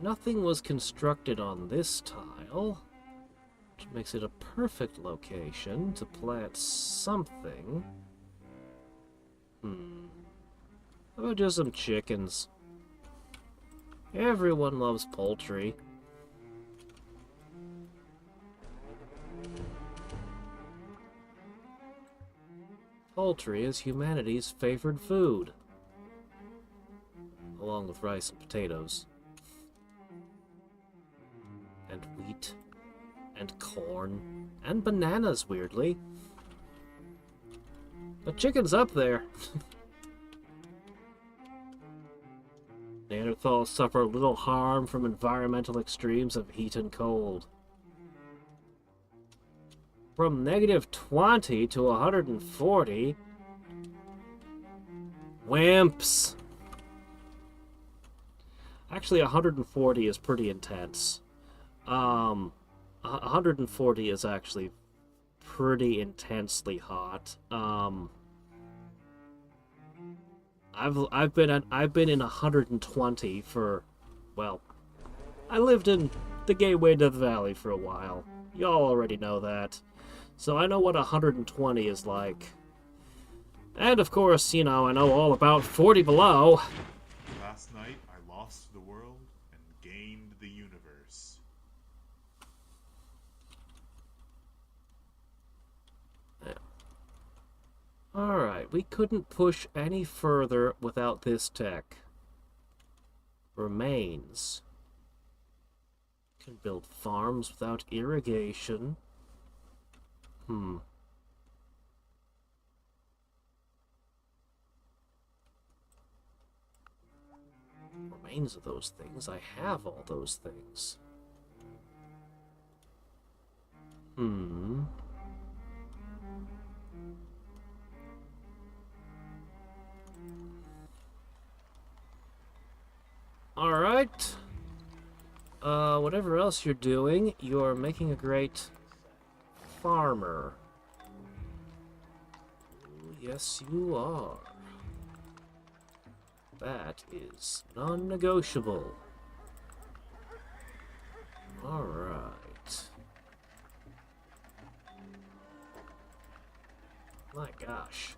[SPEAKER 1] nothing was constructed on this tile, which makes it a perfect location to plant something. How about just some chickens? Everyone loves poultry. Poultry is humanity's favored food, along with rice and potatoes. And wheat. And corn. And bananas, weirdly. But chicken's up there. Neanderthals suffer little harm from environmental extremes of heat and cold. From -20 to 140. Wimps! Actually, 140 is pretty intense. 140 is actually pretty intensely hot. I've been in 120 for, well, I lived in the gateway to the valley for a while. Y'all already know that. So I know what 120 is like. And of course, you know, I know all about 40 below.
[SPEAKER 2] Last night, I lost the world and gained the universe.
[SPEAKER 1] Alright, we couldn't push any further without this tech. Remains. Can build farms without irrigation. Remains of those things. I have all those things. Alright. Whatever else you're doing, you're making a great farmer. Yes, you are. That is non-negotiable. Alright. My gosh.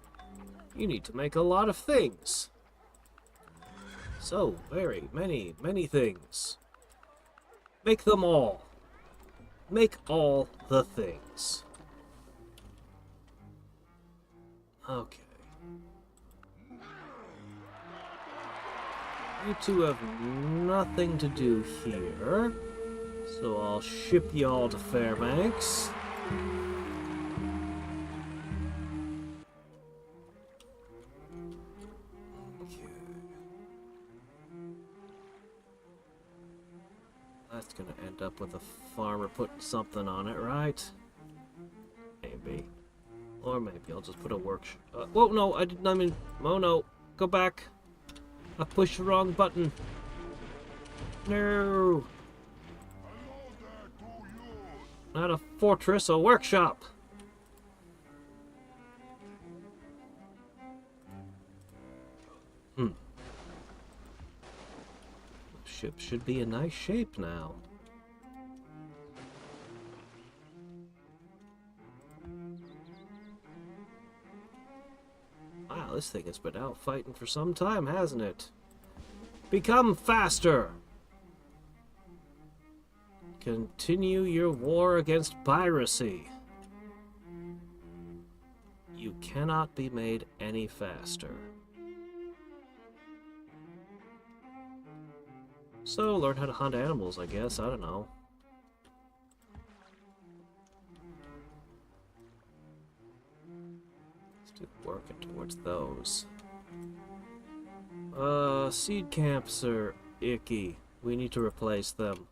[SPEAKER 1] You need to make a lot of things. So very many, many things. Make them all. Make all the things. Okay. You two have nothing to do here, so I'll ship y'all to Fairbanks. Okay. That's gonna end up with a farmer putting something on it, right? Maybe. Or maybe I'll just put a workshop. Whoa, no, I didn't, I mean, oh no, go back. I pushed the wrong button. No. Not a fortress, a workshop. Ship should be in nice shape now. Wow, this thing has been out fighting for some time, hasn't it? Become faster! Continue your war against piracy. You cannot be made any faster. So, learn how to hunt animals, I guess. I don't know. Still working towards those. Seed camps are icky. We need to replace them.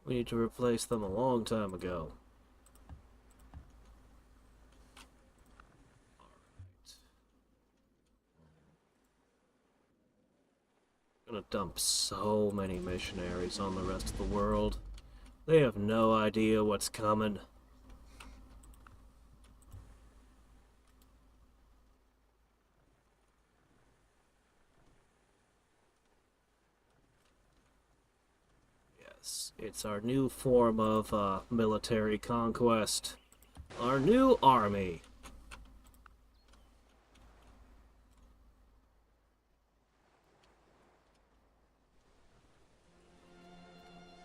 [SPEAKER 1] We need to replace them a long time ago. Gonna dump so many missionaries on the rest of the world. They have no idea what's coming. Yes, it's our new form of military conquest. Our new army.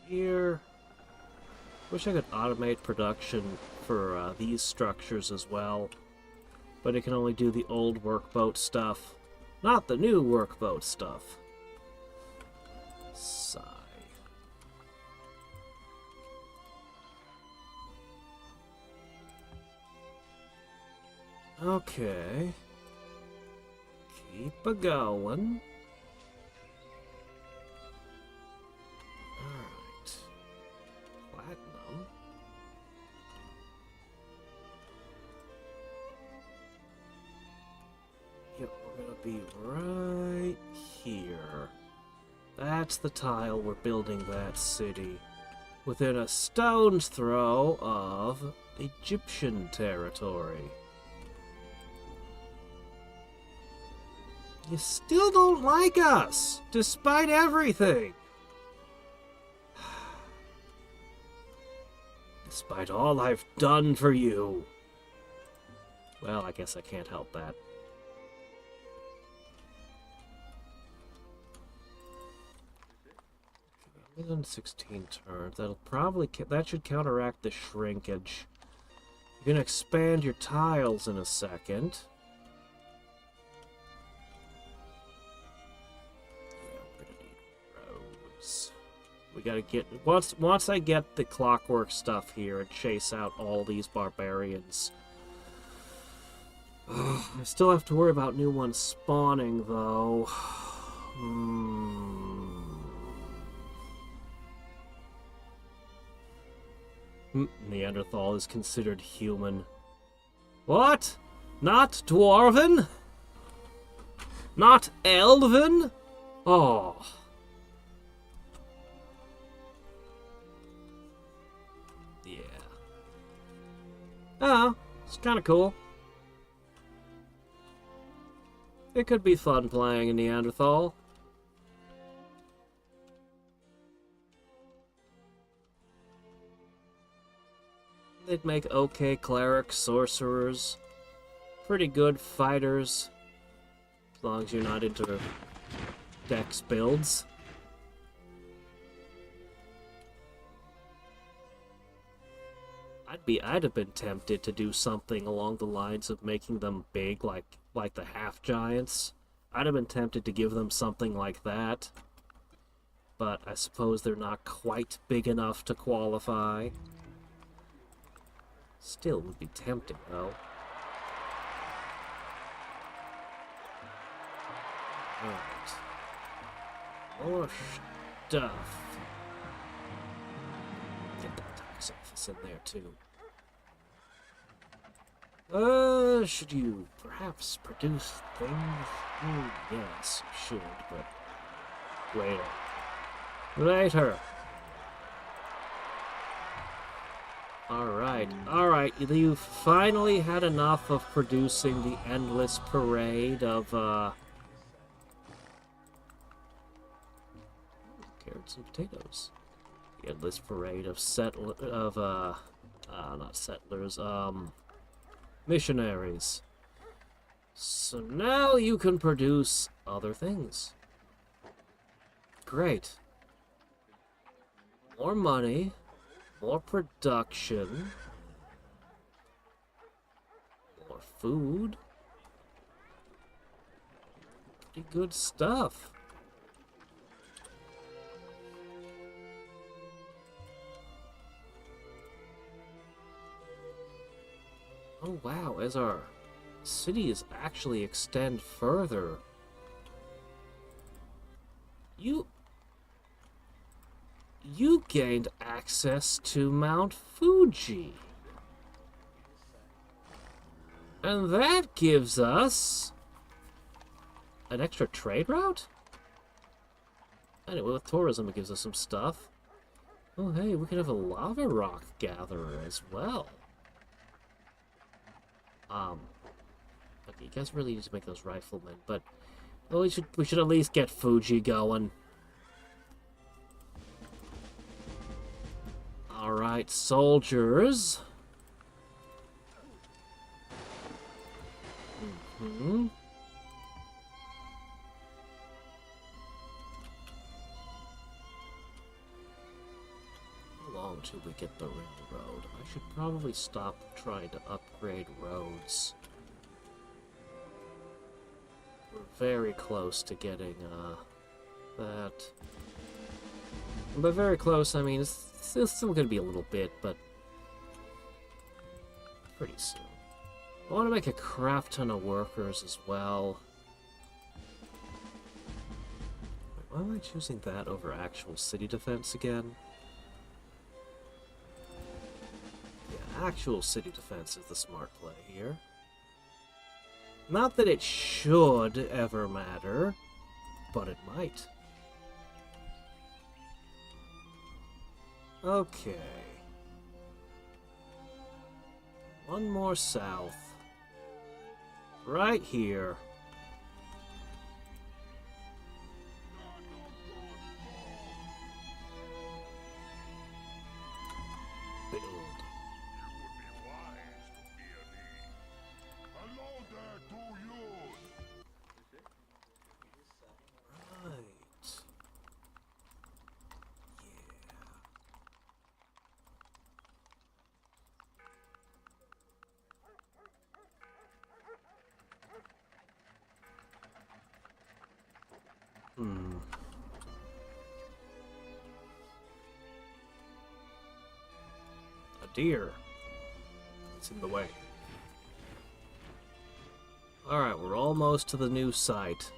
[SPEAKER 1] Here. Wish I could automate production for these structures as well. But it can only do the old workboat stuff. Not the new workboat stuff. Sigh. Okay. Keep a-going. Alright. Platinum. Yep, we're gonna be right here. That's the tile we're building that city. Within a stone's throw of Egyptian territory. You still don't like us, despite everything. Despite all I've done for you. Well, I guess I can't help that. Within 16 turns, that should counteract the shrinkage. You're gonna expand your tiles in a second. We gotta get once I get the clockwork stuff here and chase out all these barbarians. I still have to worry about new ones spawning though. Neanderthal is considered human. What? Not dwarven? Not elven? Oh. Oh, it's kind of cool. It could be fun playing a Neanderthal. They'd make okay clerics, sorcerers, pretty good fighters, as long as you're not into dex builds. I'd have been tempted to do something along the lines of making them big, like the half giants. I'd have been tempted to give them something like that. But I suppose they're not quite big enough to qualify. Still would be tempting, though. Alright. More stuff. Get that tax office in there, too. Should you perhaps produce things? Oh, yes, you should, but later. Later. Alright, you've finally had enough of producing the endless parade of, carrots and potatoes. The endless parade of not settlers, missionaries. So now you can produce other things. Great. More money, more production, more food. Pretty good stuff. Oh wow, as our cities actually extend further, you gained access to Mount Fuji. And that gives us an extra trade route? Anyway, with tourism it gives us some stuff. Oh hey, we could have a lava rock gatherer as well. Okay, you guys really need to make those riflemen, but well, we should at least get Fuji going. Alright, soldiers. Mm-hmm. How long till we get the railroad? I should probably stop trying to upgrade roads. We're very close to getting, that. And by very close, I mean, it's still gonna be a little bit, but pretty soon. I want to make a crap ton of workers as well. Wait, why am I choosing that over actual city defense again? Yeah, actual city defense is the smart play here. Not that it should ever matter, but it might. Okay. One more south. Right here. Build. Right. A deer. It's in the way. Alright, we're almost to the new site.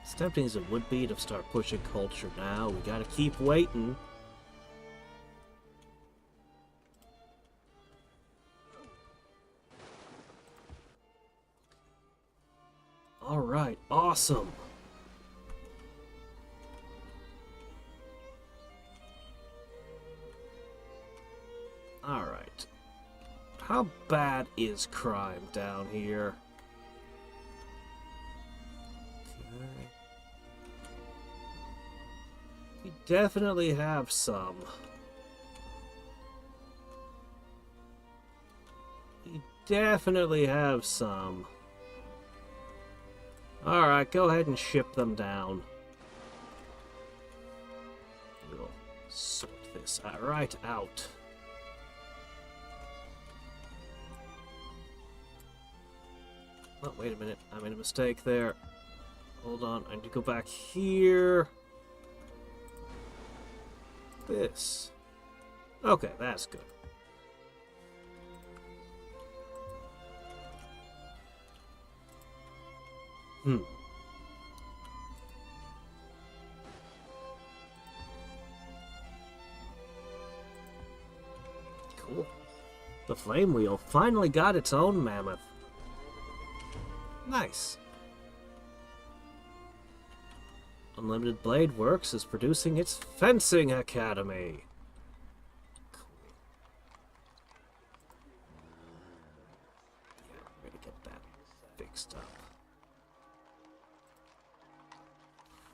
[SPEAKER 1] As tempting as it would be to start pushing culture now, we gotta keep waiting. Alright, awesome! Alright. How bad is crime down here? Okay. We definitely have some. We definitely have some. Alright, go ahead and ship them down. We'll sort this right out. Oh, wait a minute. I made a mistake there. Hold on. I need to go back here. This. Okay, that's good. The Flame Wheel finally got its own mammoth. Nice. Unlimited Blade Works is producing its Fencing Academy. Cool. Yeah, we're gonna get that fixed up.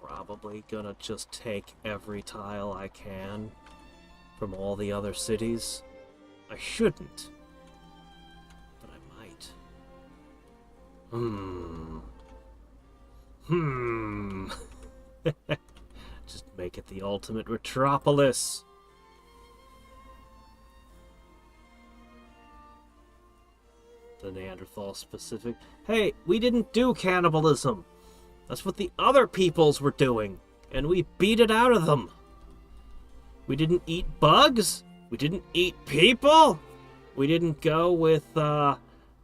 [SPEAKER 1] Probably gonna just take every tile I can from all the other cities. I shouldn't, but I might. Just make it the ultimate Retropolis. The Neanderthal specific. Hey, we didn't do cannibalism. That's what the other peoples were doing, and we beat it out of them. We didn't eat bugs. We didn't eat people. We didn't go with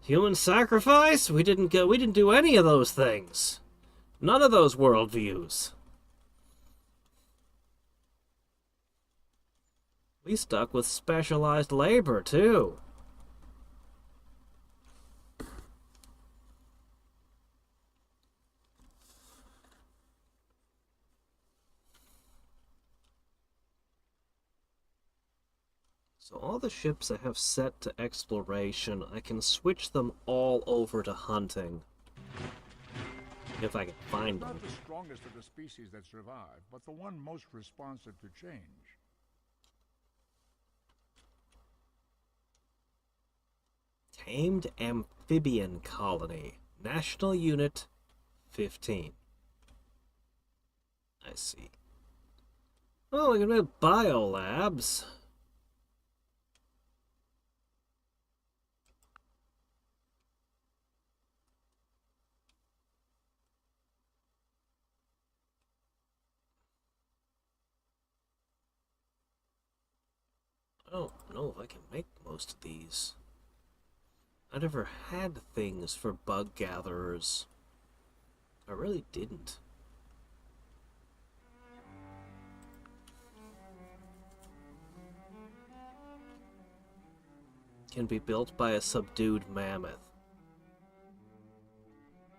[SPEAKER 1] human sacrifice. We didn't do any of those things. None of those worldviews. We stuck with specialized labor, too. So all the ships I have set to exploration, I can switch them all over to hunting. If I can find them.
[SPEAKER 3] Not the strongest of the species that survive, but the one most responsive to change.
[SPEAKER 1] Tamed Amphibian Colony. National Unit 15. I see. Oh, we can make biolabs. I don't know if I can make most of these. I never had things for bug gatherers. I really didn't. Can be built by a subdued mammoth.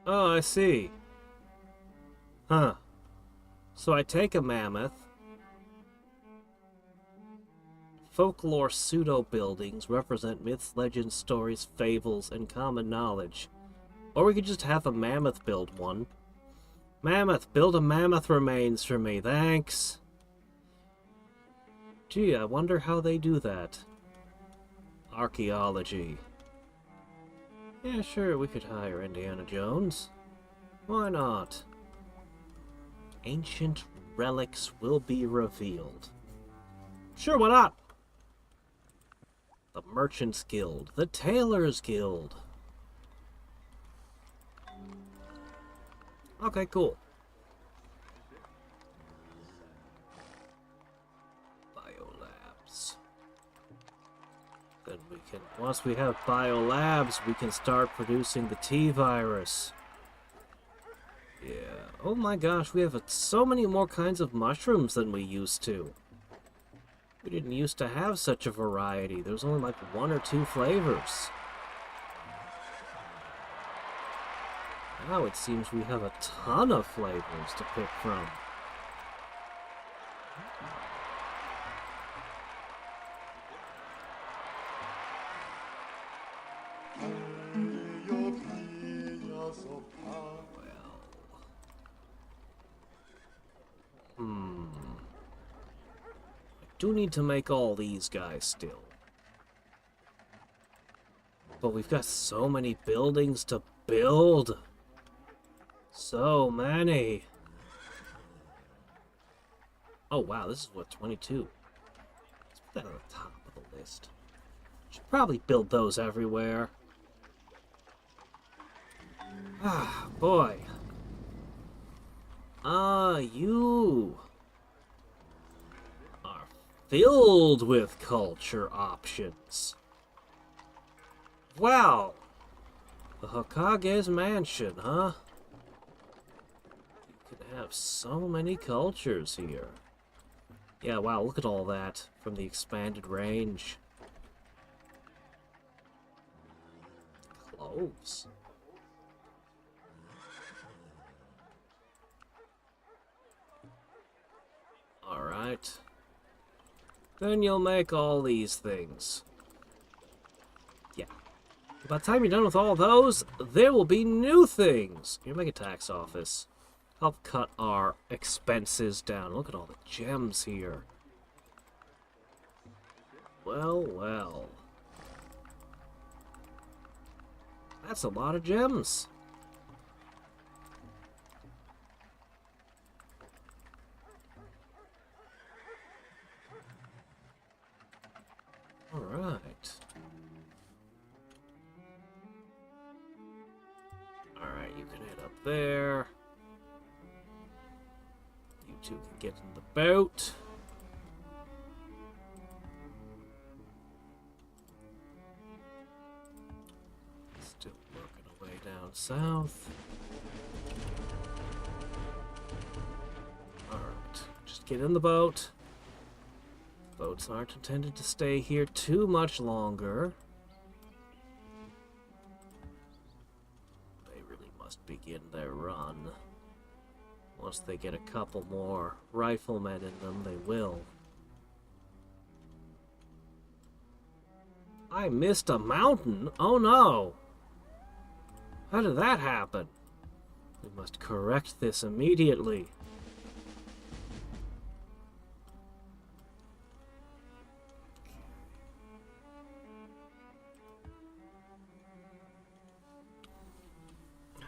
[SPEAKER 1] Oh, I see. Huh. So I take a mammoth. Folklore pseudo-buildings represent myths, legends, stories, fables, and common knowledge. Or we could just have a mammoth build one. Mammoth, build a mammoth remains for me, thanks. Gee, I wonder how they do that. Archaeology. Yeah, sure, we could hire Indiana Jones. Why not? Ancient relics will be revealed. Sure, why not? The Merchants Guild. The Tailors Guild. Okay, cool. Biolabs. Then we can, once we have biolabs, we can start producing the T-virus. Yeah. Oh my gosh, we have so many more kinds of mushrooms than we used to. We didn't used to have such a variety. There was only like 1 or 2 flavors. Now it seems we have a ton of flavors to pick from. Do need to make all these guys still. But we've got so many buildings to build. So many. Oh wow, this is what, 22. Let's put that on the top of the list. Should probably build those everywhere. Ah, boy. You are filled with culture options. Wow. The Hokage's mansion, huh? You can have so many cultures here. Yeah, wow, look at all that from the expanded range. wolves. Alright. Then you'll make all these things. Yeah. By the time you're done with all those, there will be new things. You make a tax office. Help cut our expenses down. Look at all the gems here. Well, well. That's a lot of gems. Alright. Alright, you can head up there. You two can get in the boat. Still working away down south. Alright, just get in the boat. Boats aren't intended to stay here too much longer. They really must begin their run. Once they get a couple more riflemen in them, they will. I missed a mountain? Oh no! How did that happen? We must correct this immediately.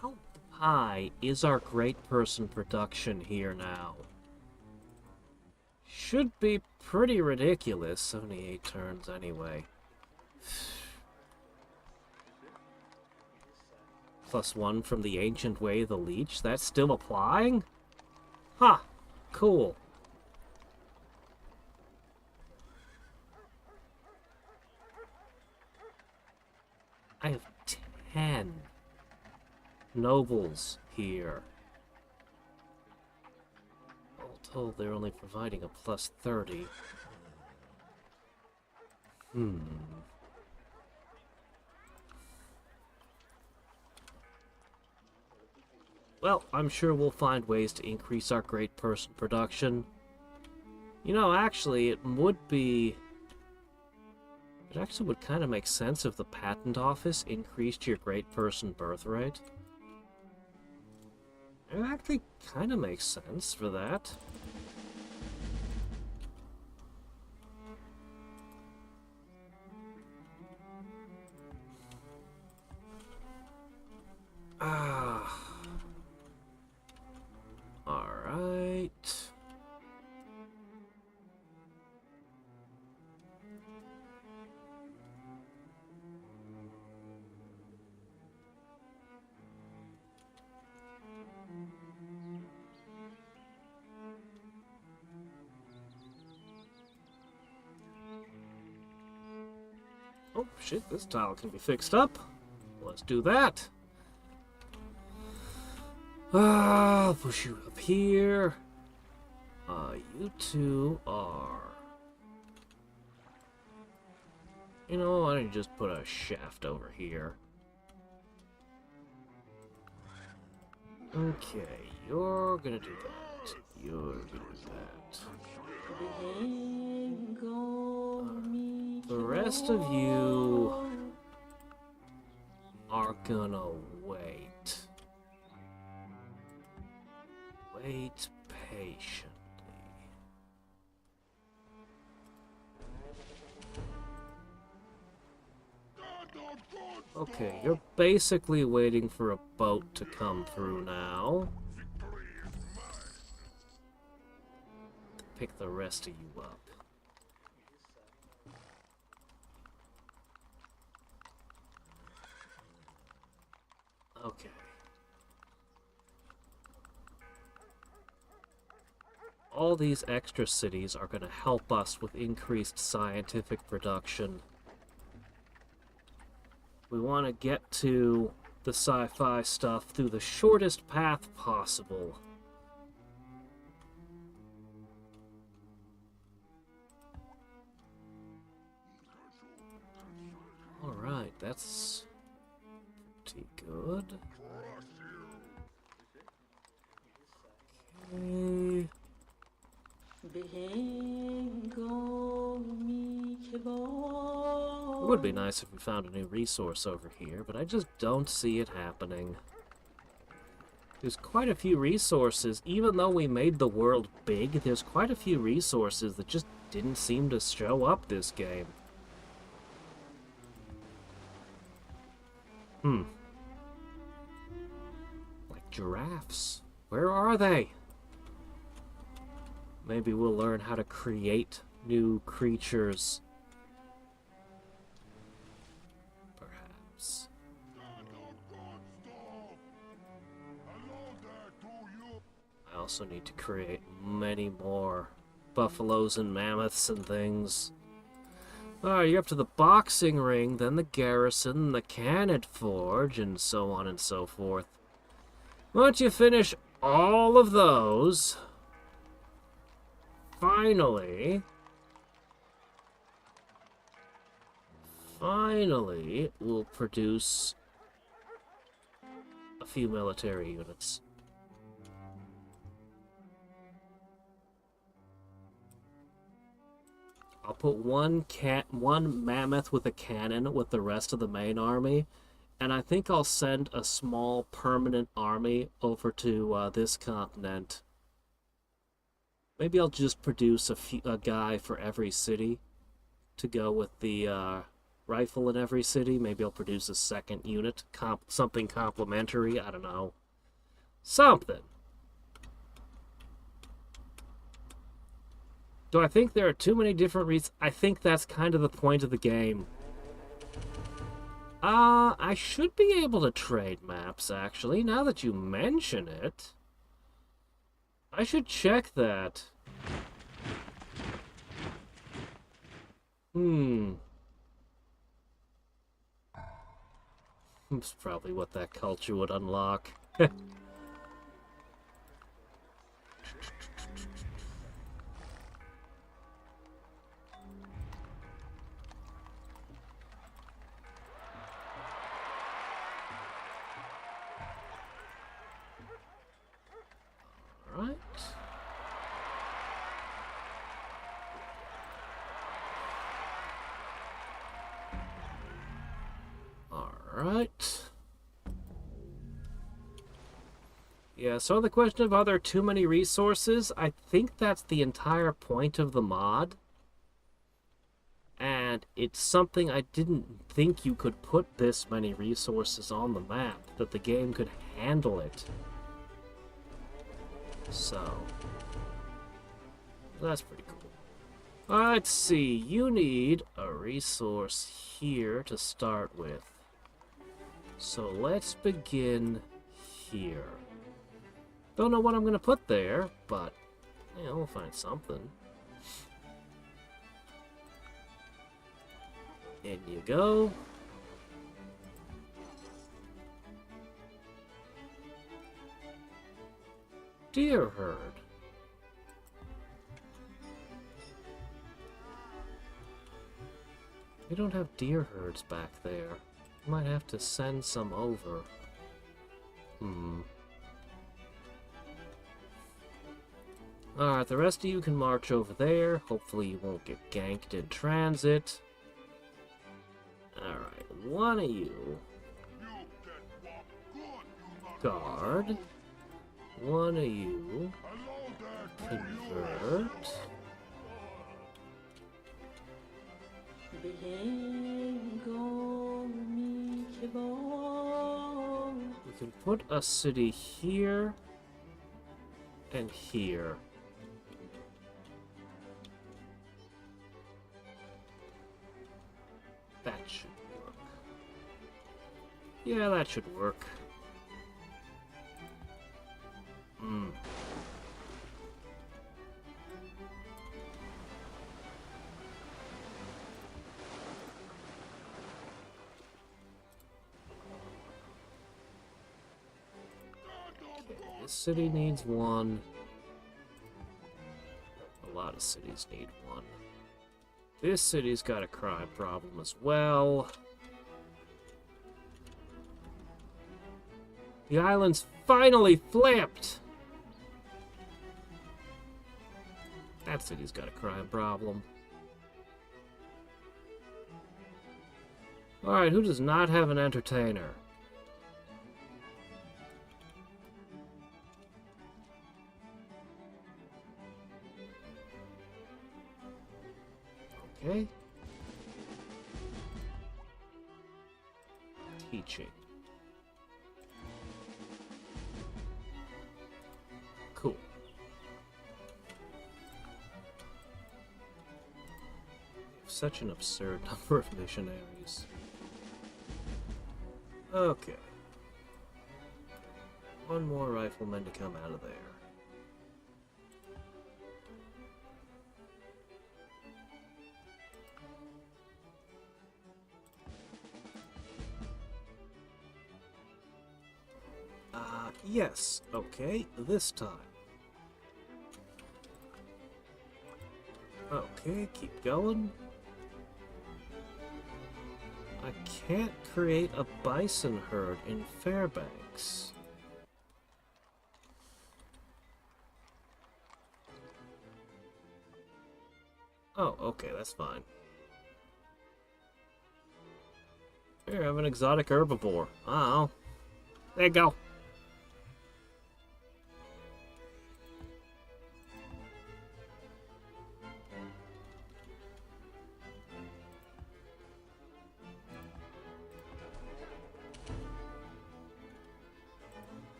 [SPEAKER 1] How high is our great person production here now? Should be pretty ridiculous. 78 turns anyway. +1 from the ancient way of the leech. That's still applying? Huh. Cool. I have 10 nobles here. All told, they're only providing a +30. Well, I'm sure we'll find ways to increase our great person production. You know, actually, it would kind of make sense if the patent office increased your great person birth rate. It actually kind of makes sense for that. Alright. Oh shit, this tile can be fixed up. Let's do that. I'll push you up here. You two are... You know, why don't you just put a shaft over here? Okay, you're gonna do that. You're gonna do that. The rest of you are gonna wait. Wait patiently. Okay, you're basically waiting for a boat to come through now. Pick the rest of you up. Okay. All these extra cities are going to help us with increased scientific production. We want to get to the sci-fi stuff through the shortest path possible. Alright, that's Pretty good. Okay. It would be nice if we found a new resource over here, but I just don't see it happening. There's quite a few resources, even though we made the world big, there's quite a few resources that just didn't seem to show up this game. Like giraffes. Where are they? Maybe we'll learn how to create new creatures. Perhaps. I also need to create many more buffaloes and mammoths and things. Alright, you're up to the boxing ring, then the garrison, the cannon forge, and so on and so forth. Once you finish all of those, finally, we'll produce a few military units. I'll put one mammoth with a cannon with the rest of the main army, and I think I'll send a small permanent army over to this continent. Maybe I'll just produce a guy for every city to go with the rifle in every city. Maybe I'll produce a second unit, something complementary. I don't know, something. Do I think there are too many different reasons? I think that's kind of the point of the game. I should be able to trade maps, actually, now that you mention it. I should check that. That's probably what that culture would unlock. Alright. Yeah, so on the question of are there too many resources, I think that's the entire point of the mod. And it's something I didn't think you could put this many resources on the map, that the game could handle it. So, that's pretty cool. Let's see, you need a resource here to start with. So let's begin here. Don't know what I'm going to put there, but yeah, we'll find something. In you go. Deer herd. We don't have deer herds back there. Might have to send some over. Alright, the rest of you can march over there. Hopefully you won't get ganked in transit. Alright, one of you guard. One of you convert. We can put a city here and here. That should work. Yeah, that should work. This city needs one. A lot of cities need one. This city's got a crime problem as well. The island's finally flipped! That city's got a crime problem. Alright, who does not have an entertainer? Okay. Teaching. Cool. Such an absurd number of missionaries. Okay. One more rifleman to come out of there. Yes, okay, this time. Okay, keep going. I can't create a bison herd in Fairbanks. Oh, okay, that's fine. Here, I have an exotic herbivore. Oh, there you go.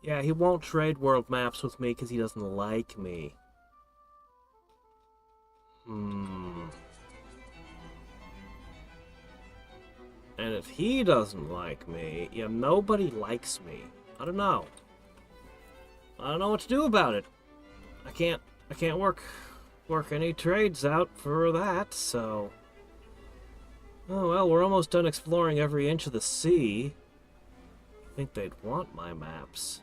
[SPEAKER 1] Yeah, he won't trade world maps with me because he doesn't like me. And if he doesn't like me, yeah, nobody likes me. I don't know. I don't know what to do about it. I can't work any trades out for that, so... Oh well, we're almost done exploring every inch of the sea. I think they'd want my maps.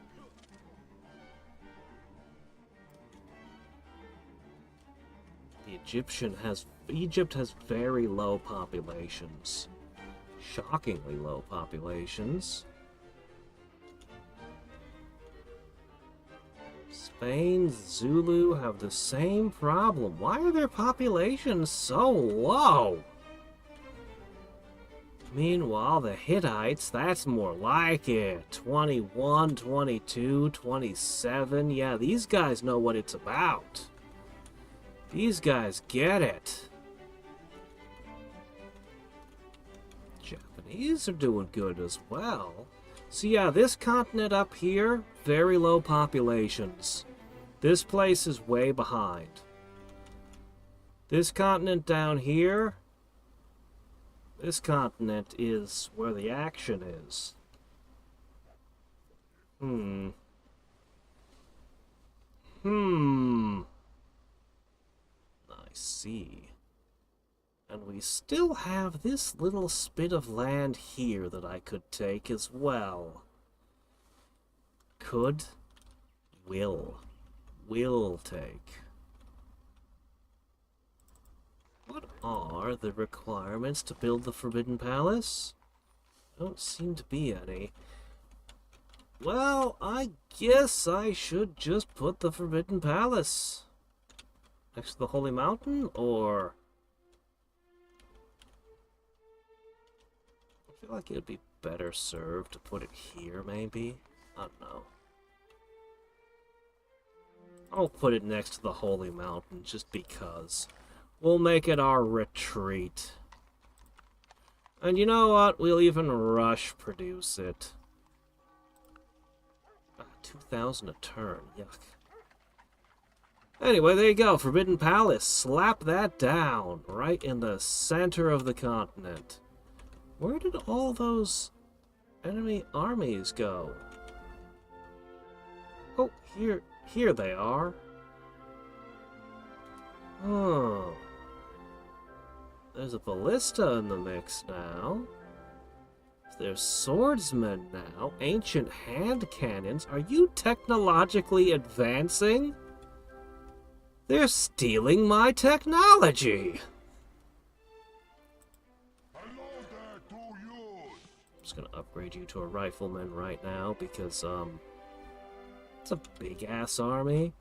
[SPEAKER 1] Egypt has very low populations. Shockingly low populations. Spain, Zulu have the same problem. Why are their populations so low? Meanwhile, the Hittites, that's more like it. 21, 22, 27. Yeah, these guys know what it's about. These guys get it. Japanese are doing good as well. So yeah, this continent up here, very low populations. This place is way behind. This continent down here, this continent is where the action is. I see. And we still have this little spit of land here that I could take as well. Could. Will take. What are the requirements to build the Forbidden Palace? Don't seem to be any. Well, I guess I should just put the Forbidden Palace next to the Holy Mountain, or... I feel like it'd be better served to put it here, maybe? I don't know. I'll put it next to the Holy Mountain, just because. We'll make it our retreat. And you know what? We'll even rush produce it. 2,000 a turn. Yuck. Anyway, there you go. Forbidden Palace. Slap that down. Right in the center of the continent. Where did all those enemy armies go? Oh, here they are. Oh. There's a ballista in the mix now. There's swordsmen now. Ancient hand cannons. Are you technologically advancing? They're stealing my technology. just gonna upgrade you to a rifleman right now because, it's a big-ass army.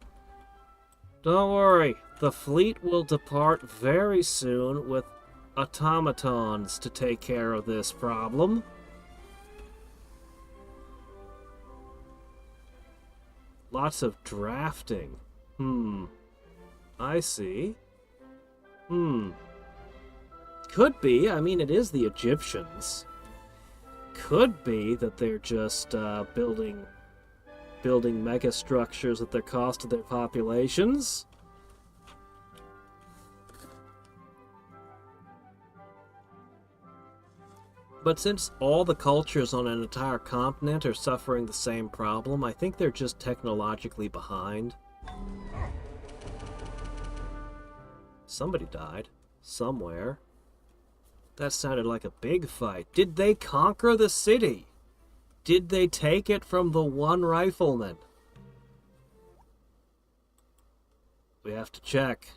[SPEAKER 1] Don't worry, the fleet will depart very soon with automatons to take care of this problem. Lots of drafting. I see. Could be. I mean, it is the Egyptians. Could be that they're just building mega structures at the cost of their populations. But since all the cultures on an entire continent are suffering the same problem, I think they're just technologically behind. Somebody died. Somewhere. That sounded like a big fight. Did they conquer the city? Did they take it from the one rifleman? We have to check.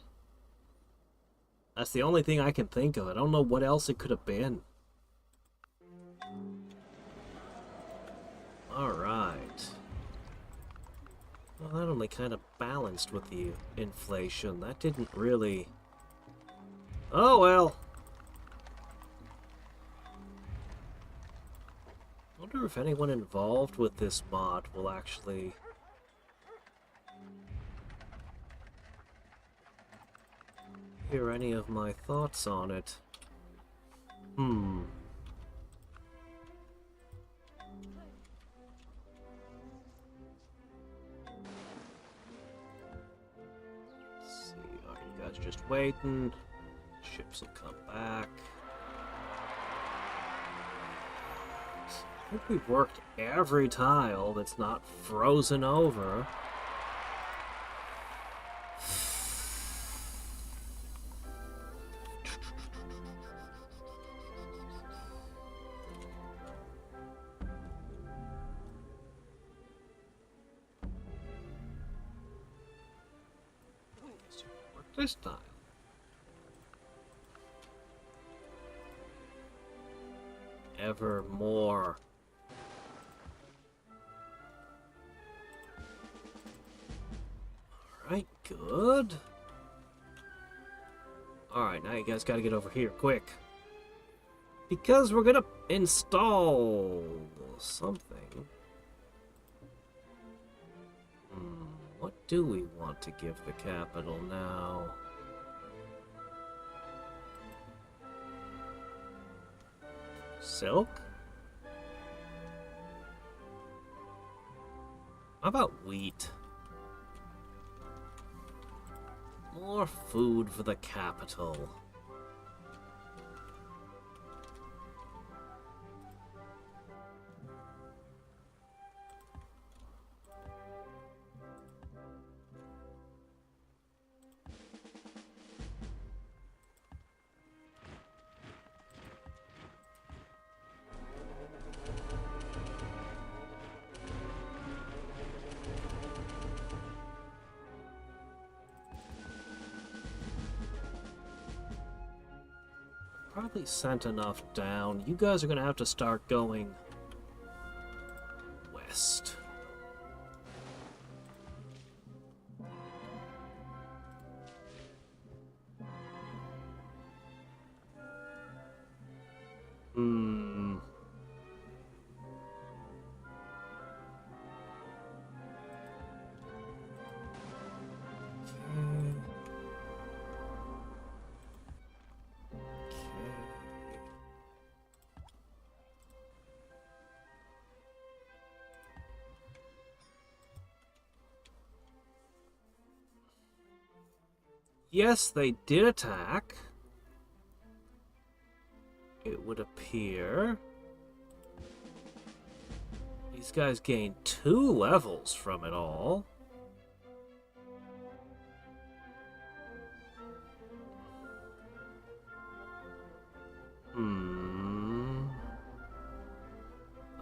[SPEAKER 1] That's the only thing I can think of. I don't know what else it could have been. Alright. Well, that only kind of balanced with the inflation. That didn't really... Oh, well. I wonder if anyone involved with this mod will actually... hear any of my thoughts on it. Let's see, are you guys just waiting? Ships will come back. I think we've worked every tile that's not frozen over. Work this tile. Ever more. Alright, good. Alright, now you guys gotta get over here, quick. Because we're gonna install something. What do we want to give the capital now? Silk? How about wheat? More food for the capital. Probably sent enough down. You guys are gonna have to start going west. Yes, they did attack. It would appear. These guys gained 2 levels from it all.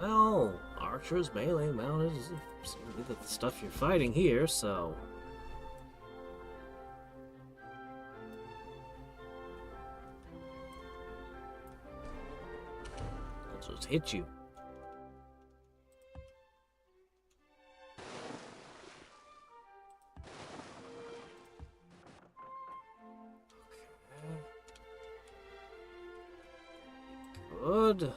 [SPEAKER 1] Well, archers, melee, mounted is the stuff you're fighting here, so... I'll just hit you. Good.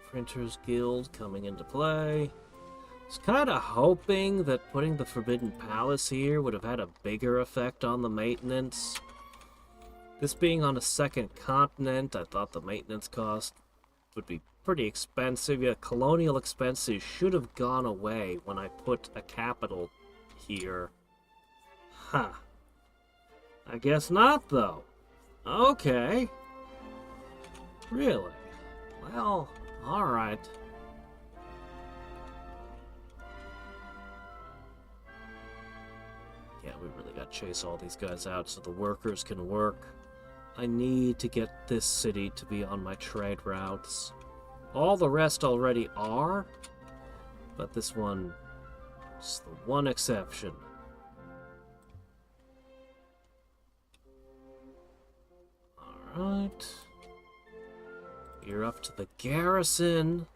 [SPEAKER 1] Printers Guild coming into play. I was kind of hoping that putting the Forbidden Palace here would have had a bigger effect on the maintenance. This being on a second continent, I thought the maintenance cost would be pretty expensive. Yeah, colonial expenses should have gone away when I put a capital here. Huh. I guess not, though. Okay. Really? Well, alright. Yeah, we really gotta chase all these guys out so the workers can work. I need to get this city to be on my trade routes. All the rest already are, but this one is the one exception. Alright. You're up to the garrison.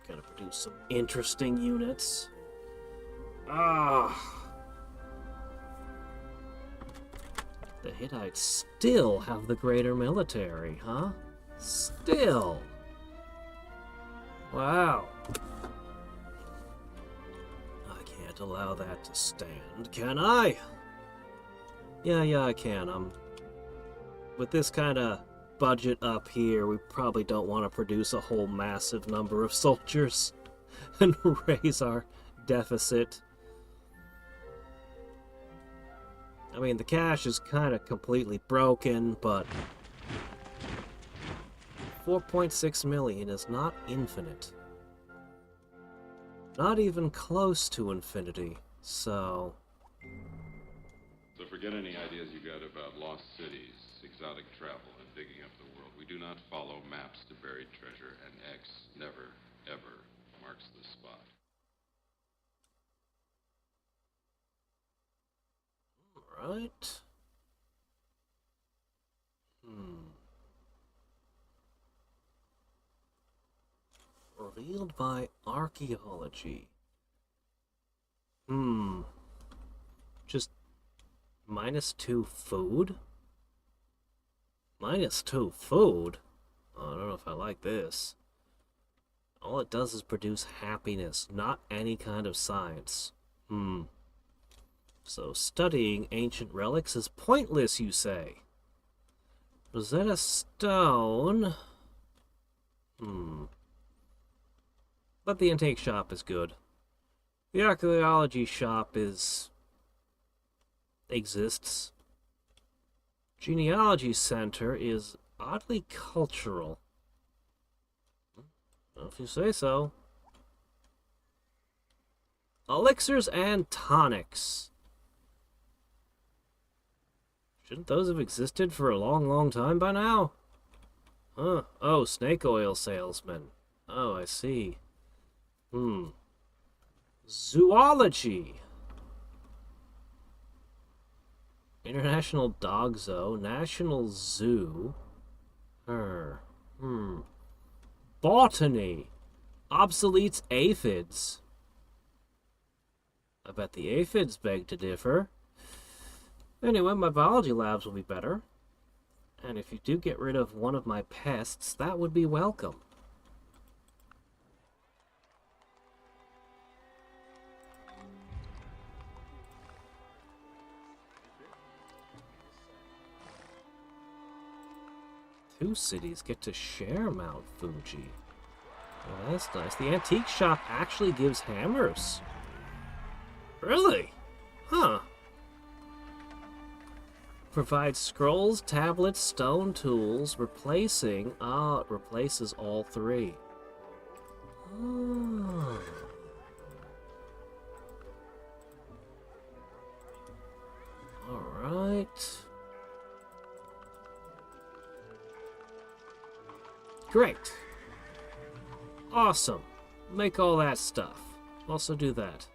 [SPEAKER 1] Gotta produce some interesting units. Ah. The Hittites still have the greater military, huh? Still. Wow. I can't allow that to stand, can I? Yeah, I can. With this kind of budget up here, we probably don't want to produce a whole massive number of soldiers and raise our deficit. I mean, the cash is kind of completely broken, but 4.6 million is not infinite. Not even close to infinity, so...
[SPEAKER 5] So forget any ideas you got about lost cities, exotic travel, and digging up the world. We do not follow maps to buried treasure, and X never, ever marks the spot.
[SPEAKER 1] Right. Revealed by archaeology. Just -2 food? -2 food? Oh, I don't know if I like this. All it does is produce happiness, not any kind of science. So studying ancient relics is pointless, you say? Rosetta Stone... But the intake shop is good. The archaeology shop exists. Genealogy center is oddly cultural. Well, if you say so. Elixirs and tonics. Shouldn't those have existed for a long time by now? Huh. Oh, snake oil salesman. Oh, I see. Zoology. International Dog Zoo. National Zoo. Botany. Obsoletes aphids. I bet the aphids beg to differ. Anyway, my biology labs will be better. And if you do get rid of one of my pests, that would be welcome. Two cities get to share Mount Fuji. Well, that's nice. The antique shop actually gives hammers. Really? Huh. Provides scrolls, tablets, stone tools, replacing... it replaces all three. Oh. Alright. Great. Awesome. Make all that stuff. Also do that.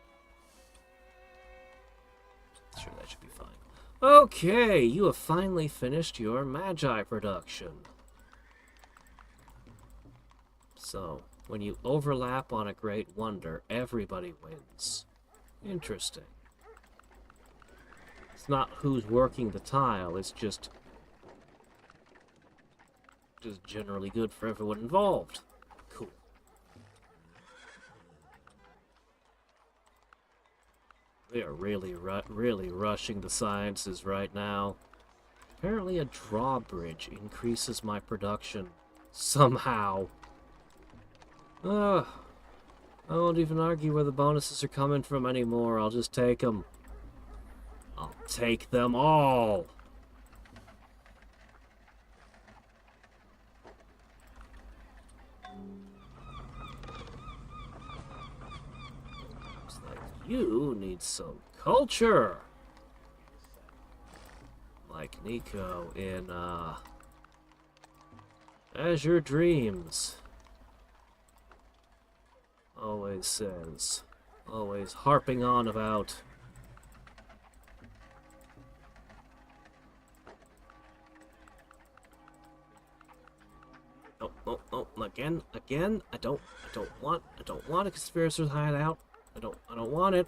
[SPEAKER 1] Sure, that should be fine. Okay, you have finally finished your Magi production. So, when you overlap on a great wonder, everybody wins. Interesting. It's not who's working the tile, it's just generally good for everyone involved. Cool. They are really rushing the sciences right now. Apparently a drawbridge increases my production. Somehow. I won't even argue where the bonuses are coming from anymore. I'll just take them. I'll take them all. Looks like you need some culture. Like Nico in, Azure Dreams always says, always harping on about. Oh, again, I don't want a conspiracy hideout. I don't want it.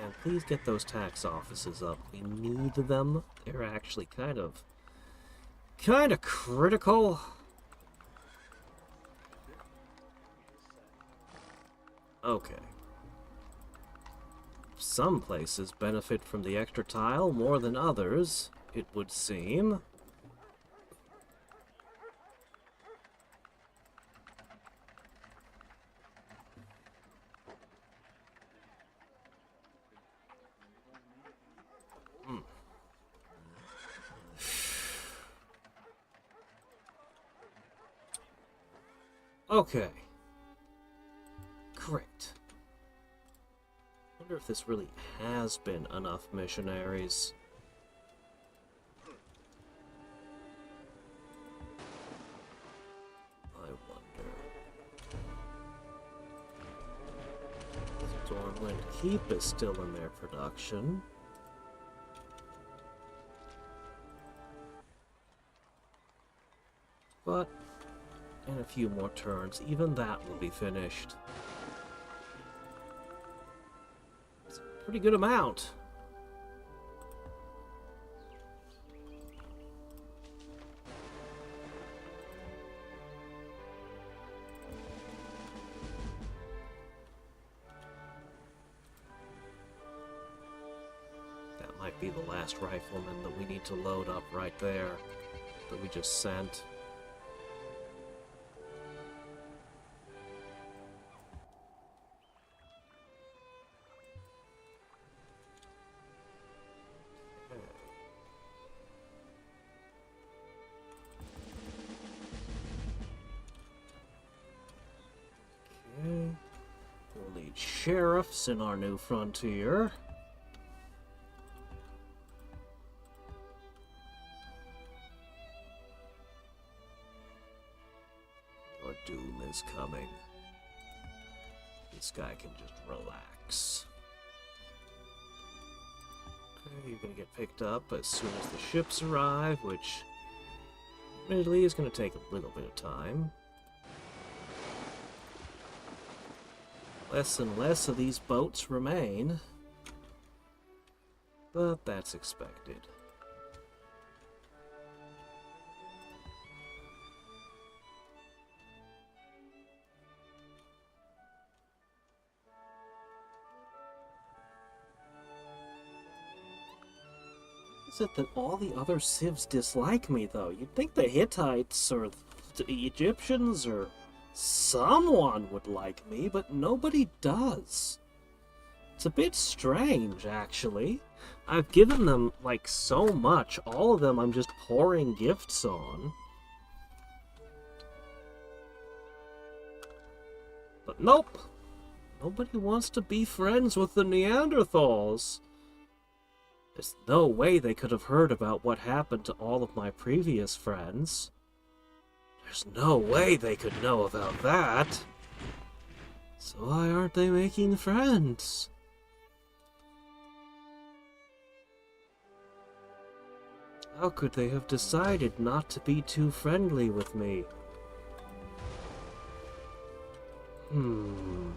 [SPEAKER 1] And please get those tax offices up. We need them. They're actually kind of critical. Okay. Some places benefit from the extra tile more than others, it would seem. Okay. Great. Wonder if this really has been enough missionaries. I wonder. Stormwind Keep is still in their production. But in a few more turns, even that will be finished. It's a pretty good amount. That might be the last rifleman that we need to load up right there, that we just sent. We'll need sheriffs in our new frontier. Your doom is coming. This guy can just relax. Okay, you're gonna get picked up as soon as the ships arrive, which admittedly is gonna take a little bit of time. Less and less of these boats remain, but that's expected. Is it that all the other civs dislike me, though? You'd think the Hittites or the Egyptians or someone would like me, but nobody does. It's a bit strange, actually. I've given them, like, so much. All of them I'm just pouring gifts on. But nope. Nobody wants to be friends with the Neanderthals. There's no way they could have heard about what happened to all of my previous friends. There's no way they could know about that. So why aren't they making friends? How could they have decided not to be too friendly with me? Hmm.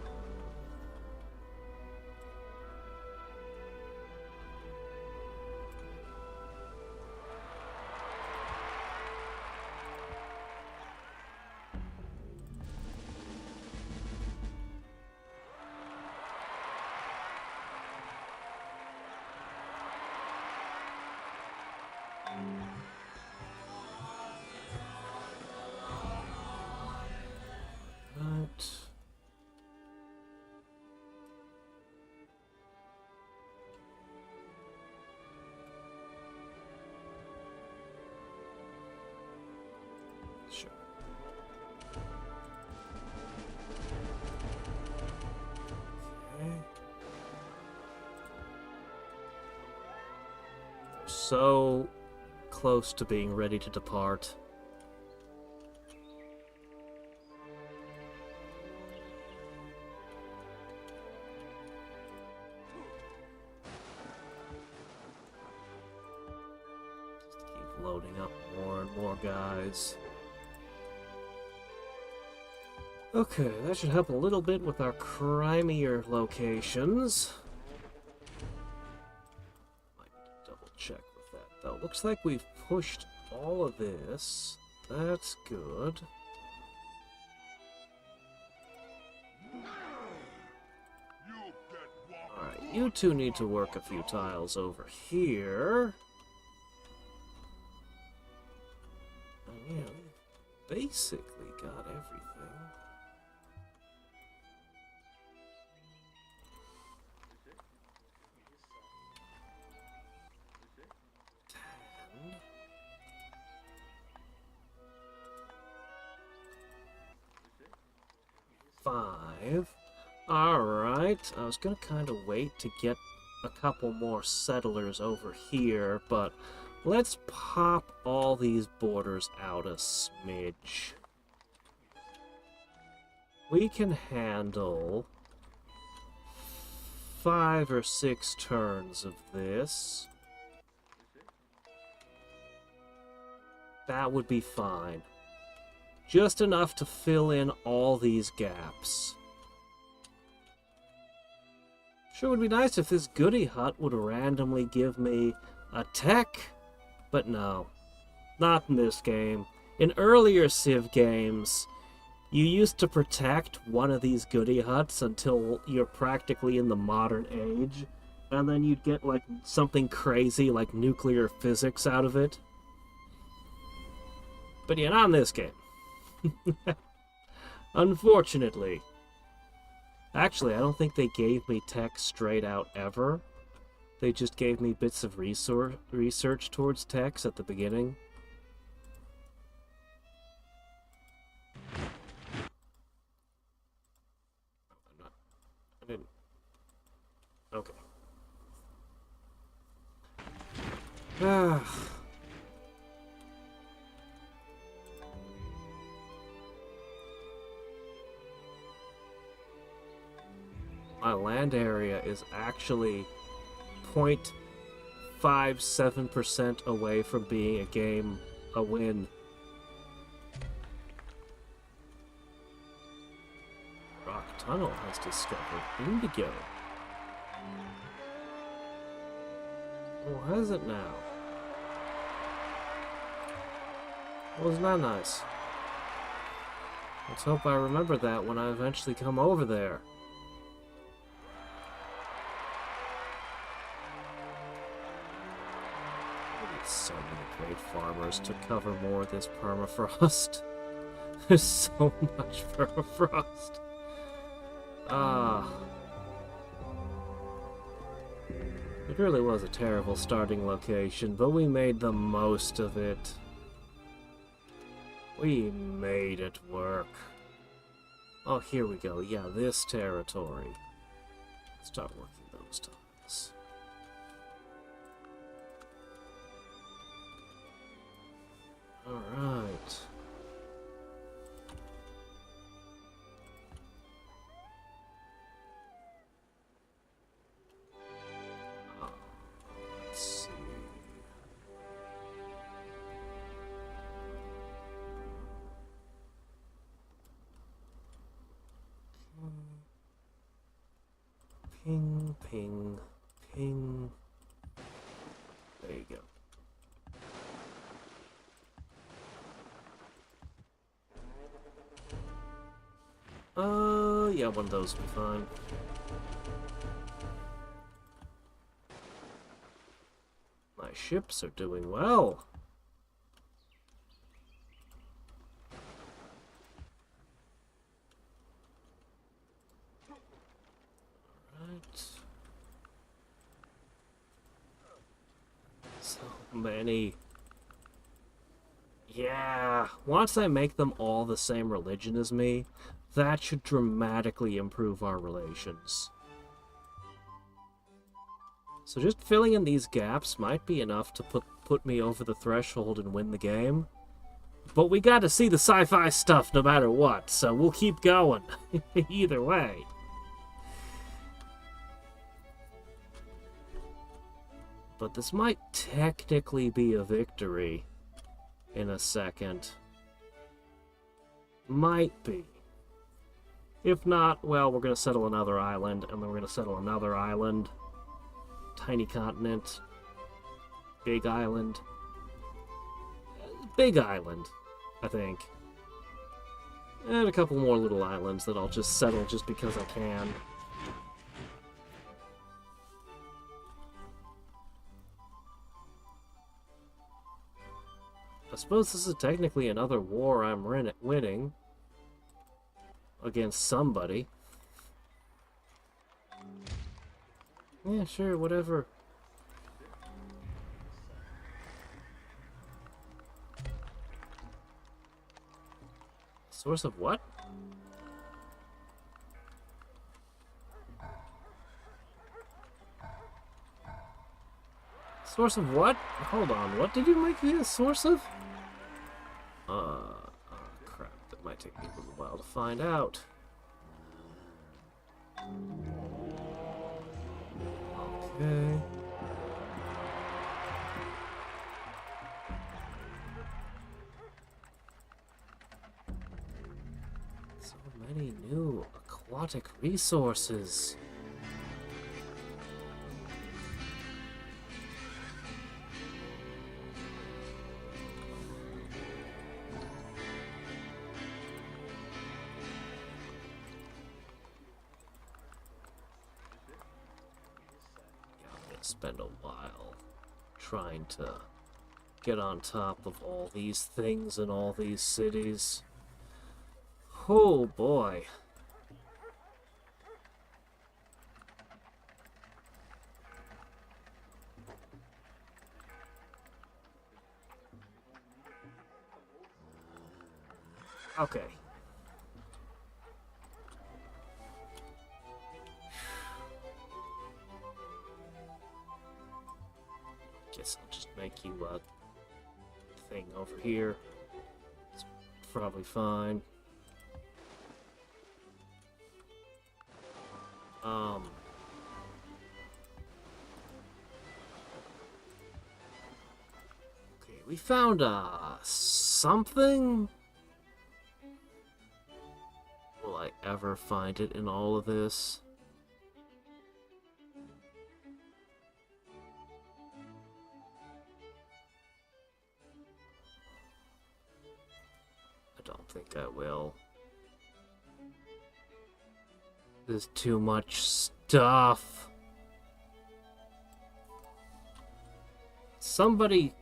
[SPEAKER 1] Right. Sure. Okay. So close to being ready to depart. Just keep loading up more and more guys. Okay, that should help a little bit with our crimier locations. Might need to double check with that though. Looks like we've pushed all of this. That's good. Alright, you two need to work a few tiles over here. And yeah, we've basically got everything. Five. Alright, I was gonna kind of wait to get a couple more settlers over here, but let's pop all these borders out a smidge. We can handle 5 or 6 turns of this. That would be fine. Just enough to fill in all these gaps. Sure would be nice if this goody hut would randomly give me a tech, but no. Not in this game. In earlier Civ games, you used to protect one of these goody huts until you're practically in the modern age, and then you'd get like something crazy like nuclear physics out of it. But yeah, not in this game. Unfortunately. Actually, I don't think they gave me tech straight out ever. They just gave me bits of research towards techs at the beginning. I didn't. Okay. My land area is actually 0.57% away from being a win. Rock Tunnel has discovered indigo. Oh, has it now? Wasn't that nice? Let's hope I remember that when I eventually come over there. So many great farmers to cover more of this permafrost. There's so much permafrost. It really was a terrible starting location, but we made the most of it. We made it work. Oh, here we go. Yeah, this territory. Start working those tiles. Alright. Let's see. Ping, ping, ping. There you go. Yeah, one of those will be fine. My ships are doing well. Alright. So many. Yeah, once I make them all the same religion as me, that should dramatically improve our relations. So just filling in these gaps might be enough to put me over the threshold and win the game. But we gotta see the sci-fi stuff no matter what, so we'll keep going. Either way. But this might technically be a victory in a second. Might be. If not, well, we're gonna settle another island, and then we're gonna settle another island. Tiny continent. Big island. Big island, I think. And a couple more little islands that I'll just settle just because I can. I suppose this is technically another war I'm winning. Against somebody. Yeah, sure, whatever. Source of what? Source of what? Hold on, what did you make me a source of? Oh crap, that might take me a little while to find out. Okay. So many new aquatic resources. Spend a while trying to get on top of all these things in all these cities. Oh boy. Okay. Guess I'll just make you a thing over here. It's probably fine. Okay, we found something. Will I ever find it in all of this? I don't think I will. There's too much stuff. Somebody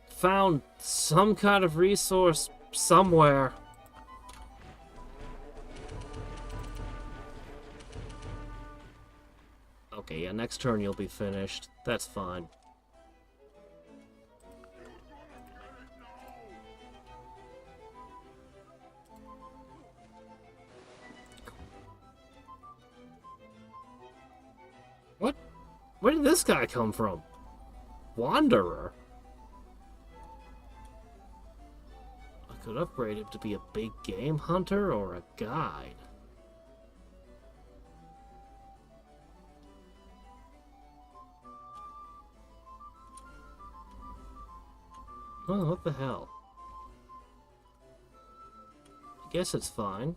[SPEAKER 1] found some kind of resource somewhere. Okay, yeah, next turn you'll be finished. That's fine. What? Where did this guy come from? Wanderer? I could upgrade him to be a big game hunter or a guide. Oh, what the hell? I guess it's fine.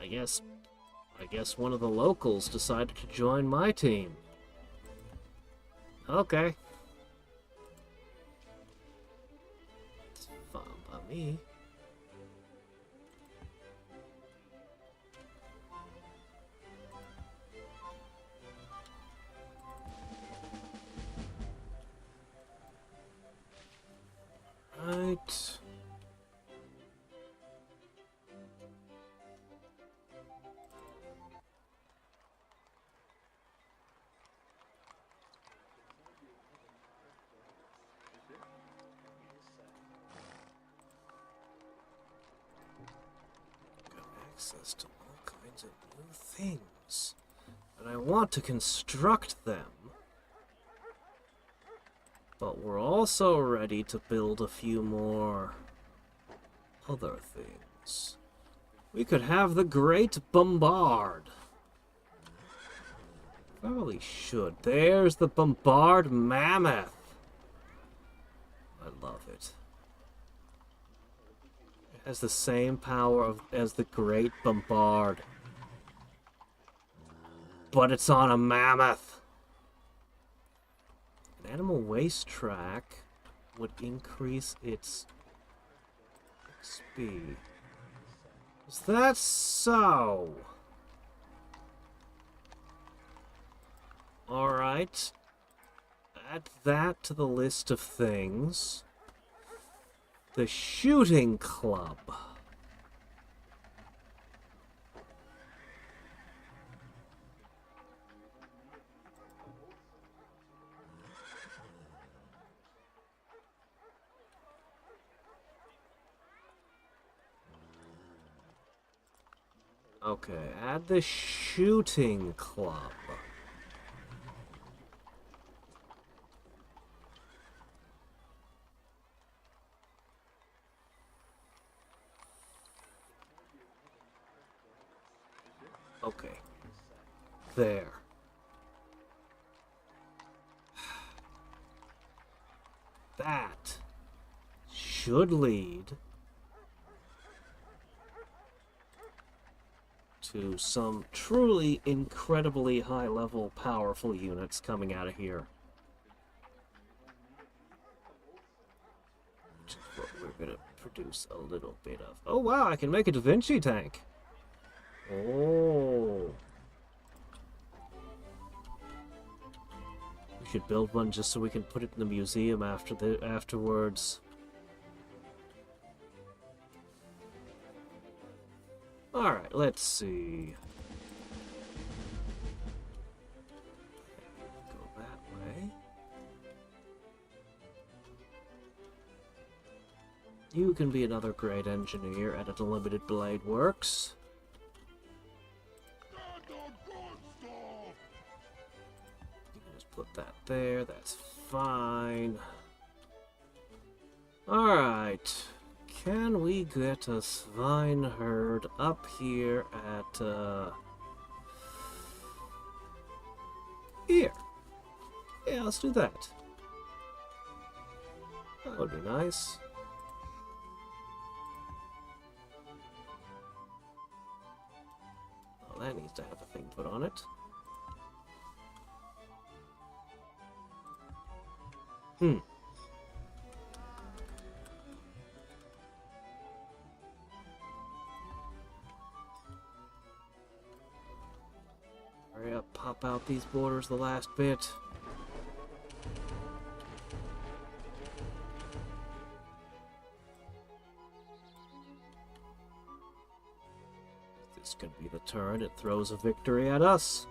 [SPEAKER 1] I guess I guess one of the locals decided to join my team. Okay. It's fine by me. Right. Access to all kinds of new things, and I want to construct them. But we're also ready to build a few more other things. We could have the Great Bombard. Probably should. There's the Bombard Mammoth. I love it. It has the same power as the Great Bombard. But it's on a mammoth. An animal waste track would increase its speed. Is that so? Alright. Add that to the list of things. The shooting club. Okay, add the shooting club. Okay. There. That should lead to some truly incredibly high-level, powerful units coming out of here. Which is what we're gonna produce a little bit of. Oh wow, I can make a Da Vinci tank! Oh. We should build one just so we can put it in the museum afterwards. Alright, let's see. Go that way. You can be another great engineer at a limited blade works. Put that there, that's fine. Alright. Can we get a swineherd up here at, here? Yeah, let's do that. That would be nice. Oh, that needs to have a thing put on it. Hurry up, pop out these borders the last bit. This could be the turn. It throws a victory at us.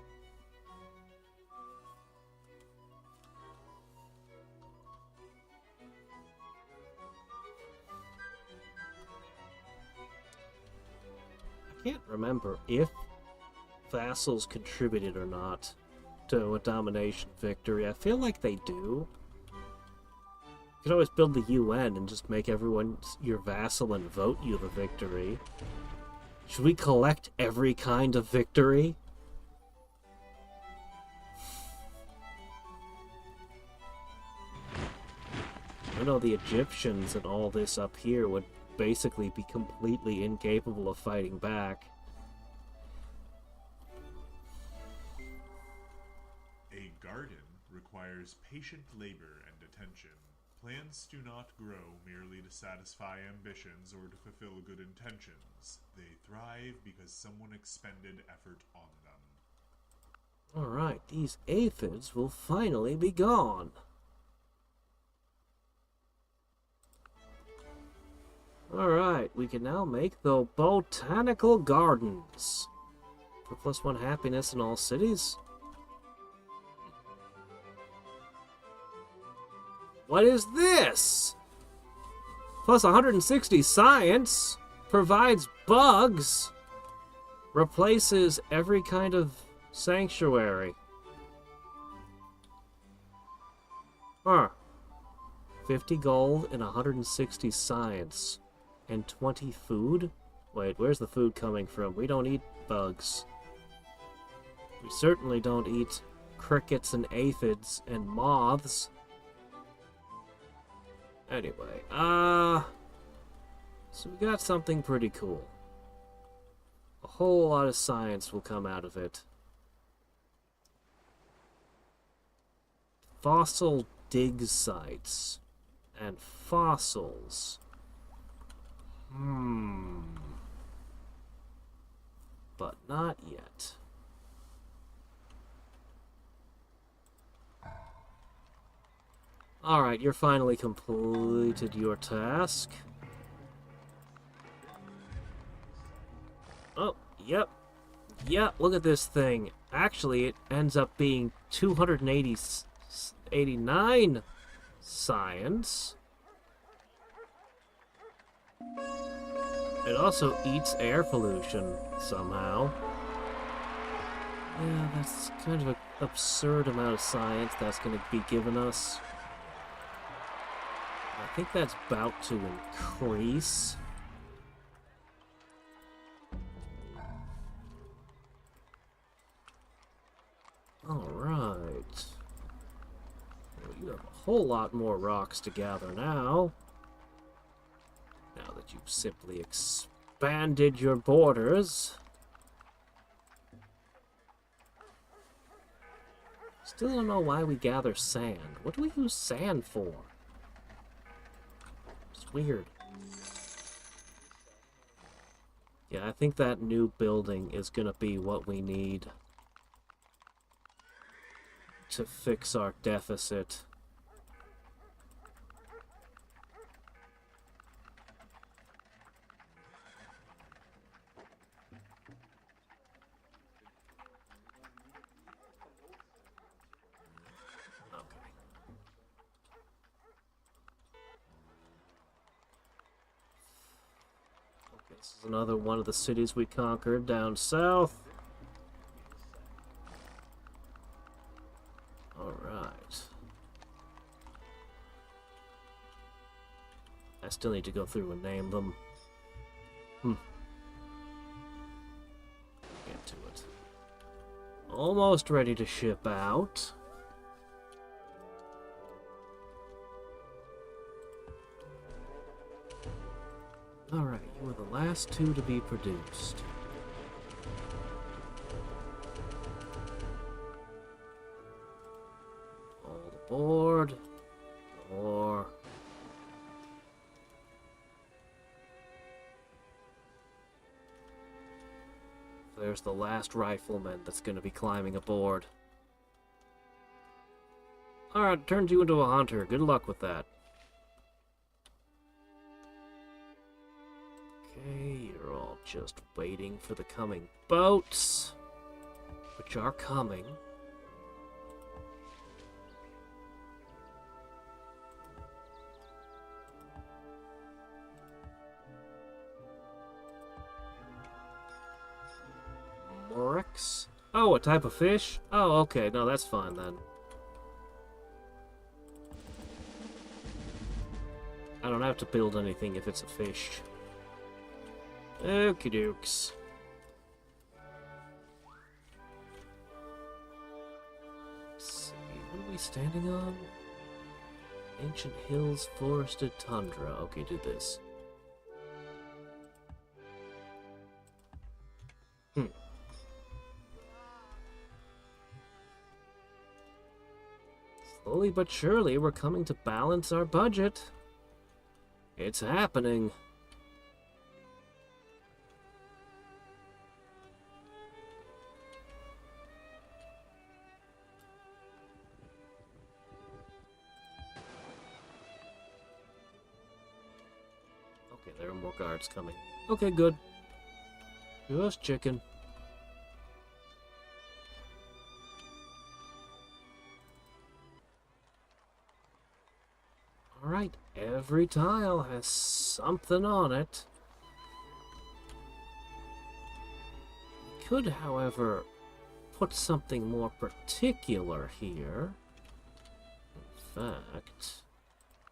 [SPEAKER 1] I can't remember if vassals contributed or not to a domination victory. I feel like they do. You can always build the UN and just make everyone your vassal and vote you the victory. Should we collect every kind of victory? I know the Egyptians and all this up here would basically be completely incapable of fighting back.
[SPEAKER 2] garden requires patient labor and attention. Plants do not grow merely to satisfy ambitions or to fulfill good intentions. They thrive because someone expended effort on them.
[SPEAKER 1] Alright, these aphids will finally be gone. Alright, we can now make the botanical gardens. For +1 happiness in all cities. What is this? Plus 160 science. Provides bugs. Replaces every kind of sanctuary. Huh. 50 gold and 160 science. And 20 food? Wait, where's the food coming from? We don't eat bugs. We certainly don't eat crickets and aphids and moths. Anyway, so we got something pretty cool. A whole lot of science will come out of it. Fossil dig sites. And fossils. But not yet. Alright, you're finally completed your task. Oh, yep. Yeah, look at this thing. Actually, it ends up being 289 science. It also eats air pollution, somehow. Yeah, that's kind of an absurd amount of science that's going to be given us. I think that's about to increase. Alright. Well, you have a whole lot more rocks to gather now. Now that you've simply expanded your borders. Still don't know why we gather sand. What do we use sand for? It's weird. Yeah, I think that new building is gonna be what we need to fix our deficit. This is another one of the cities we conquered down south. Alright. I still need to go through and name them. Get to it. Almost ready to ship out. Alright, you were the last two to be produced. All aboard. Or... there's the last rifleman that's going to be climbing aboard. Alright, turned you into a hunter. Good luck with that. Okay, you're all just waiting for the coming boats, which are coming. Morix? Oh, a type of fish? Oh, okay, no, that's fine then. I don't have to build anything if it's a fish. Okie dokes. Let's see, what are we standing on? Ancient hills, forested tundra. Okay, do this. Slowly but surely, we're coming to balance our budget. It's happening. Okay, there are more guards coming. Okay, good. Just chicken. Alright, every tile has something on it. We could, however, put something more particular here. In fact,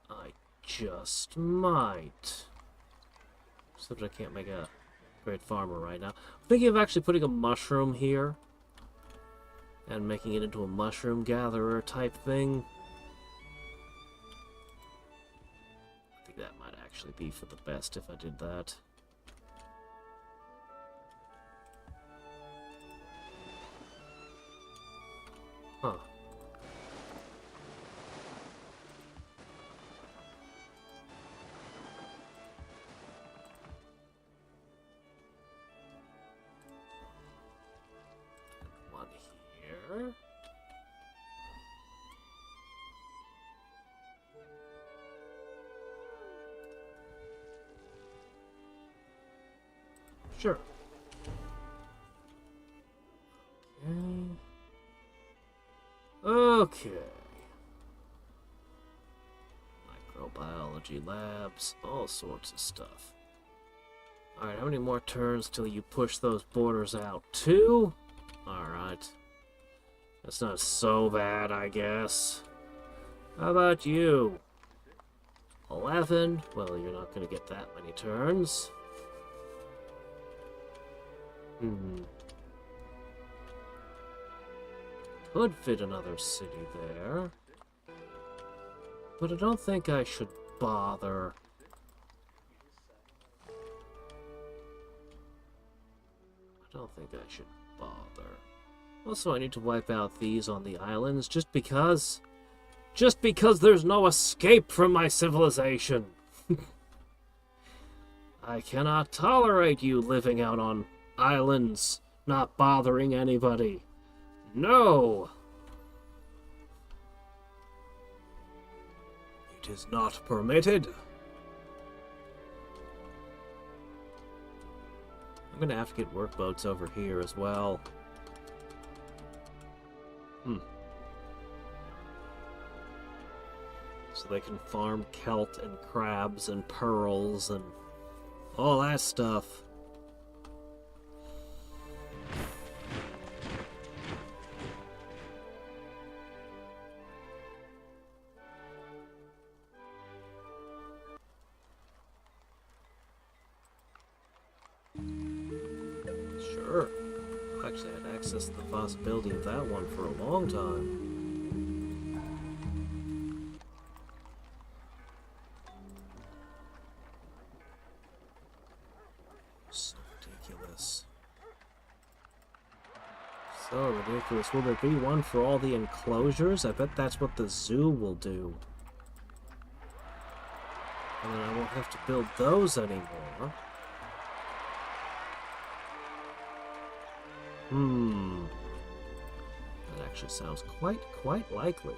[SPEAKER 1] I just might. Except I can't make a great farmer right now. I'm thinking of actually putting a mushroom here. And making it into a mushroom gatherer type thing. I think that might actually be for the best if I did that. Huh. One here. Sure. Okay. Microbiology labs, all sorts of stuff. Alright, how many more turns till you push those borders out? 2? Alright. That's not so bad, I guess. How about you? 11? Well, you're not going to get that many turns. Could fit another city there. But I don't think I should bother. I don't think I should bother. Also, I need to wipe out these on the islands just because. Just because there's no escape from my civilization. I cannot tolerate you living out on islands, not bothering anybody. No! It is not permitted. I'm gonna have to get workboats over here as well. So they can farm kelp and crabs and pearls and all that stuff. Sure. Actually, I'd accessed the possibility of that one for a long time. So ridiculous. So ridiculous. Will there be one for all the enclosures? I bet that's what the zoo will do. And then I won't have to build those anymore. That actually sounds quite likely.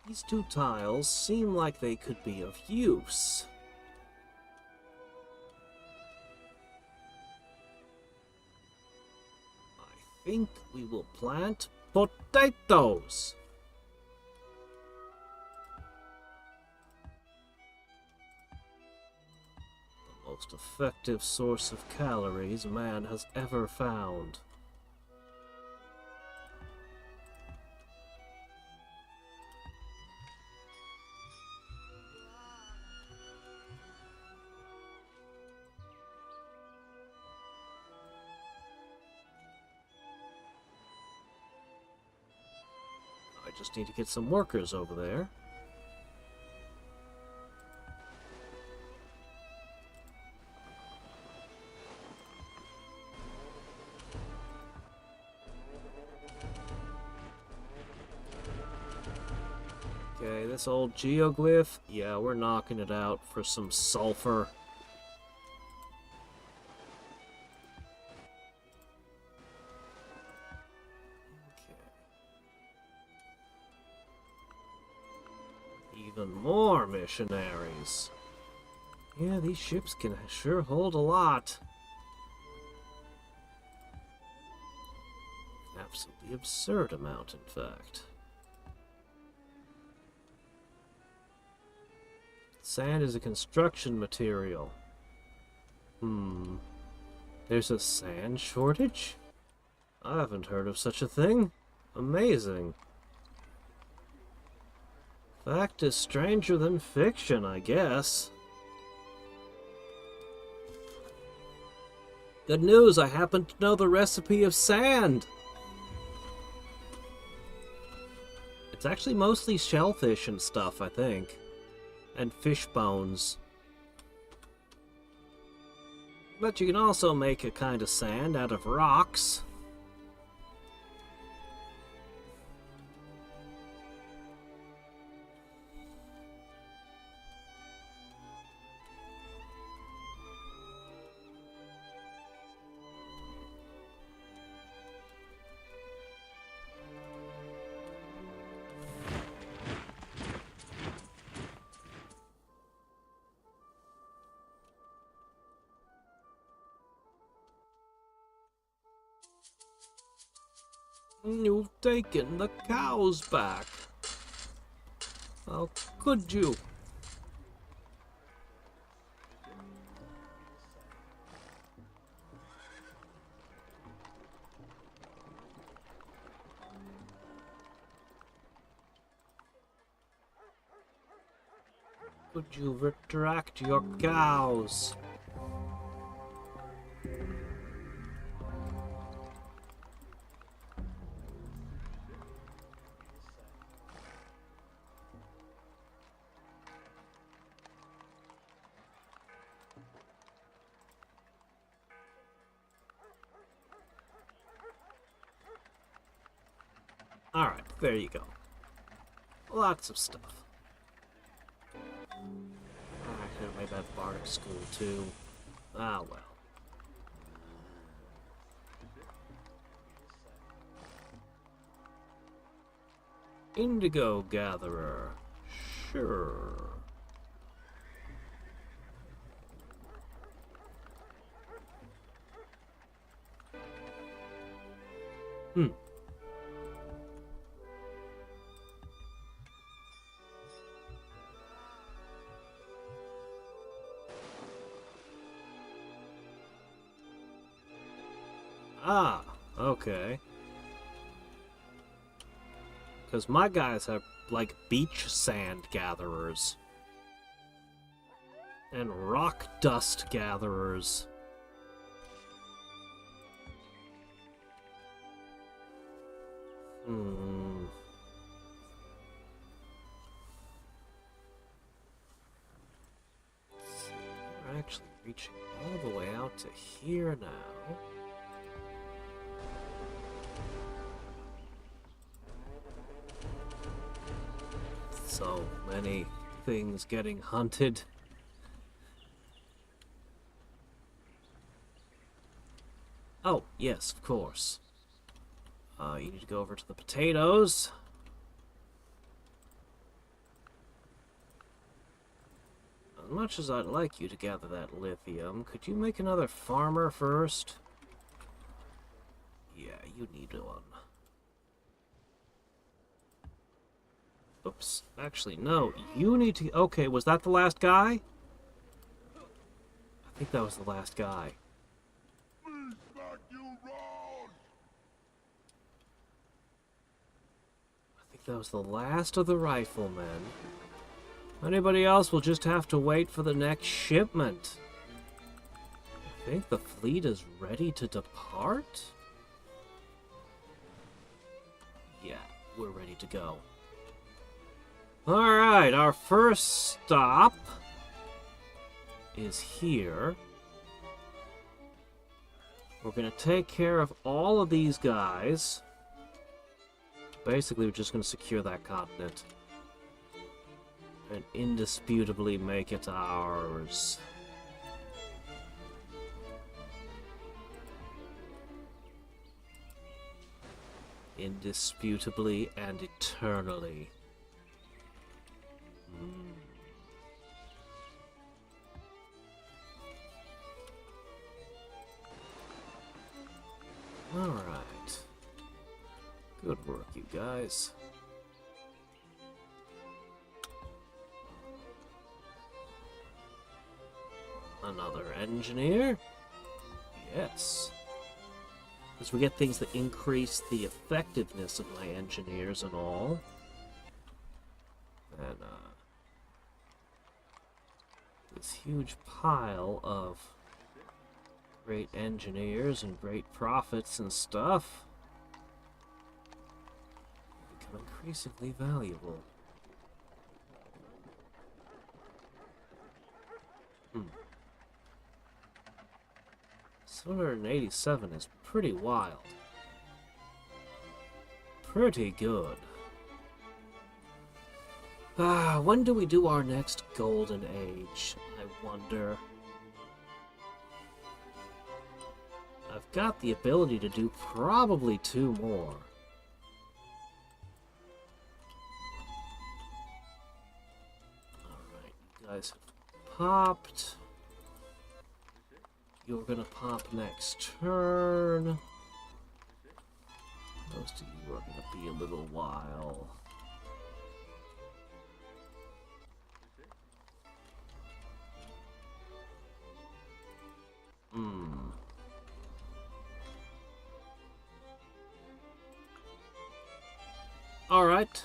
[SPEAKER 1] These 2 tiles seem like they could be of use. I think we will plant potatoes. The most effective source of calories man has ever found. just need to get some workers over there. Okay, this old geoglyph, yeah, we're knocking it out for some sulfur. Okay. Even more missionaries. Yeah, these ships can sure hold a lot. Absolutely absurd amount, in fact. Sand is a construction material. There's a sand shortage? I haven't heard of such a thing. Amazing. Fact is stranger than fiction, I guess. Good news, I happen to know the recipe of sand. It's actually mostly shellfish and stuff, I think. And fish bones. But you can also make a kind of sand out of rocks. You've taken the cows back. How could you? Could you retract your cows? Alright, there you go. Lots of stuff. I could have made that bardic school too. Ah well. Indigo Gatherer. Sure. Ah, okay. Because my guys have, like, beach sand gatherers. And rock dust gatherers. We're actually reaching all the way out to here now. So many things getting hunted. Oh, yes, of course. You need to go over to the potatoes. As much as I'd like you to gather that lithium, could you make another farmer first? Yeah, you need one. Oops. Actually, no. You need to... Okay, was that the last guy? I think that was the last guy. I think that was the last of the riflemen. Anybody else will just have to wait for the next shipment. I think the fleet is ready to depart? Yeah. we're ready to go. Alright, our first stop is here. We're gonna take care of all of these guys. Basically, we're just gonna secure that continent. And indisputably make it ours. Indisputably and eternally. Alright. Good work, you guys. Another engineer? Yes. Because we get things that increase the effectiveness of my engineers and all. And, this huge pile of great engineers and great profits and stuff become increasingly valuable. Hmm. 787 is pretty wild. Pretty good. When do we do our next golden age, I wonder? I've got the ability to do probably 2 more. Alright, you guys have popped. You're gonna pop next turn. Most of you are gonna be a little while. Alright.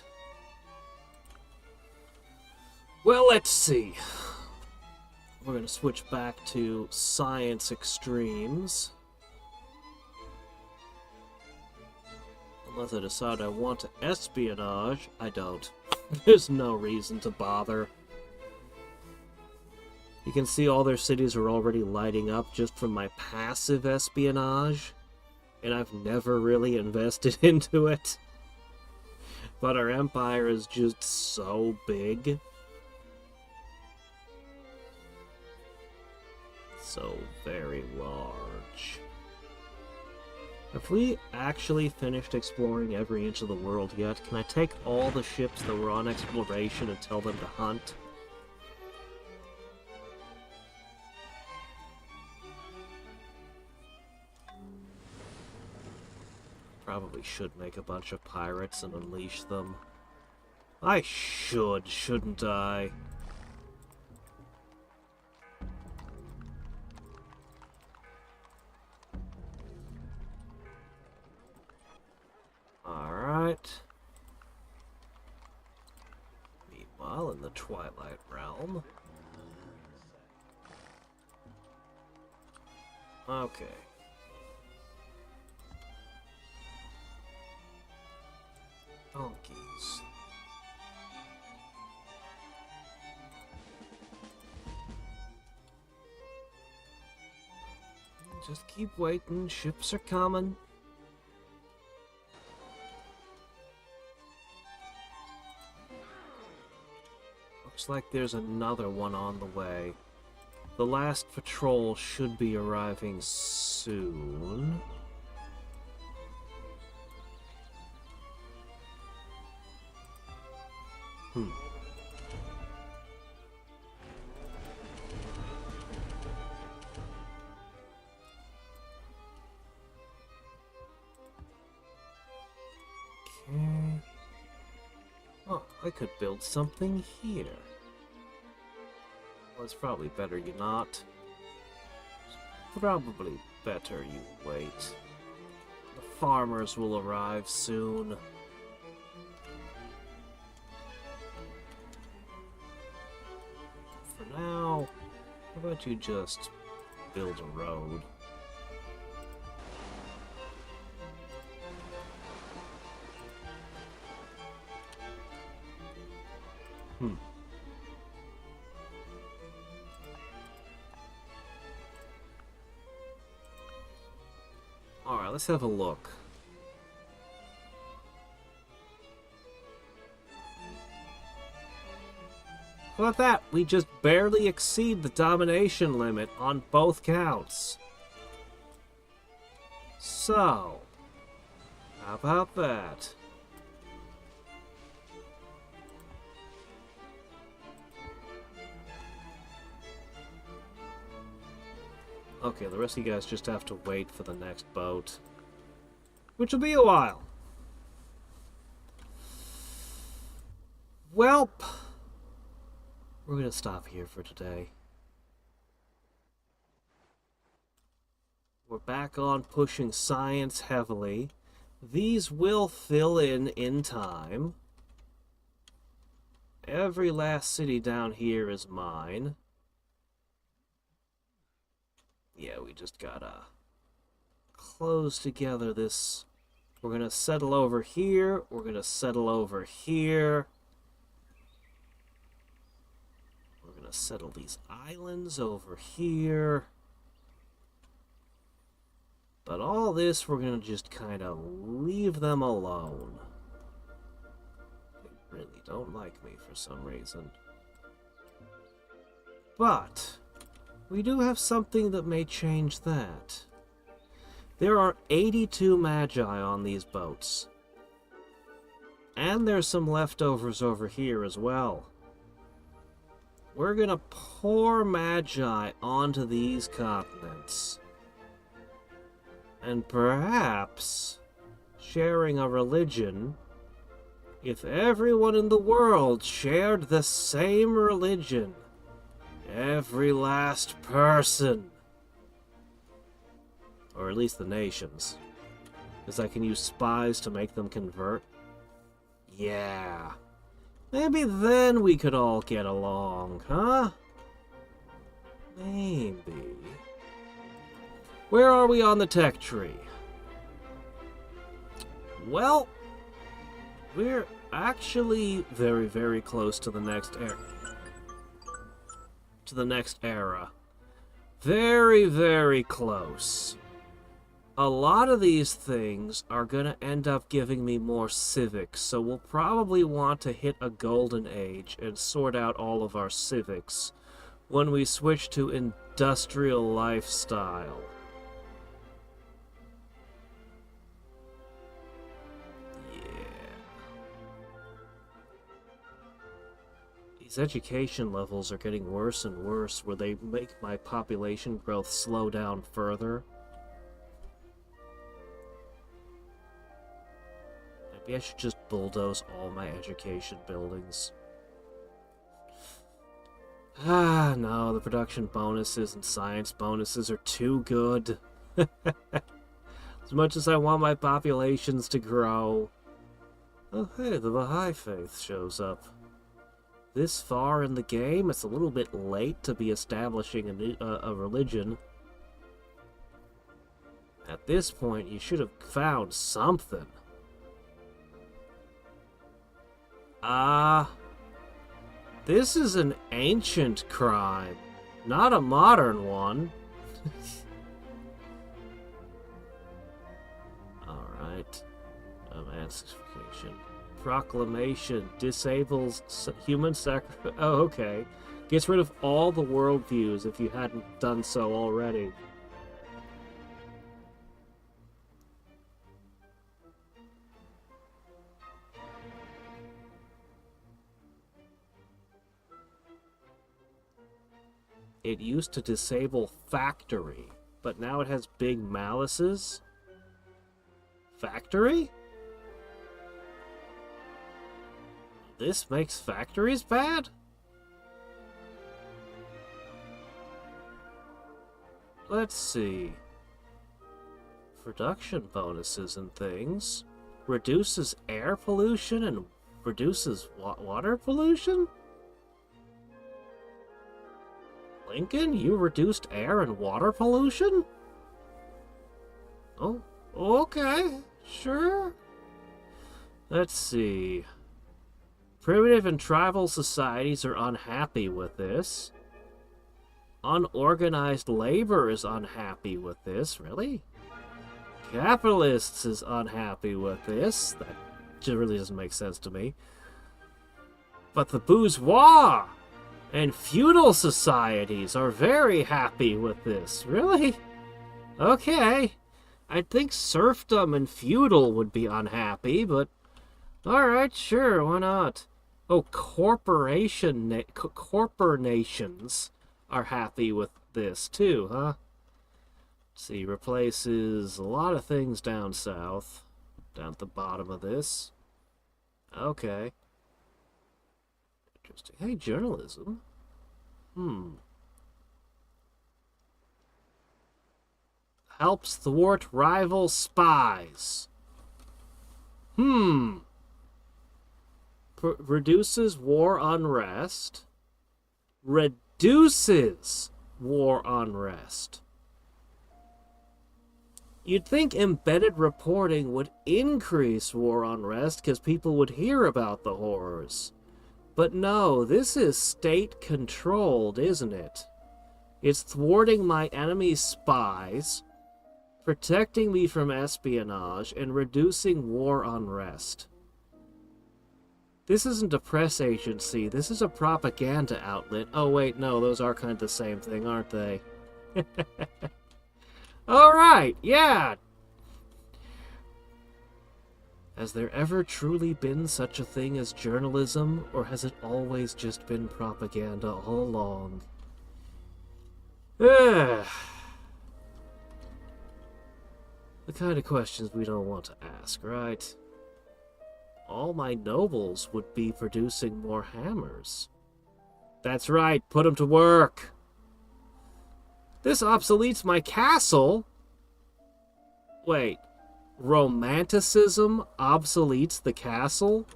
[SPEAKER 1] Well, let's see. We're going to switch back to Science Extremes. Unless I decide I want to espionage, I don't. There's no reason to bother. You can see all their cities are already lighting up just from my passive espionage. And I've never really invested into it. But our empire is just so big. So very large. Have we actually finished exploring every inch of the world yet? Can I take all the ships that were on exploration and tell them to hunt? Probably should make a bunch of pirates and unleash them. I should, shouldn't I? Alright. Meanwhile, in the Twilight Realm. Okay. Donkeys. Just keep waiting, ships are coming. Looks like there's another one on the way. The last patrol should be arriving soon. Okay. Oh, I could build something here. Well, it's probably better you not. It's probably better you wait. The farmers will arrive soon. For now, how about you just build a road? Alright, let's have a look. How about that? We just barely exceed the domination limit on both counts. So, how about that? Okay, the rest of you guys just have to wait for the next boat. Which will be a while. Welp. We're gonna stop here for today. We're back on pushing science heavily. These will fill in time. Every last city down here is mine. Yeah, we just gotta close together this. We're gonna settle over here. We're gonna settle over here. We're gonna settle these islands over here. But all this, we're gonna just kind of leave them alone. They really don't like me for some reason. But we do have something that may change that. There are 82 magi on these boats. And there's some leftovers over here as well. We're gonna pour magi onto these continents. And perhaps sharing a religion, if everyone in the world shared the same religion, every last person, or at least the nations, because I can use spies to make them convert. Yeah, maybe then we could all get along, huh? Maybe. Where are we on the tech tree? Well, we're actually very, very close to the next era. Very, very close. A lot of these things are going to end up giving me more civics, so we'll probably want to hit a golden age and sort out all of our civics when we switch to industrial lifestyle. These education levels are getting worse and worse, where they make my population growth slow down further. Maybe I should just bulldoze all my education buildings. Ah, no, the production bonuses and science bonuses are too good. As much as I want my populations to grow. Oh, hey, the Baha'i faith shows up. This far in the game, it's a little bit late to be establishing a religion. At this point, you should have found something. This is an ancient crime, not a modern one. Alright. Emancipation. Proclamation disables human sacrifice. Oh, okay. Gets rid of all the worldviews if you hadn't done so already. It used to disable factory, but now it has big malices. Factory? This makes factories bad? Let's see. Production bonuses and things. Reduces air pollution and reduces water pollution? Lincoln, you reduced air and water pollution? Oh, okay, sure. Let's see. Primitive and tribal societies are unhappy with this. Unorganized labor is unhappy with this. Really? capitalists is unhappy with this. That really doesn't make sense to me. But the bourgeois and feudal societies are very happy with this. Really? Okay. I think serfdom and feudal would be unhappy, but alright, sure, why not? Oh, corporations are happy with this too, huh? Let's see, replaces a lot of things down south. Down at the bottom of this. Okay. Interesting. Hey, journalism. Helps thwart rival spies. Reduces war unrest. Reduces war unrest. You'd think embedded reporting would increase war unrest because people would hear about the horrors. But no, this is state-controlled, isn't it? It's thwarting my enemy's spies, protecting me from espionage, and reducing war unrest. This isn't a press agency, this is a propaganda outlet. Oh wait, no, those are kind of the same thing, aren't they? Alright, yeah! Has there ever truly been such a thing as journalism, or has it always just been propaganda all along? The kind of questions we don't want to ask, right? All my nobles would be producing more hammers. That's right, put them to work! This obsoletes my castle? Wait, Romanticism obsoletes the castle?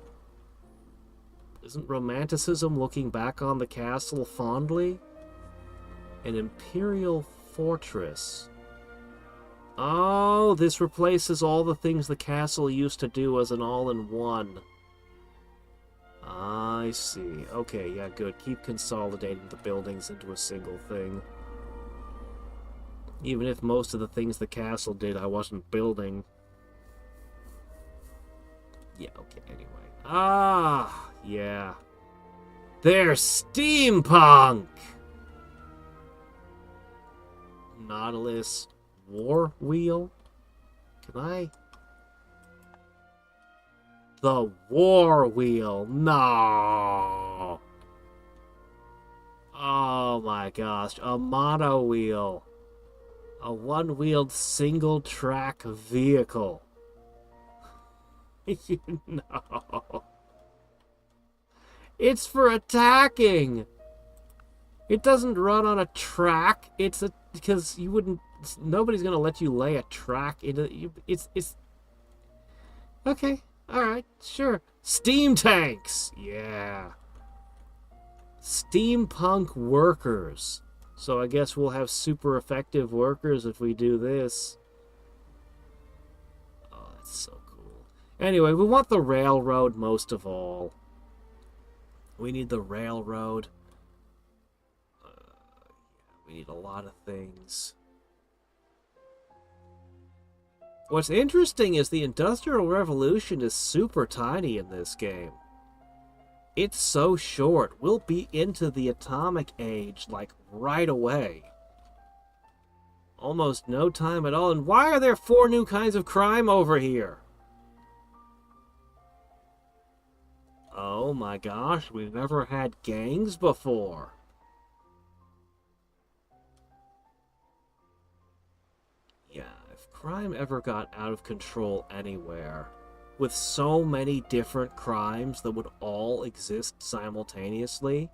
[SPEAKER 1] Isn't Romanticism looking back on the castle fondly? An imperial fortress. Oh, this replaces all the things the castle used to do as an all-in-one. I see. Okay, yeah, good. Keep consolidating the buildings into a single thing. Even if most of the things the castle did I wasn't building. Yeah, okay, anyway. Ah, yeah. They're steampunk! Nautilus War Wheel? Can I? The War Wheel. No! Oh my gosh. A mono wheel. A one-wheeled single-track vehicle. No. It's for attacking. It doesn't run on a track. It's a because you wouldn't. Nobody's gonna let you lay a track into. It's. Okay. All right. Sure. Steam tanks. Yeah. Steampunk workers. So I guess we'll have super effective workers if we do this. Oh, that's so cool. Anyway, we want the railroad most of all. We need the railroad. We need a lot of things. What's interesting is the Industrial Revolution is super tiny in this game. It's so short. We'll be into the atomic age, like, right away. Almost no time at all. And why are there 4 new kinds of crime over here? Oh my gosh, we've never had gangs before. Yeah, if crime ever got out of control anywhere, with so many different crimes that would all exist simultaneously,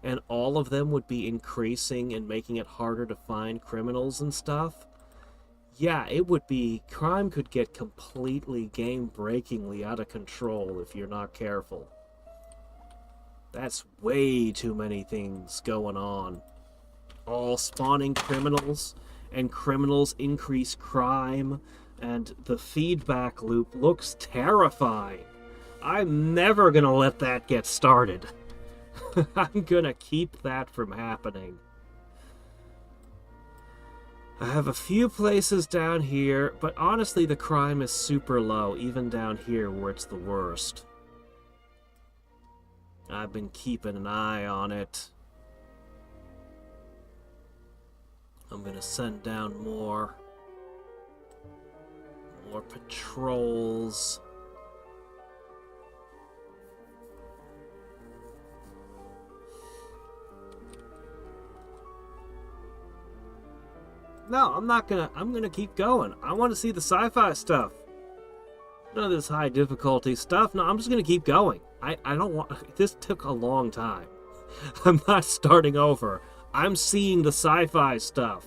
[SPEAKER 1] and all of them would be increasing and making it harder to find criminals and stuff, yeah, it would be, crime could get completely game-breakingly out of control if you're not careful. That's way too many things going on. All spawning criminals, and criminals increase crime, and the feedback loop looks terrifying. I'm never gonna let that get started. I'm gonna keep that from happening. I have a few places down here, but honestly the crime is super low, even down here where it's the worst. I've been keeping an eye on it. I'm gonna send down more patrols. No, I'm gonna keep going. I want to see the sci-fi stuff. None of this high difficulty stuff. No, I'm just gonna keep going. I don't want... This took a long time. I'm not starting over. I'm seeing the sci-fi stuff.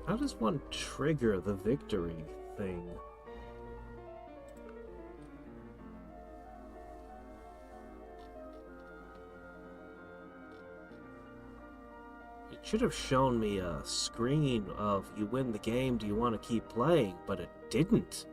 [SPEAKER 1] How does one trigger the victory thing? It should have shown me a screen of you win the game, do you want to keep playing? But it didn't.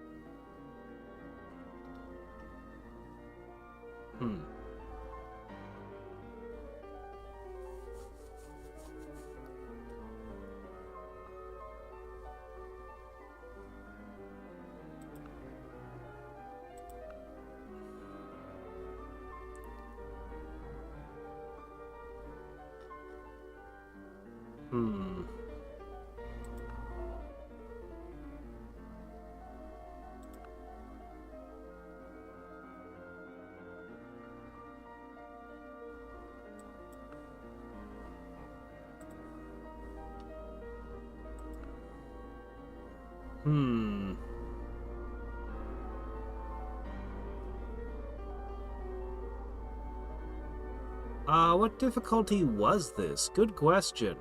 [SPEAKER 1] What difficulty was this? Good question.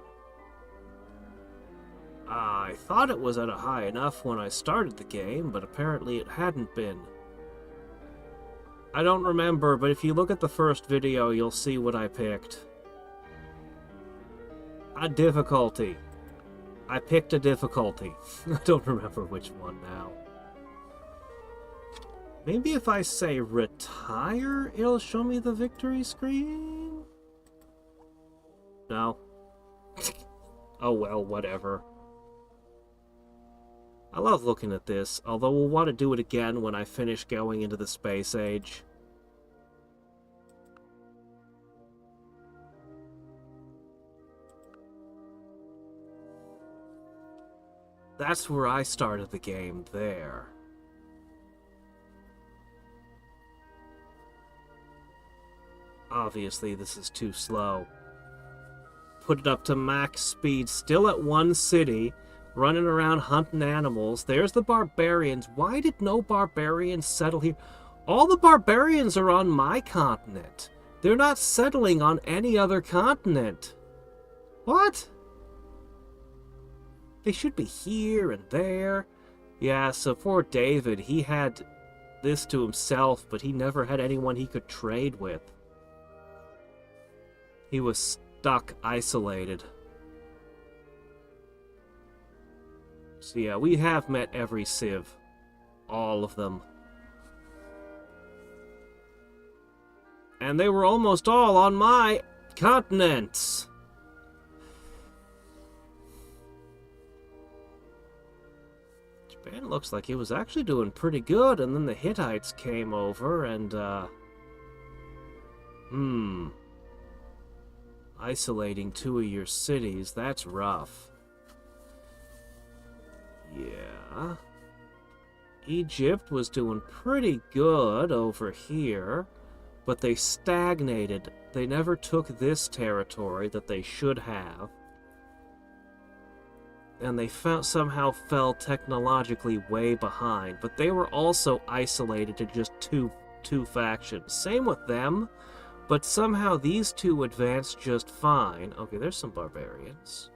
[SPEAKER 1] I thought it was at a high enough when I started the game, but apparently it hadn't been. I don't remember, but if you look at the first video, you'll see what I picked. A difficulty. I picked a difficulty. I don't remember which one now. Maybe if I say retire, it'll show me the victory screen? No. Oh well, whatever. I love looking at this, although we'll want to do it again when I finish going into the space age. That's where I started the game, there. Obviously, this is too slow. Put it up to max speed, still at one city, running around hunting animals. There's the barbarians. Why did no barbarians settle here? All the barbarians are on my continent. They're not settling on any other continent. What? They should be here and there. Yeah, so poor David, he had this to himself, but he never had anyone he could trade with. He was stuck, isolated. So yeah, we have met every civ. All of them. And they were almost all on my continents. Japan looks like it was actually doing pretty good, and then the Hittites came over and, isolating two of your cities, that's rough. Yeah. Egypt was doing pretty good over here, but they stagnated. They never took this territory that they should have. And they somehow fell technologically way behind, but they were also isolated to just two factions. Same with them. But somehow these two advanced just fine. Okay, there's some barbarians.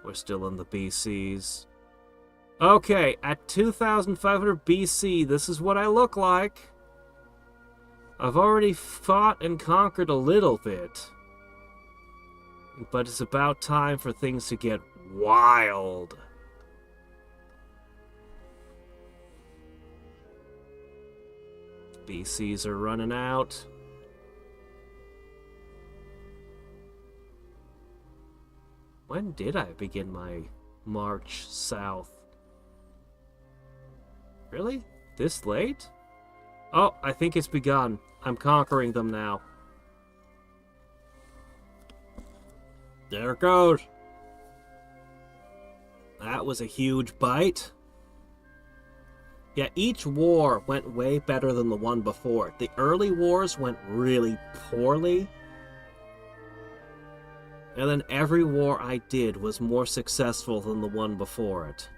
[SPEAKER 1] We're still in the BCs. Okay, at 2500 BC, this is what I look like. I've already fought and conquered a little bit. But it's about time for things to get wild. BCs are running out. When did I begin my march south? Really? This late? Oh, I think it's begun. I'm conquering them now. There it goes. That was a huge bite. Yeah, each war went way better than the one before it. The early wars went really poorly. And then every war I did was more successful than the one before it.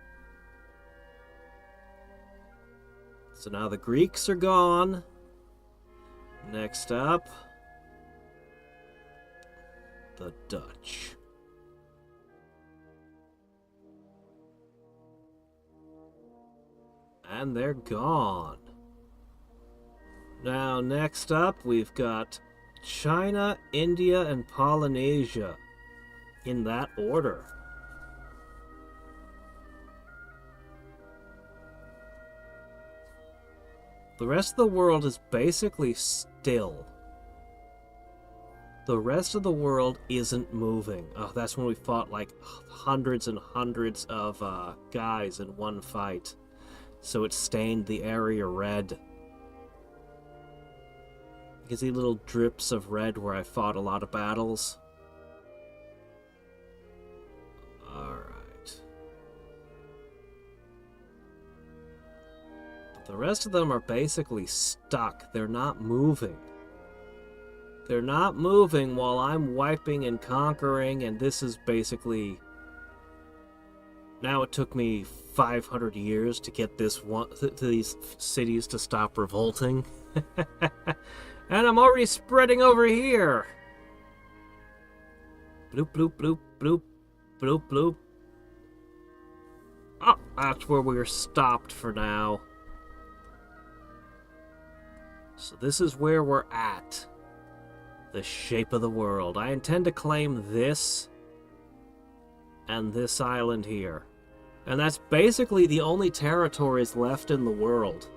[SPEAKER 1] So now the Greeks are gone. Next up, the Dutch. And they're gone. Now, next up, we've got China, India, and Polynesia. In that order. The rest of the world is basically still. The rest of the world isn't moving. Oh, that's when we fought like hundreds and hundreds of guys in one fight. So it stained the area red. You can see little drips of red where I fought a lot of battles. Alright. The rest of them are basically stuck. They're not moving. They're not moving while I'm wiping and conquering, and this is basically... Now it took me 500 years to get this one, these cities to stop revolting. And I'm already spreading over here. Bloop, bloop, bloop, bloop, bloop, bloop. Oh, that's where we're stopped for now. So this is where we're at. The shape of the world. I intend to claim this and this island here. And that's basically the only territories left in the world.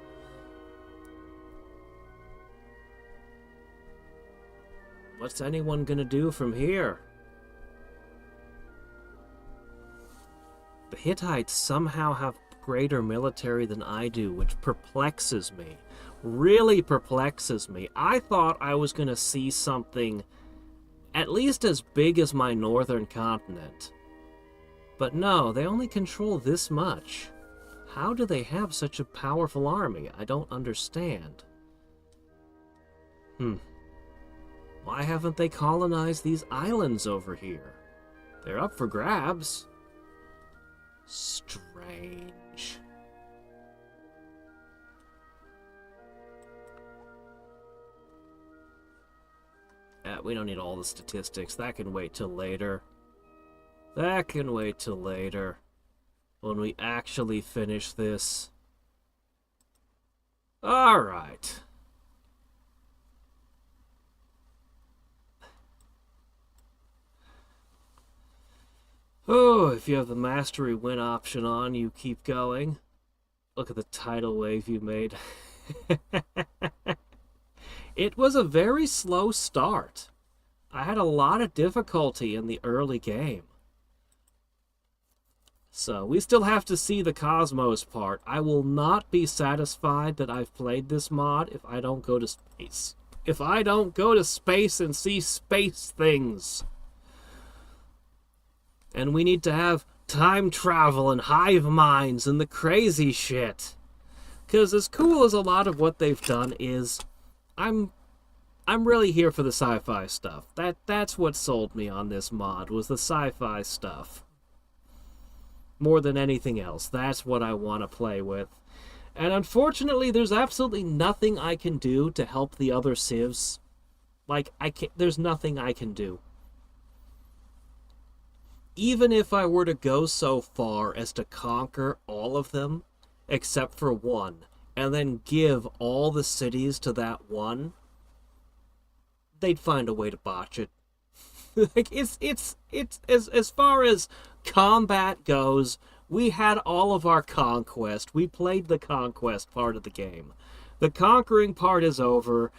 [SPEAKER 1] What's anyone gonna do from here? The Hittites somehow have greater military than I do, which perplexes me. Really perplexes me. I thought I was gonna see something at least as big as my northern continent. But no, they only control this much. How do they have such a powerful army? I don't understand. Why haven't they colonized these islands over here? They're up for grabs. Strange. We don't need all the statistics. That can wait till later. That can wait till later. When we actually finish this. Alright. Oh, if you have the mastery win option on, you keep going. Look at the tidal wave you made. It was a very slow start. I had a lot of difficulty in the early game. So, we still have to see the Cosmos part. I will not be satisfied that I've played this mod if I don't go to space. If I don't go to space and see space things. And we need to have time travel and hive minds and the crazy shit. Because as cool as a lot of what they've done is, I'm really here for the sci-fi stuff. That's what sold me on this mod, was the sci-fi stuff. More than anything else. That's what I want to play with. And unfortunately, there's absolutely nothing I can do to help the other civs. Like, there's nothing I can do. Even if I were to go so far as to conquer all of them, except for one, and then give all the cities to that one, they'd find a way to botch it. Like, it's as far as combat goes, we had all of our conquest. We played the conquest part of the game. The conquering part is over.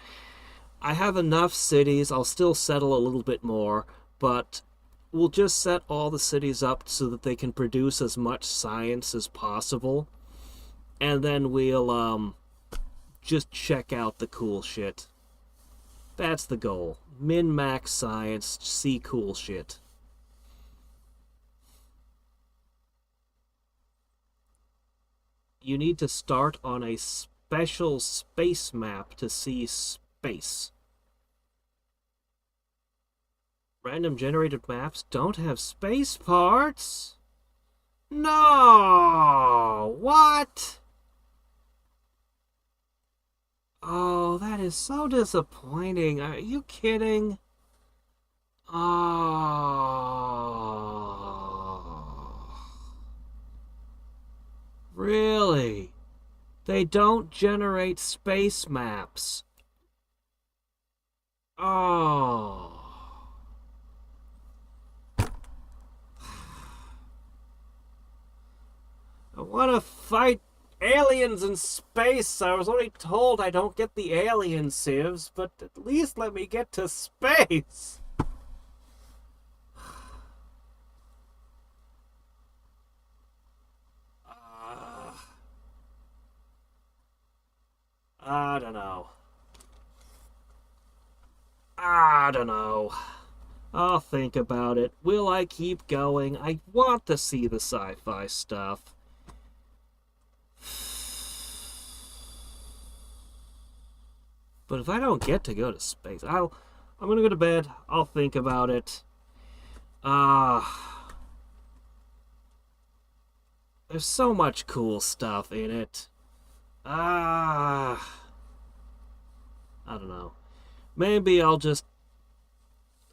[SPEAKER 1] I have enough cities. I'll still settle a little bit more, but we'll just set all the cities up so that they can produce as much science as possible. And then we'll just check out the cool shit. That's the goal. Min-max science, see cool shit. You need to start on a special space map to see space. Random generated maps don't have space parts? No! What? Oh, that is so disappointing. Are you kidding? Oh. Really? They don't generate space maps. Oh. I want to fight aliens in space. I was already told I don't get the alien civs, but at least let me get to space. I don't know. I don't know. I'll think about it. Will I keep going? I want to see the sci-fi stuff. But if I don't get to go to space, I'm gonna go to bed. I'll think about it. There's so much cool stuff in it. I don't know. Maybe I'll just...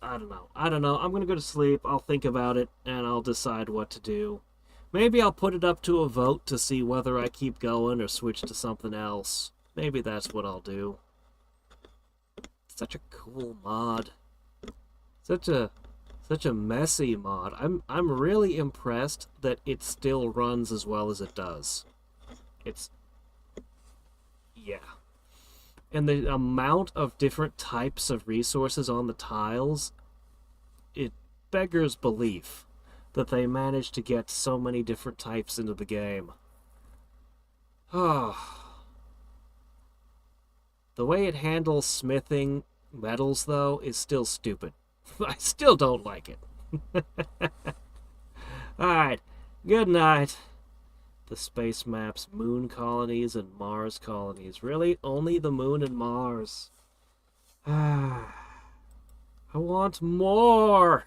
[SPEAKER 1] I don't know. I'm gonna go to sleep. I'll think about it, and I'll decide what to do. Maybe I'll put it up to a vote to see whether I keep going or switch to something else. Maybe that's what I'll do. Such a cool mod. Such a messy mod. I'm really impressed that it still runs as well as it does. Yeah. And the amount of different types of resources on the tiles, it beggars belief that they managed to get so many different types into the game. Oh. The way it handles smithing metals, though, is still stupid. I still don't like it. Alright, good night. The space maps, moon colonies, and Mars colonies. Really? Only the moon and Mars? I want more!